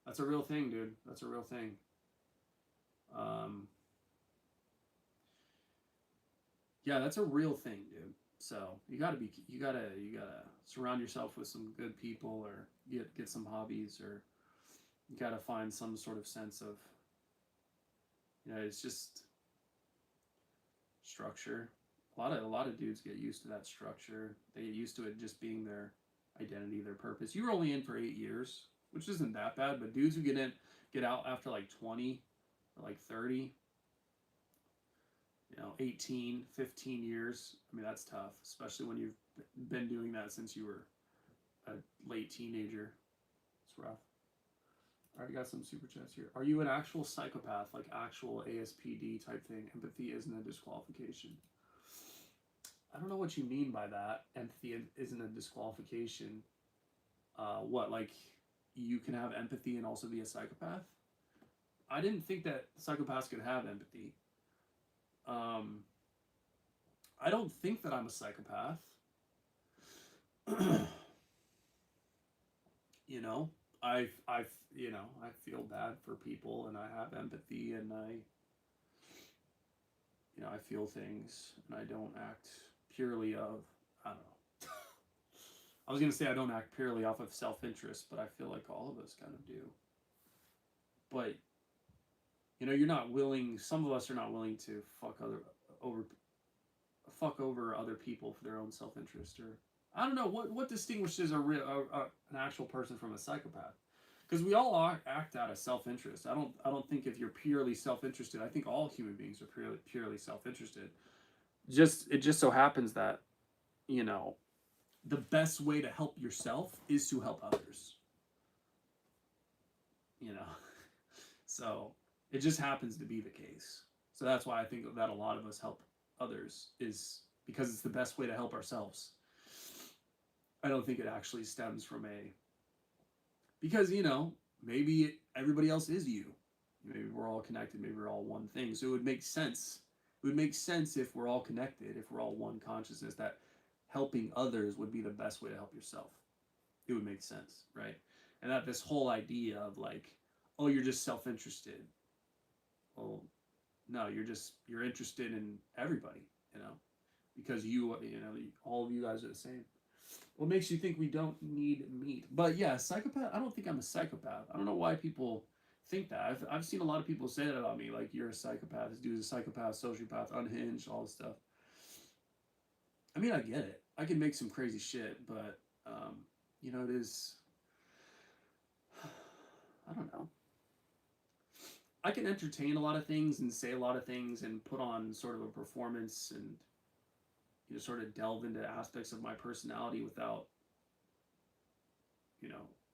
Speaker 1: that's a real thing, dude. That's a real thing. Um, yeah, that's a real thing, dude. So you gotta surround yourself with some good people, or get some hobbies, or you gotta find some sort of sense of, it's just structure. A lot of dudes get used to that structure. They get used to it just being their identity, their purpose. You were only in for 8 years, which isn't that bad, but dudes who get out after like 20 or like 30, 18, 15 years. I mean, that's tough, especially when you've been doing that since you were a late teenager. It's rough. All right, got some super chats here. Are you an actual psychopath, like actual ASPD type thing? Empathy isn't a disqualification. I don't know what you mean by that. Empathy isn't a disqualification. What, like, you can have empathy and also be a psychopath? I didn't think that psychopaths could have empathy. Um, I don't think that I'm a psychopath. you know, I feel bad for people, and I have empathy, and I feel things, and I don't act purely of, I don't know. I was gonna say I don't act purely off of self-interest, but I feel like all of us kind of do. But you're not willing. Some of us are not willing to over fuck over other people for their own self-interest, or I don't know what distinguishes an actual person from a psychopath. Because we all act out of self-interest. I don't think if you're purely self-interested. I think all human beings are purely self-interested. It just so happens that you know the best way to help yourself is to help others. You know, so it just happens to be the case. So that's why I think that a lot of us help others, is because it's the best way to help ourselves. I don't think it actually stems from because maybe everybody else is you. Maybe we're all connected. Maybe we're all one thing. So it would make sense. It would make sense if we're all connected, if we're all one consciousness, that helping others would be the best way to help yourself. It would make sense, right? And that this whole idea of like, oh, you're just self-interested. Well, no, you're interested in everybody, because all of you guys are the same. What makes you think we don't need meat? But yeah, psychopath. I don't think I'm a psychopath. I don't know why people think that. I've seen a lot of people say that about me, like, you're a psychopath. This dude's a psychopath, sociopath, unhinged, all this stuff. I mean, I get it. I can make some crazy shit, but it is. I don't know. I can entertain a lot of things and say a lot of things and put on sort of a performance, and sort of delve into aspects of my personality without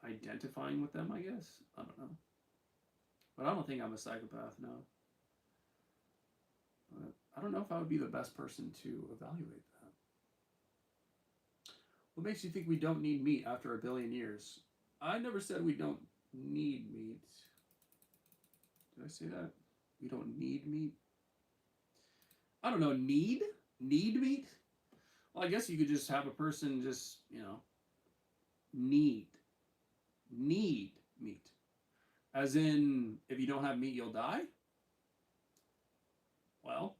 Speaker 1: identifying with them, I guess. I don't know. But I don't think I'm a psychopath, no. But I don't know if I would be the best person to evaluate that. What makes you think we don't need meat after 1 billion years? I never said we don't need meat. Did I say that? We don't need meat? I don't know. Need? Need meat? Well, I guess you could just have a person just, need meat. As in, if you don't have meat, you'll die? Well,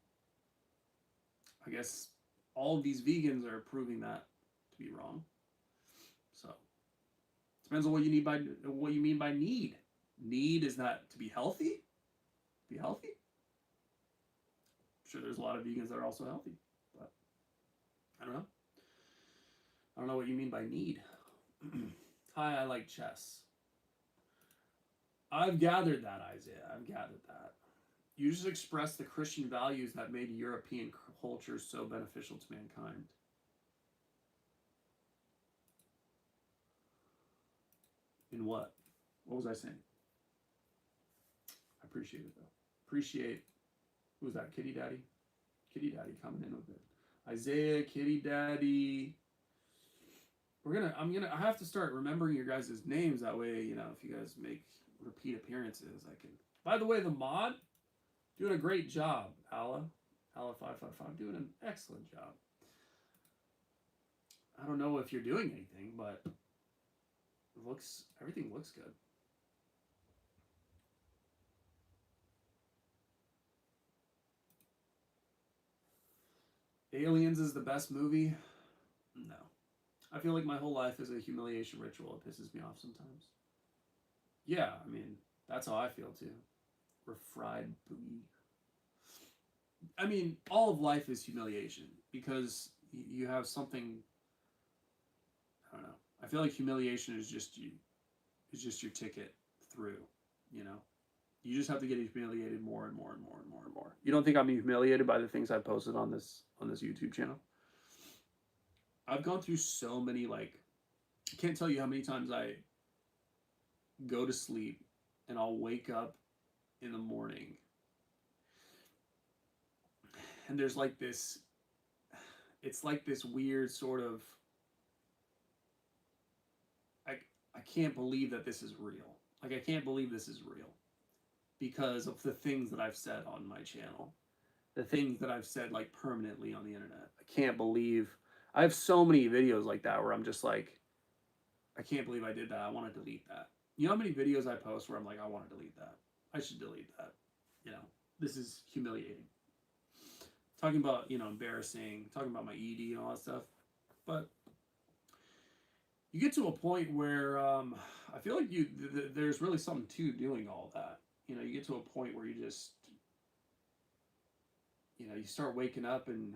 Speaker 1: I guess all of these vegans are proving that to be wrong. So, depends on what you mean by need. Need, is that to be healthy? Be healthy? I'm sure there's a lot of vegans that are also healthy, but I don't know. I don't know what you mean by need. Hi, I like chess. I've gathered that, Isaiah. I've gathered that. You just express the Christian values that made European culture so beneficial to mankind. In what? What was I saying? I appreciate it though. Appreciate. Who's that? Kitty Daddy? Kitty Daddy coming in with it. Isaiah, Kitty Daddy. I have to start remembering your guys' names. That way, you know, if you guys make repeat appearances, I can. By the way, the mod, doing a great job, Alla. Alla555, doing an excellent job. I don't know if you're doing anything, but everything looks good. Aliens is the best movie? No. I feel like my whole life is a humiliation ritual. It pisses me off sometimes. Yeah, I mean, that's how I feel too. Refried booty. I mean, all of life is humiliation because you have something. I don't know. I feel like humiliation is just you. It's just your ticket through. You know, you just have to get humiliated more and more and more and more and more. You don't think I'm humiliated by the things I posted on this YouTube channel? I've gone through so many, like, I can't tell you how many times I go to sleep and I'll wake up in the morning and there's like this, it's like this weird sort of, I can't believe that this is real. Like, I can't believe this is real because of the things that I've said on my channel, the things that I've said like permanently on the internet. I can't believe, I have so many videos like that where I'm just like, I can't believe I did that. I want to delete that. You know how many videos I post where I'm like, I want to delete that. I should delete that. You know, this is humiliating. Talking about, you know, embarrassing, talking about my ED and all that stuff. But you get to a point where I feel like there's really something to doing all that. You know, you get to a point where you just, you know, you start waking up and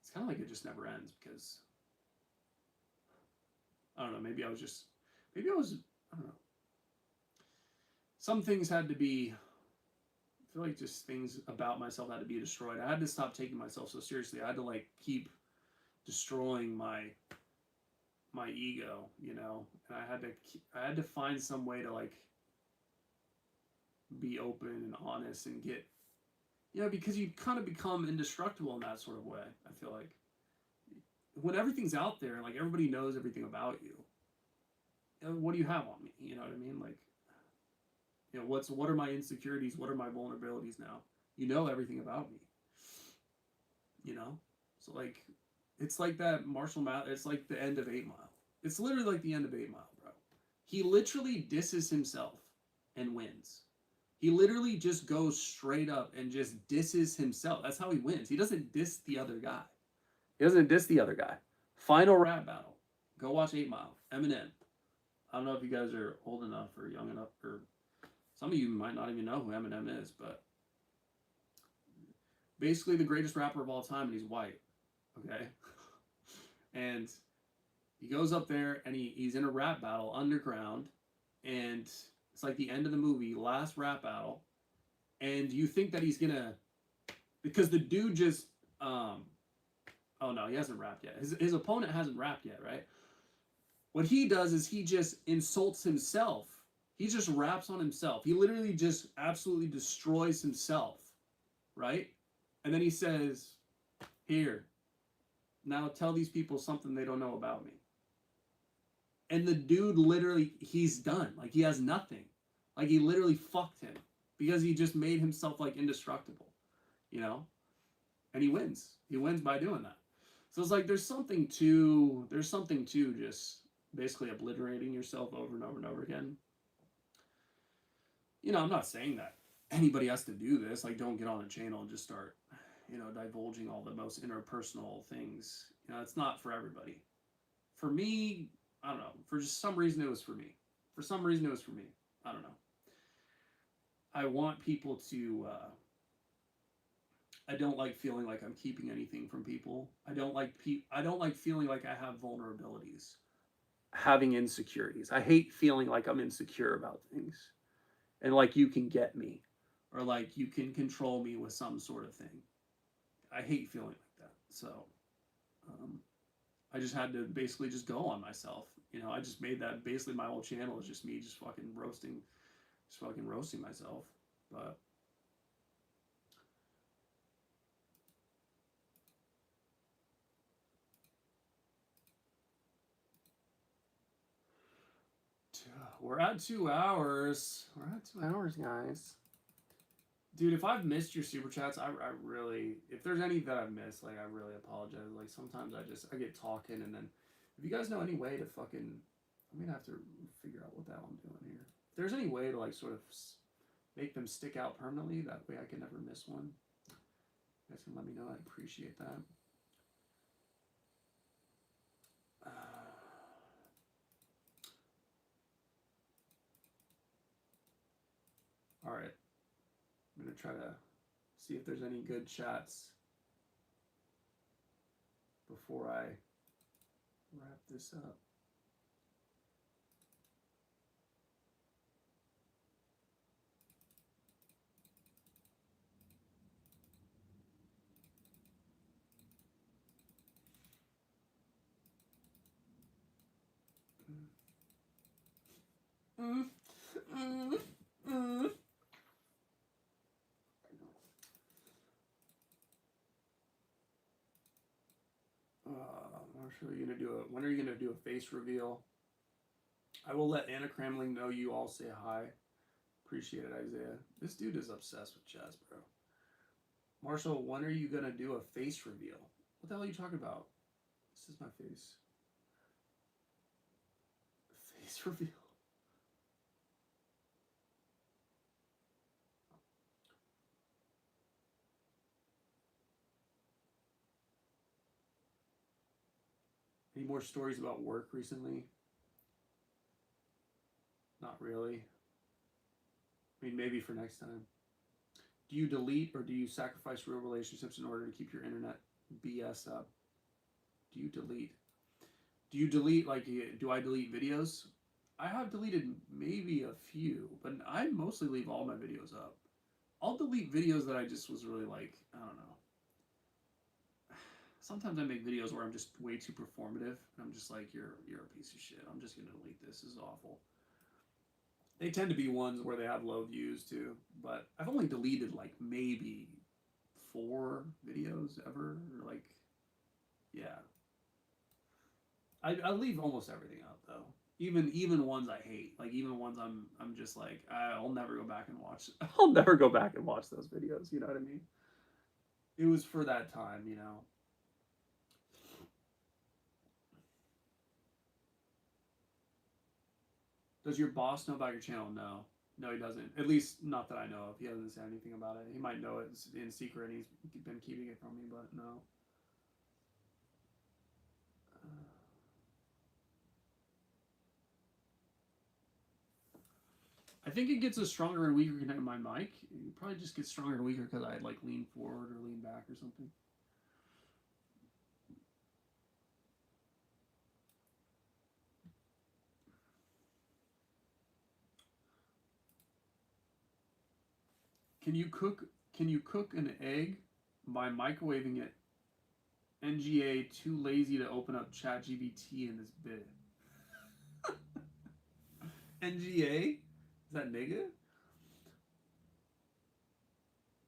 Speaker 1: it's kind of like it just never ends because, I don't know, maybe I was, I don't know. Some things had to be, I feel like just things about myself had to be destroyed. I had to stop taking myself so seriously. I had to like keep destroying my ego, you know, and I had to find some way to like be open and honest and get, you know, because you kind of become indestructible in that sort of way. I feel like when everything's out there, like everybody knows everything about you. What do you have on me? You know what I mean? Like, you know, what are my insecurities? What are my vulnerabilities now? You know everything about me. You know, so like, it's like that Marshall Mathers. It's like the end of 8 Mile. It's literally like the end of 8 Mile, bro. He literally disses himself and wins. He literally just goes straight up and just disses himself. That's how he wins. He doesn't diss the other guy. He doesn't diss the other guy. Final rap battle. Go watch 8 Mile. Eminem. I don't know if you guys are old enough or young enough, or some of you might not even know who Eminem is, but basically the greatest rapper of all time, and he's white. Okay? And he goes up there and he's in a rap battle underground, and it's like the end of the movie, last rap battle, and you think that he's gonna, because the dude just oh no, he hasn't rapped yet. His opponent hasn't rapped yet, right? What he does is he just insults himself. He just raps on himself. He literally just absolutely destroys himself, right? And then he says, "Here, now tell these people something they don't know about me." And the dude literally, he's done. Like, he has nothing. Like, he literally fucked him because he just made himself like indestructible, you know? And he wins. He wins by doing that. So it's like there's something to just basically obliterating yourself over and over and over again. You know, I'm not saying that anybody has to do this. Like, don't get on a channel and just start, you know, divulging all the most interpersonal things. You know, it's not for everybody. For me, I don't know. For just some reason, it was for me. For some reason, it was for me. I don't know. I want people to I don't like feeling like I'm keeping anything from people. I don't like feeling like I have vulnerabilities, having insecurities. I hate feeling like I'm insecure about things and like you can get me or like you can control me with some sort of thing. I hate feeling like that. So um, I just had to basically just go on myself. You know, I just made that basically my whole channel is just me just fucking roasting myself. But we're at 2 hours. We're at 2 hours, guys. Dude, if I've missed your super chats, I really, if there's any that I've missed, like, I really apologize. Like, sometimes I get talking, and then, if you guys know any way to fucking, I'm gonna have to figure out what the hell I'm doing here. If there's any way to, like, sort of make them stick out permanently, that way I can never miss one, you guys can let me know. I'd appreciate that. All right. I'm gonna try to see if there's any good chats before I wrap this up. Marshall, when are you gonna do a face reveal? I will let Anna Cramling know you all say hi. Appreciate it, Isaiah. This dude is obsessed with chess, bro. Marshall, when are you gonna do a face reveal? What the hell are you talking about? This is my face. Face reveal. Any more stories about work recently? Not really. I mean, maybe for next time. Do you delete or do you sacrifice real relationships in order to keep your internet BS up? Do you delete? Do you delete, like, do I delete videos? I have deleted maybe a few, but I mostly leave all my videos up. I'll delete videos that I just was really like, I don't know. Sometimes I make videos where I'm just way too performative, and I'm just like, you're a piece of shit. I'm just gonna delete this. This is awful. They tend to be ones where they have low views too, but I've only deleted like maybe 4 videos ever, or like, yeah. I leave almost everything up though. Even ones I hate, like even ones I'm just like I'll never go back and watch. I'll never go back and watch those videos. You know what I mean? It was for that time, you know. Does your boss know about your channel? No. No, he doesn't. At least not that I know of. He hasn't said anything about it. He might know it in secret and he's been keeping it from me, but no. I think it gets a stronger and weaker connect my mic. It probably just gets stronger and weaker because I like lean forward or lean back or something. Can you cook? Can you cook an egg by microwaving it? NGA too lazy to open up ChatGPT in this bit. NGA? Is that nigga?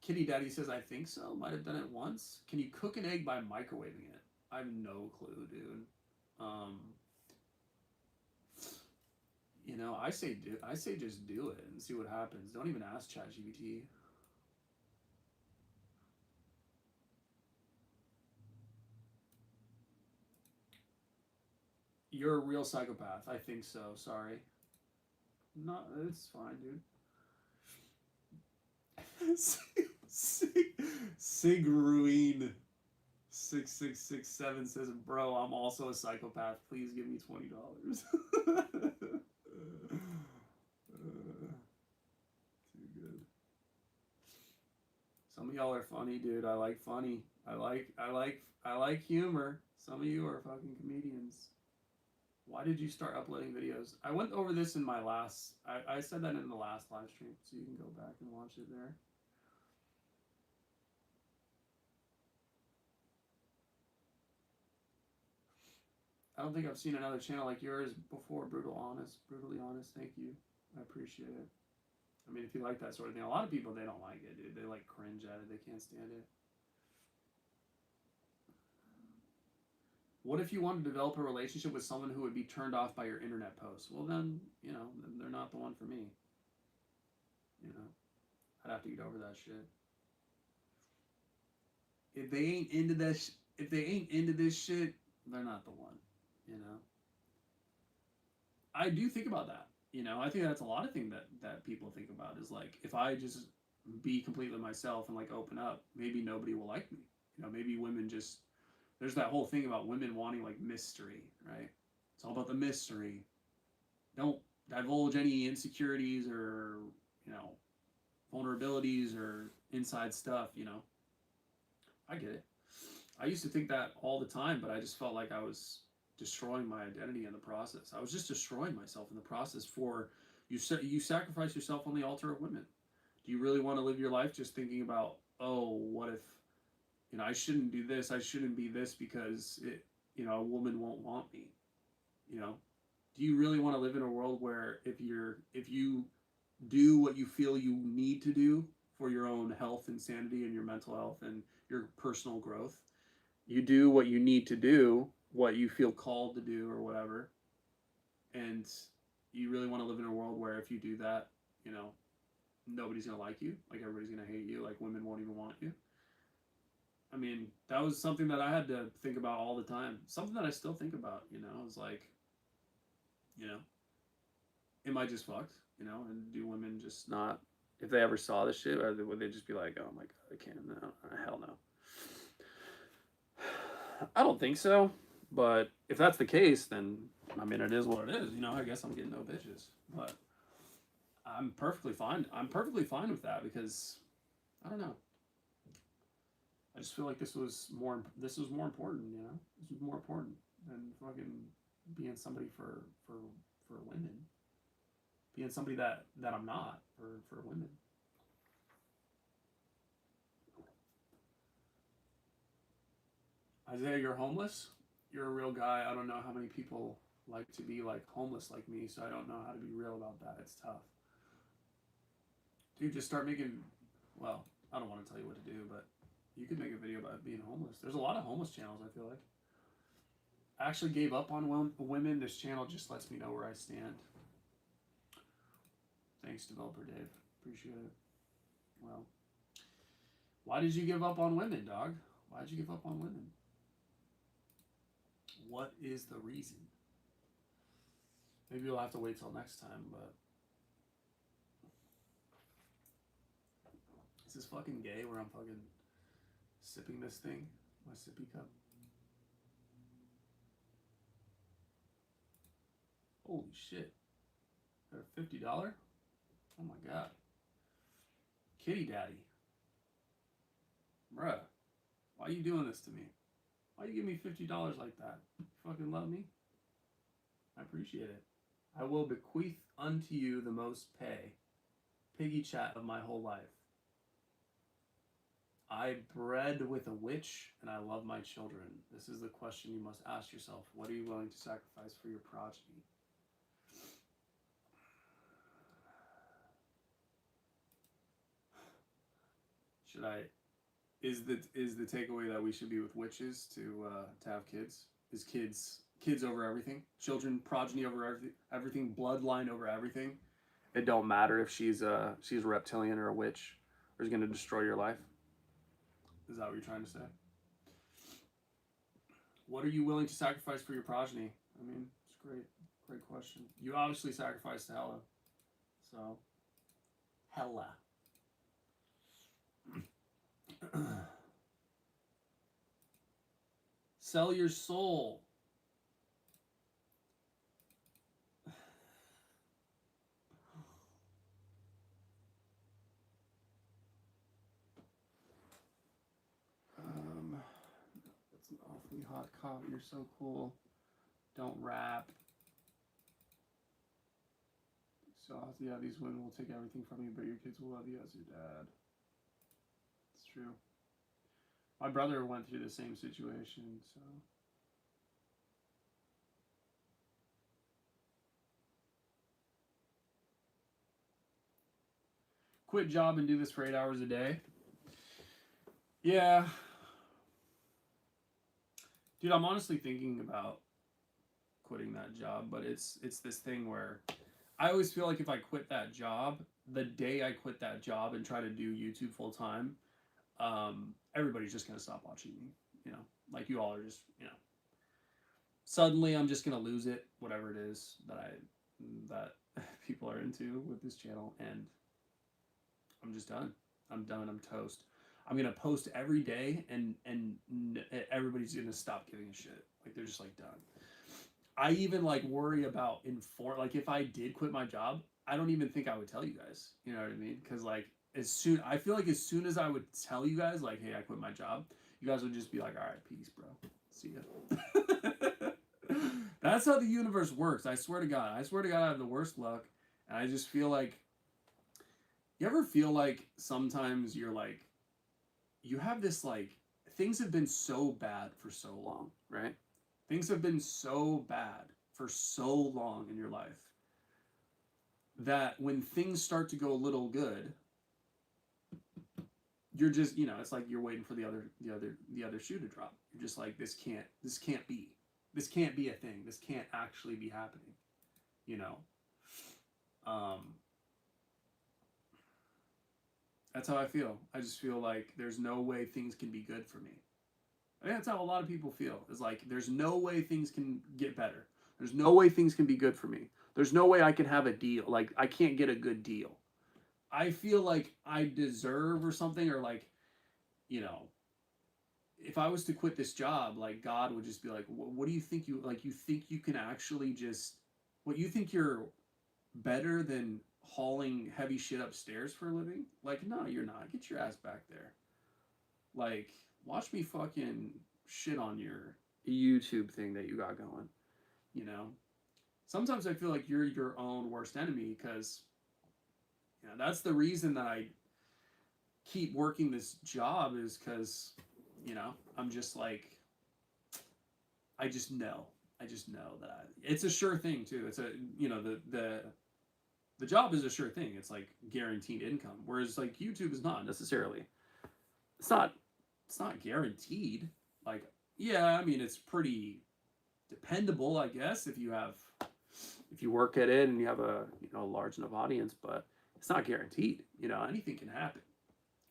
Speaker 1: Kitty Daddy says I think so. Might have done it once. Can you cook an egg by microwaving it? I have no clue, dude. You know, I say just do it and see what happens. Don't even ask ChatGPT. You're a real psychopath. I think so. Sorry. Not. It's fine, dude. Sig Ruin 6667 says, "Bro, I'm also a psychopath. Please give me $20." Too good. Y'all are funny, dude. I like funny. I like humor. Some of you are fucking comedians. Why did you start uploading videos? I went over this in my last. I said that in the last live stream, so you can go back and watch it there. I don't think I've seen another channel like yours before. Brutally honest. Thank you. I appreciate it. I mean, if you like that sort of thing, a lot of people, they don't like it, dude. They like cringe at it. They can't stand it. What if you want to develop a relationship with someone who would be turned off by your internet posts? Well, then, you know, they're not the one for me. You know, I'd have to get over that shit. If they ain't into this, if they ain't into this shit, they're not the one. You know, I do think about that. You know, I think that's a lot of thing that people think about is like, if I just be completely myself and like open up, maybe nobody will like me. You know, maybe women just, there's that whole thing about women wanting like mystery, right? It's all about the mystery. Don't divulge any insecurities or, you know, vulnerabilities or inside stuff, you know. I get it. I used to think that all the time, but I just felt like I was destroying my identity in the process. I was just destroying myself in the process for you. You sacrifice yourself on the altar of women. Do you really want to live your life just thinking about, oh, what if, you know, I shouldn't do this, I shouldn't be this because it, you know, a woman won't want me. You know, do you really want to live in a world where if you do what you feel you need to do for your own health and sanity and your mental health and your personal growth, you do what you need to do, what you feel called to do or whatever, and you really want to live in a world where if you do that, you know, nobody's gonna like you, like everybody's gonna hate you, like women won't even want you. I mean, that was something that I had to think about all the time. Something that I still think about, you know, is like, you know, am I just fucked? You know, and do women just not, if they ever saw this shit, or would they just be like, oh my god, I can't, no, hell no. I don't think so, but if that's the case, then I mean, it is what it is. You know, I guess I'm getting no bitches, but I'm perfectly fine. I'm perfectly fine with that because I don't know. I just feel like this was more. This was more important. You know, this was more important than fucking being somebody for women. Being somebody that I'm not for women. Isaiah, you're homeless. You're a real guy. I don't know how many people like to be like homeless like me, so I don't know how to be real about that. It's tough. Dude, just start making. Well, I don't want to tell you what to do, but you could make a video about being homeless. There's a lot of homeless channels. I feel like. I actually gave up on women. This channel just lets me know where I stand. Thanks, developer Dave. Appreciate it. Well, why did you give up on women, dog? Why did you give up on women? What is the reason? Maybe you'll have to wait till next time, but is this fucking gay where I'm fucking sipping this thing? My sippy cup? Holy shit. They're $50? Oh my god. Kitty daddy. Bruh. Why are you doing this to me? Why you give me $50 like that? You fucking love me? I appreciate it. I will bequeath unto you the most pay. Piggy chat of my whole life. I bred with a witch and I love my children. This is the question you must ask yourself. What are you willing to sacrifice for your progeny? Should I? Is the takeaway that we should be with witches to have kids? Is kids over everything? Children, progeny over everything, bloodline over everything. It don't matter if she's a reptilian or a witch, or is going to destroy your life. Is that what you're trying to say? What are you willing to sacrifice for your progeny? I mean, it's great question. You obviously sacrificed Hella, so Hella. Sell your soul. You hot cop, you're so cool. Don't rap. So yeah, these women will take everything from you, but your kids will love you as your dad. It's true. My brother went through the same situation, so. Quit job and do this for 8 hours a day. Yeah. Dude, I'm honestly thinking about quitting that job, but it's this thing where I always feel like if I quit that job, the day I quit that job and try to do YouTube full time, everybody's just gonna stop watching me. You know, like you all are just, suddenly I'm just gonna lose it, whatever it is that people are into with this channel, and I'm just done. I'm done. I'm toast. I'm gonna post every day, and everybody's gonna stop giving a shit. Like they're just like done. I even like worry about like if I did quit my job, I don't even think I would tell you guys. You know what I mean? Because like I feel like as soon as I would tell you guys like, hey, I quit my job, you guys would just be like, all right, peace, bro. See ya. That's how the universe works. I swear to God. I swear to God, I have the worst luck, and I just feel like. You ever feel like sometimes you're like, you have this like, things have been so bad for so long, right? Things have been so bad for so long in your life that when things start to go a little good, you're just, it's like you're waiting for the other shoe to drop. You're just like, this can't be a thing. This can't actually be happening, you know? That's how I feel. I just feel like there's no way things can be good for me. I think that's how a lot of people feel. Is like there's no way things can get better. There's no way things can be good for me. There's no way I can have a deal. Like I can't get a good deal. I feel like I deserve or something, or like, you know, if I was to quit this job, like God would just be like, what do you think you like? You think you can actually just what you think you're better than hauling heavy shit upstairs for a living? Like, no, you're not. Get your ass back there. Like, watch me fucking shit on your YouTube thing that you got going, you know? Sometimes I feel like you're your own worst enemy because, that's the reason that I keep working this job is because, I'm just like, I just know. I just know that it's a sure thing too. It's a, the job is a sure thing. It's like guaranteed income. Whereas like YouTube is not necessarily. It's not guaranteed. Like, yeah, I mean, it's pretty dependable, I guess, if you work at it and you have a large enough audience, but it's not guaranteed. Anything can happen.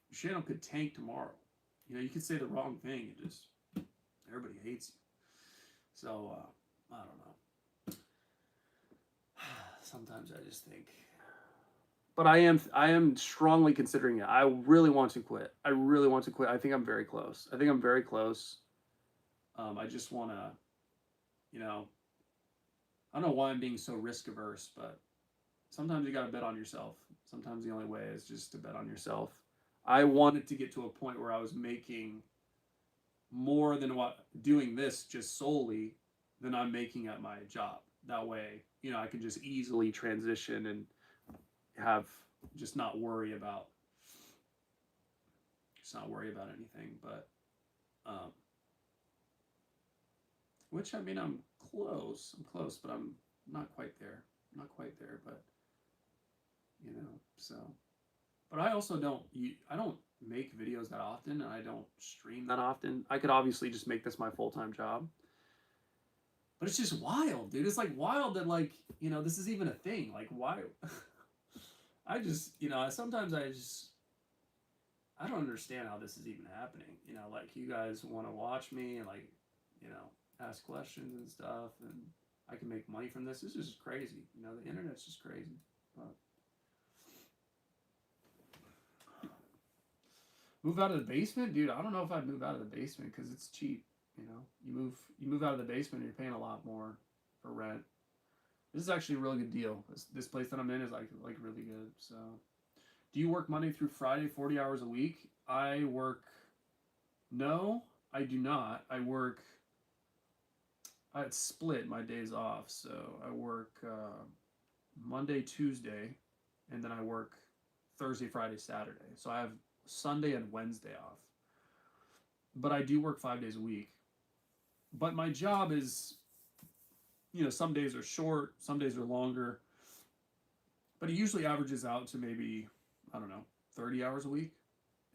Speaker 1: Your channel could tank tomorrow. You could say the wrong thing and just everybody hates you. So I don't know. Sometimes I just think. But I am strongly considering it. I really want to quit. I really want to quit. I think I'm very close. I just want to, I don't know why I'm being so risk averse, but sometimes you got to bet on yourself. Sometimes the only way is just to bet on yourself. I wanted to get to a point where I was making more than doing this just solely than I'm making at my job. That way, I can just easily transition and have not worry about anything. But which, I mean, I'm close, but I'm not quite there. But so. But I also don't make videos that often, and I don't stream that often. I could obviously just make this my full-time job. But it's just wild, dude. It's like wild that like, this is even a thing. Like why I just, sometimes I don't understand how this is even happening. Like you guys want to watch me and like, ask questions and stuff, and I can make money from this. This is just crazy. The internet's just crazy. But move out of the basement, dude. I don't know if I'd move out of the basement because it's cheap. You move out of the basement, and you're paying a lot more for rent. This is actually a really good deal. This place that I'm in is like really good. So, do you work Monday through Friday, 40 hours a week? No, I do not. I work it's split my days off. So I work Monday, Tuesday, and then I work Thursday, Friday, Saturday. So I have Sunday and Wednesday off. But I do work 5 days a week. But my job is, some days are short, some days are longer. But it usually averages out to maybe, I don't know, 30 hours a week.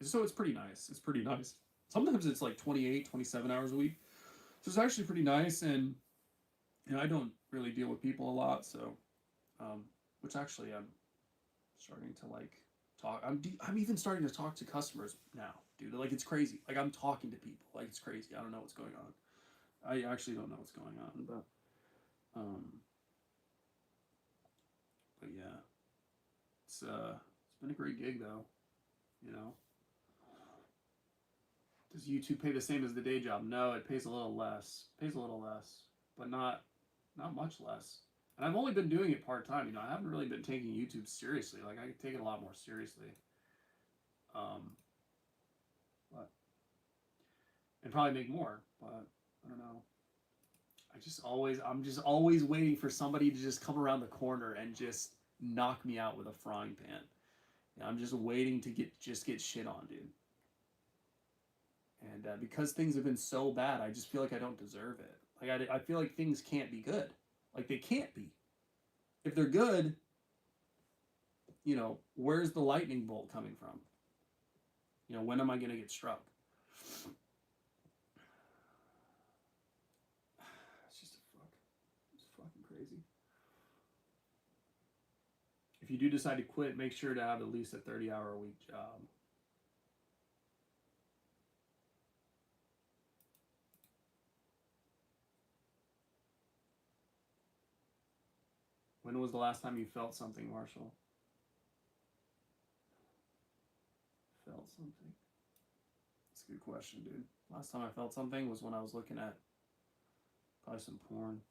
Speaker 1: So it's pretty nice. It's pretty nice. Sometimes it's like 28, 27 hours a week. So it's actually pretty nice. And, I don't really deal with people a lot. So, which actually I'm starting to like talk. I'm even starting to talk to customers now, dude. Like it's crazy. Like I'm talking to people. Like it's crazy. I don't know what's going on. I actually don't know what's going on. But yeah, it's been a great gig though. You know, does YouTube pay the same as the day job? No, it pays a little less. Pays a little less, but not much less. And I've only been doing it part time. I haven't really been taking YouTube seriously. Like I could take it a lot more seriously. But and probably make more. But I don't know. I'm just always waiting for somebody to just come around the corner and just knock me out with a frying pan. I'm just waiting to get shit on, dude. And because things have been so bad, I just feel like I don't deserve it. Like I feel like things can't be good. Like they can't be. If they're good, where's the lightning bolt coming from? When am I going to get struck? It's fucking crazy. If you do decide to quit, make sure to have at least a 30-hour-a-week job. When was the last time you felt something, Marshall? Felt something? That's a good question, dude. Last time I felt something was when I was looking at probably some porn.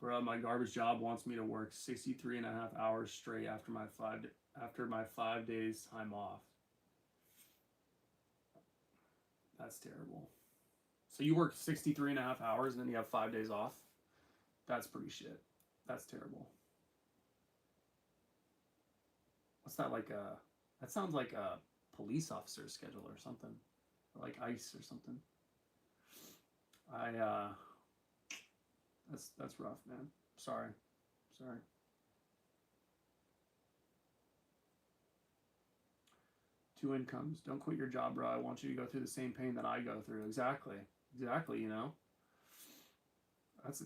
Speaker 1: Bro, my garbage job wants me to work 63 and a half hours straight after my 5 days time off. That's terrible. So you work 63 and a half hours and then you have 5 days off? That's pretty shit. That's terrible. What's that like a... That sounds like a police officer's schedule or something. Or like ICE or something. That's rough, man. Sorry. 2 incomes. Don't quit your job, bro. I want you to go through the same pain that I go through. Exactly.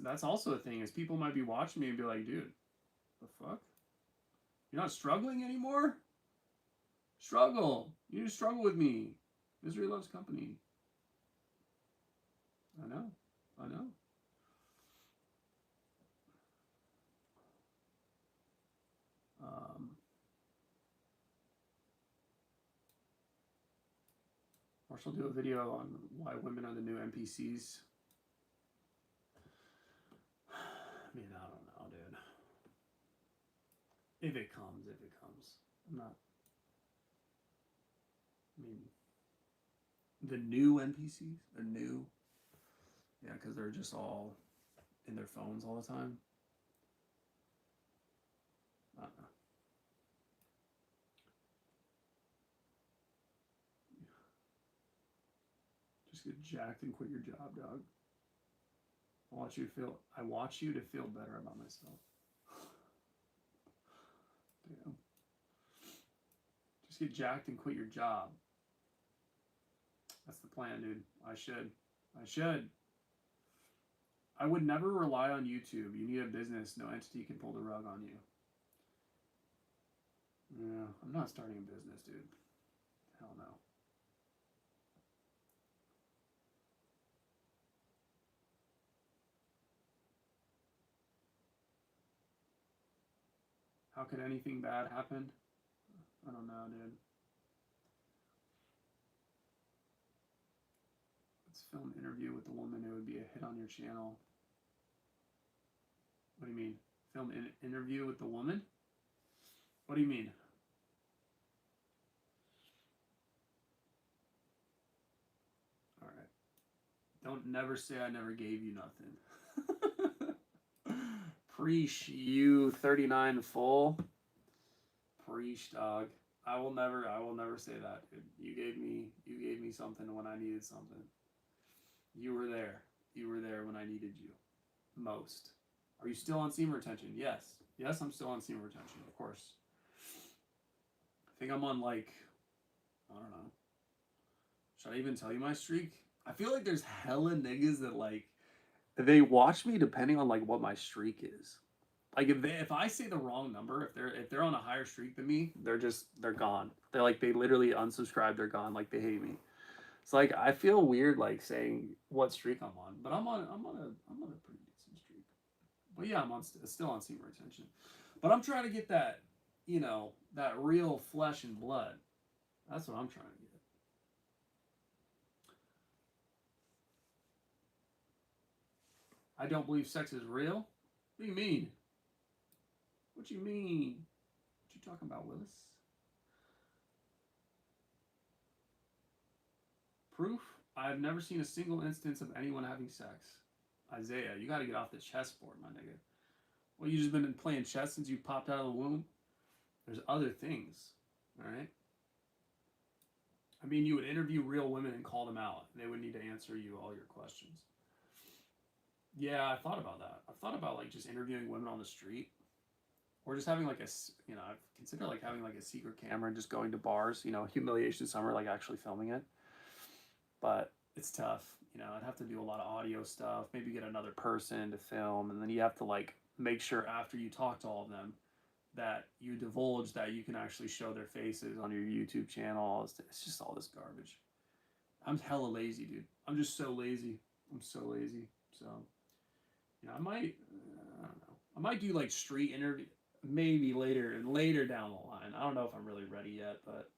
Speaker 1: That's also a thing, is people might be watching me and be like, dude, the fuck? You're not struggling anymore? Struggle. You need to struggle with me. Misery loves company. I know. Marshall do a video on why women are the new NPCs. I mean, I don't know, dude. If it comes. I'm not... I mean, the new NPCs? They're new? Yeah, because they're just all in their phones all the time. I don't know. Just get jacked and quit your job, dog. I want you to feel better about myself. Damn. Just get jacked and quit your job. That's the plan, dude. I should. I would never rely on YouTube. You need a business. No entity can pull the rug on you. Yeah, I'm not starting a business, dude. Hell no. How could anything bad happen? I don't know, dude. Let's film an interview with the woman who would be a hit on your channel. What do you mean? Film an interview with the woman? What do you mean? All right. Don't never say I never gave you nothing. Preach, you 39 full. Preach, dog. I will never say that, dude. You gave me something when I needed something. You were there. You were there when I needed you most. Are you still on semen retention? Yes. Yes, I'm still on semen retention, of course. I think I'm on like, I don't know. Should I even tell you my streak? I feel like there's hella niggas that like they watch me depending on like what my streak is. Like if I say the wrong number, if they're on a higher streak than me, they're gone. They literally unsubscribe. They're gone. Like they hate me. It's like I feel weird like saying what streak I'm on, but I'm on a pretty decent streak. But yeah, I'm still on semen retention. But I'm trying to get that, that real flesh and blood. That's what I'm trying to get. I don't believe sex is real. What do you mean? What you mean? What you talking about, Willis? Proof? I've never seen a single instance of anyone having sex. Isaiah, you got to get off the chessboard, my nigga. Well, you just been playing chess since you popped out of the womb. There's other things, all right? I mean, you would interview real women and call them out. They would need to answer you all your questions. Yeah, I thought about that. I've thought about like just interviewing women on the street, or just having like I've considered like having like a secret camera and just going to bars, humiliation summer, like actually filming it. But it's tough. I'd have to do a lot of audio stuff, maybe get another person to film, and then you have to like make sure after you talk to all of them that you divulge that you can actually show their faces on your YouTube channel. It's just all this garbage. I'm hella lazy, dude. I'm just so lazy. I'm so lazy. So, I might, I don't know. I might do like street interview, maybe later down the line. I don't know if I'm really ready yet, but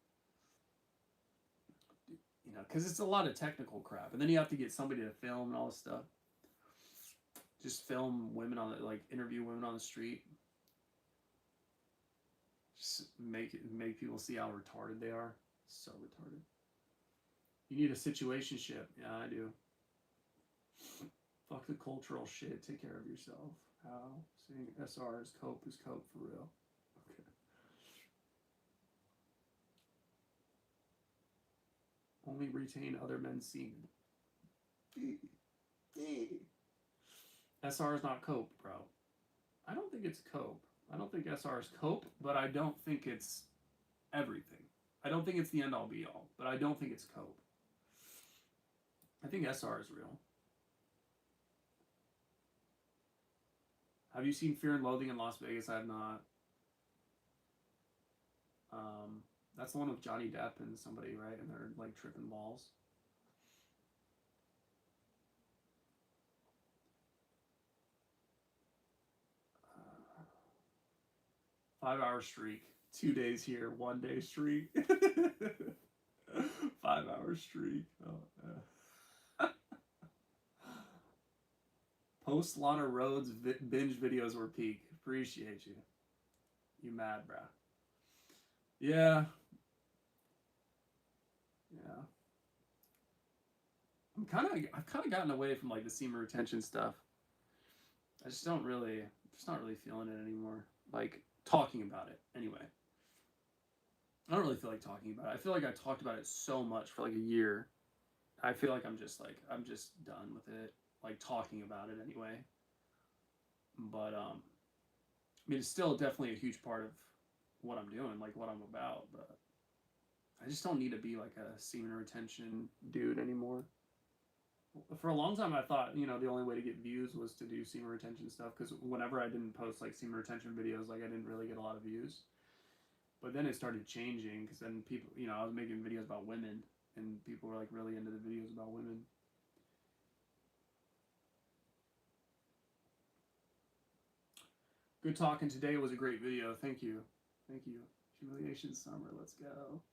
Speaker 1: because it's a lot of technical crap, and then you have to get somebody to film and all this stuff. Just film women interview women on the street. Just make people see how retarded they are. So retarded. You need a situationship. Yeah, I do. Fuck the cultural shit. Take care of yourself. How? Saying SR is cope for real. Okay. Only retain other men's semen. SR is not cope, bro. I don't think it's cope. I don't think SR is cope, but I don't think it's everything. I don't think it's the end all be all, but I don't think it's cope. I think SR is real. Have you seen Fear and Loathing in Las Vegas? I have not. That's the one with Johnny Depp and somebody, right? And they're like tripping balls. Uh, 5-hour streak. 2 days here, 1 day streak. 5-hour streak. Oh, yeah. Post Lana Rhodes binge videos were peak. Appreciate you. You mad, bruh. Yeah. Yeah. I've kind of gotten away from like the semen retention stuff. I just don't really, just not really feeling it anymore. Like talking about it anyway. I don't really feel like talking about it. I feel like I talked about it so much for like a year. I feel like I'm just done with it. Like talking about it anyway. But I mean, it's still definitely a huge part of what I'm doing, like what I'm about. But I just don't need to be like a semen retention dude anymore. For a long time, I thought the only way to get views was to do semen retention stuff, because whenever I didn't post like semen retention videos, like I didn't really get a lot of views. But then it started changing, because then people, I was making videos about women, and people were like really into the videos about women. Good talking today. Was a great video. Thank you. Thank you. Humiliation summer. Let's go.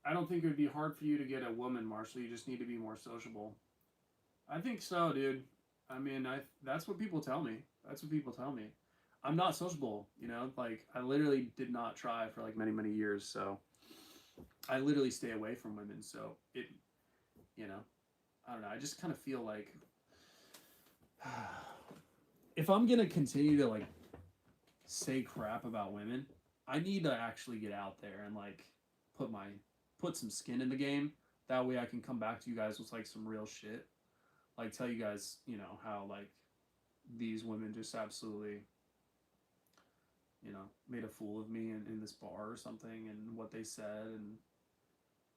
Speaker 1: I don't think it would be hard for you to get a woman, Marshall. You just need to be more sociable. I think so, dude. I mean, that's what people tell me. That's what people tell me. I'm not sociable, like I literally did not try for like many years. So I literally stay away from women. So it, you know, I don't know. I just kind of feel like if I'm gonna continue to like say crap about women, I need to actually get out there and like put my put some skin in the game. That way I can come back to you guys with like some real shit. Like tell you guys, how like these women just absolutely, made a fool of me in this bar or something and what they said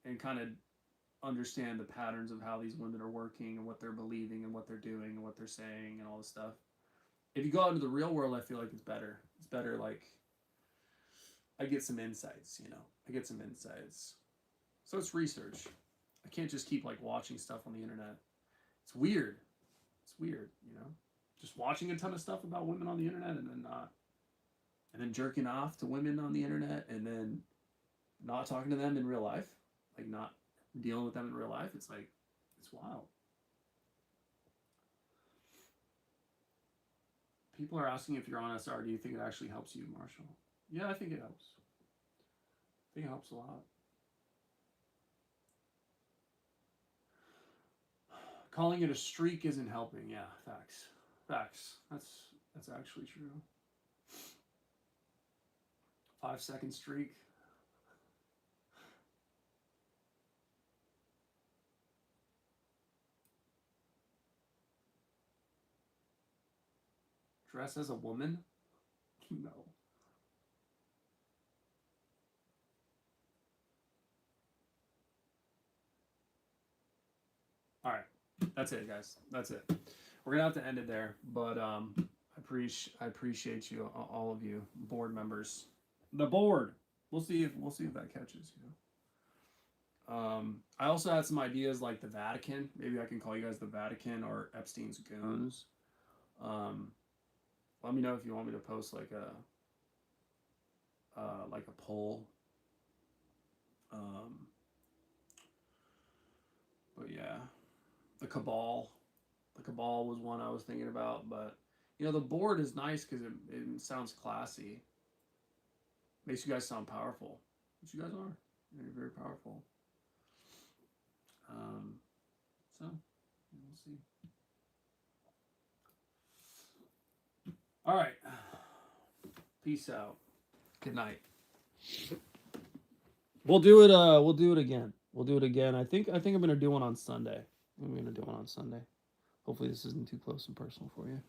Speaker 1: and kind of understand the patterns of how these women are working and what they're believing and what they're doing and what they're saying and all this stuff. If you go out into the real world, I feel like it's better. It's better like I get some insights, I get some insights. So it's research. I can't just keep like watching stuff on the internet. It's weird. It's weird. Just watching a ton of stuff about women on the internet and then not and then jerking off to women on the internet and then not talking to them in real life, like not dealing with them in real life. It's like it's wild. People are asking if you're on SR. Do you think it actually helps you, Marshall? Yeah, I think it helps. I think it helps a lot. Calling it a streak isn't helping. Yeah, facts. Facts. That's actually true. 5 second streak. Dress as a woman? No. All right, that's it, guys. That's it. We're gonna have to end it there, but I appreciate you, all of you board members. The board. We'll see if that catches. I also had some ideas like the Vatican. Maybe I can call you guys the Vatican or Epstein's goons. Um, Let me know if you want me to post like a poll. Um, but yeah, the cabal. The cabal was one I was thinking about, but the board is nice because it sounds classy. Makes you guys sound powerful, which you guys are. You're very powerful. So we'll see. All right. Peace out. Good night. We'll do it. We'll do it again. We'll do it again. I think I'm gonna do one on Sunday. I'm gonna do one on Sunday. Hopefully this isn't too close and personal for you.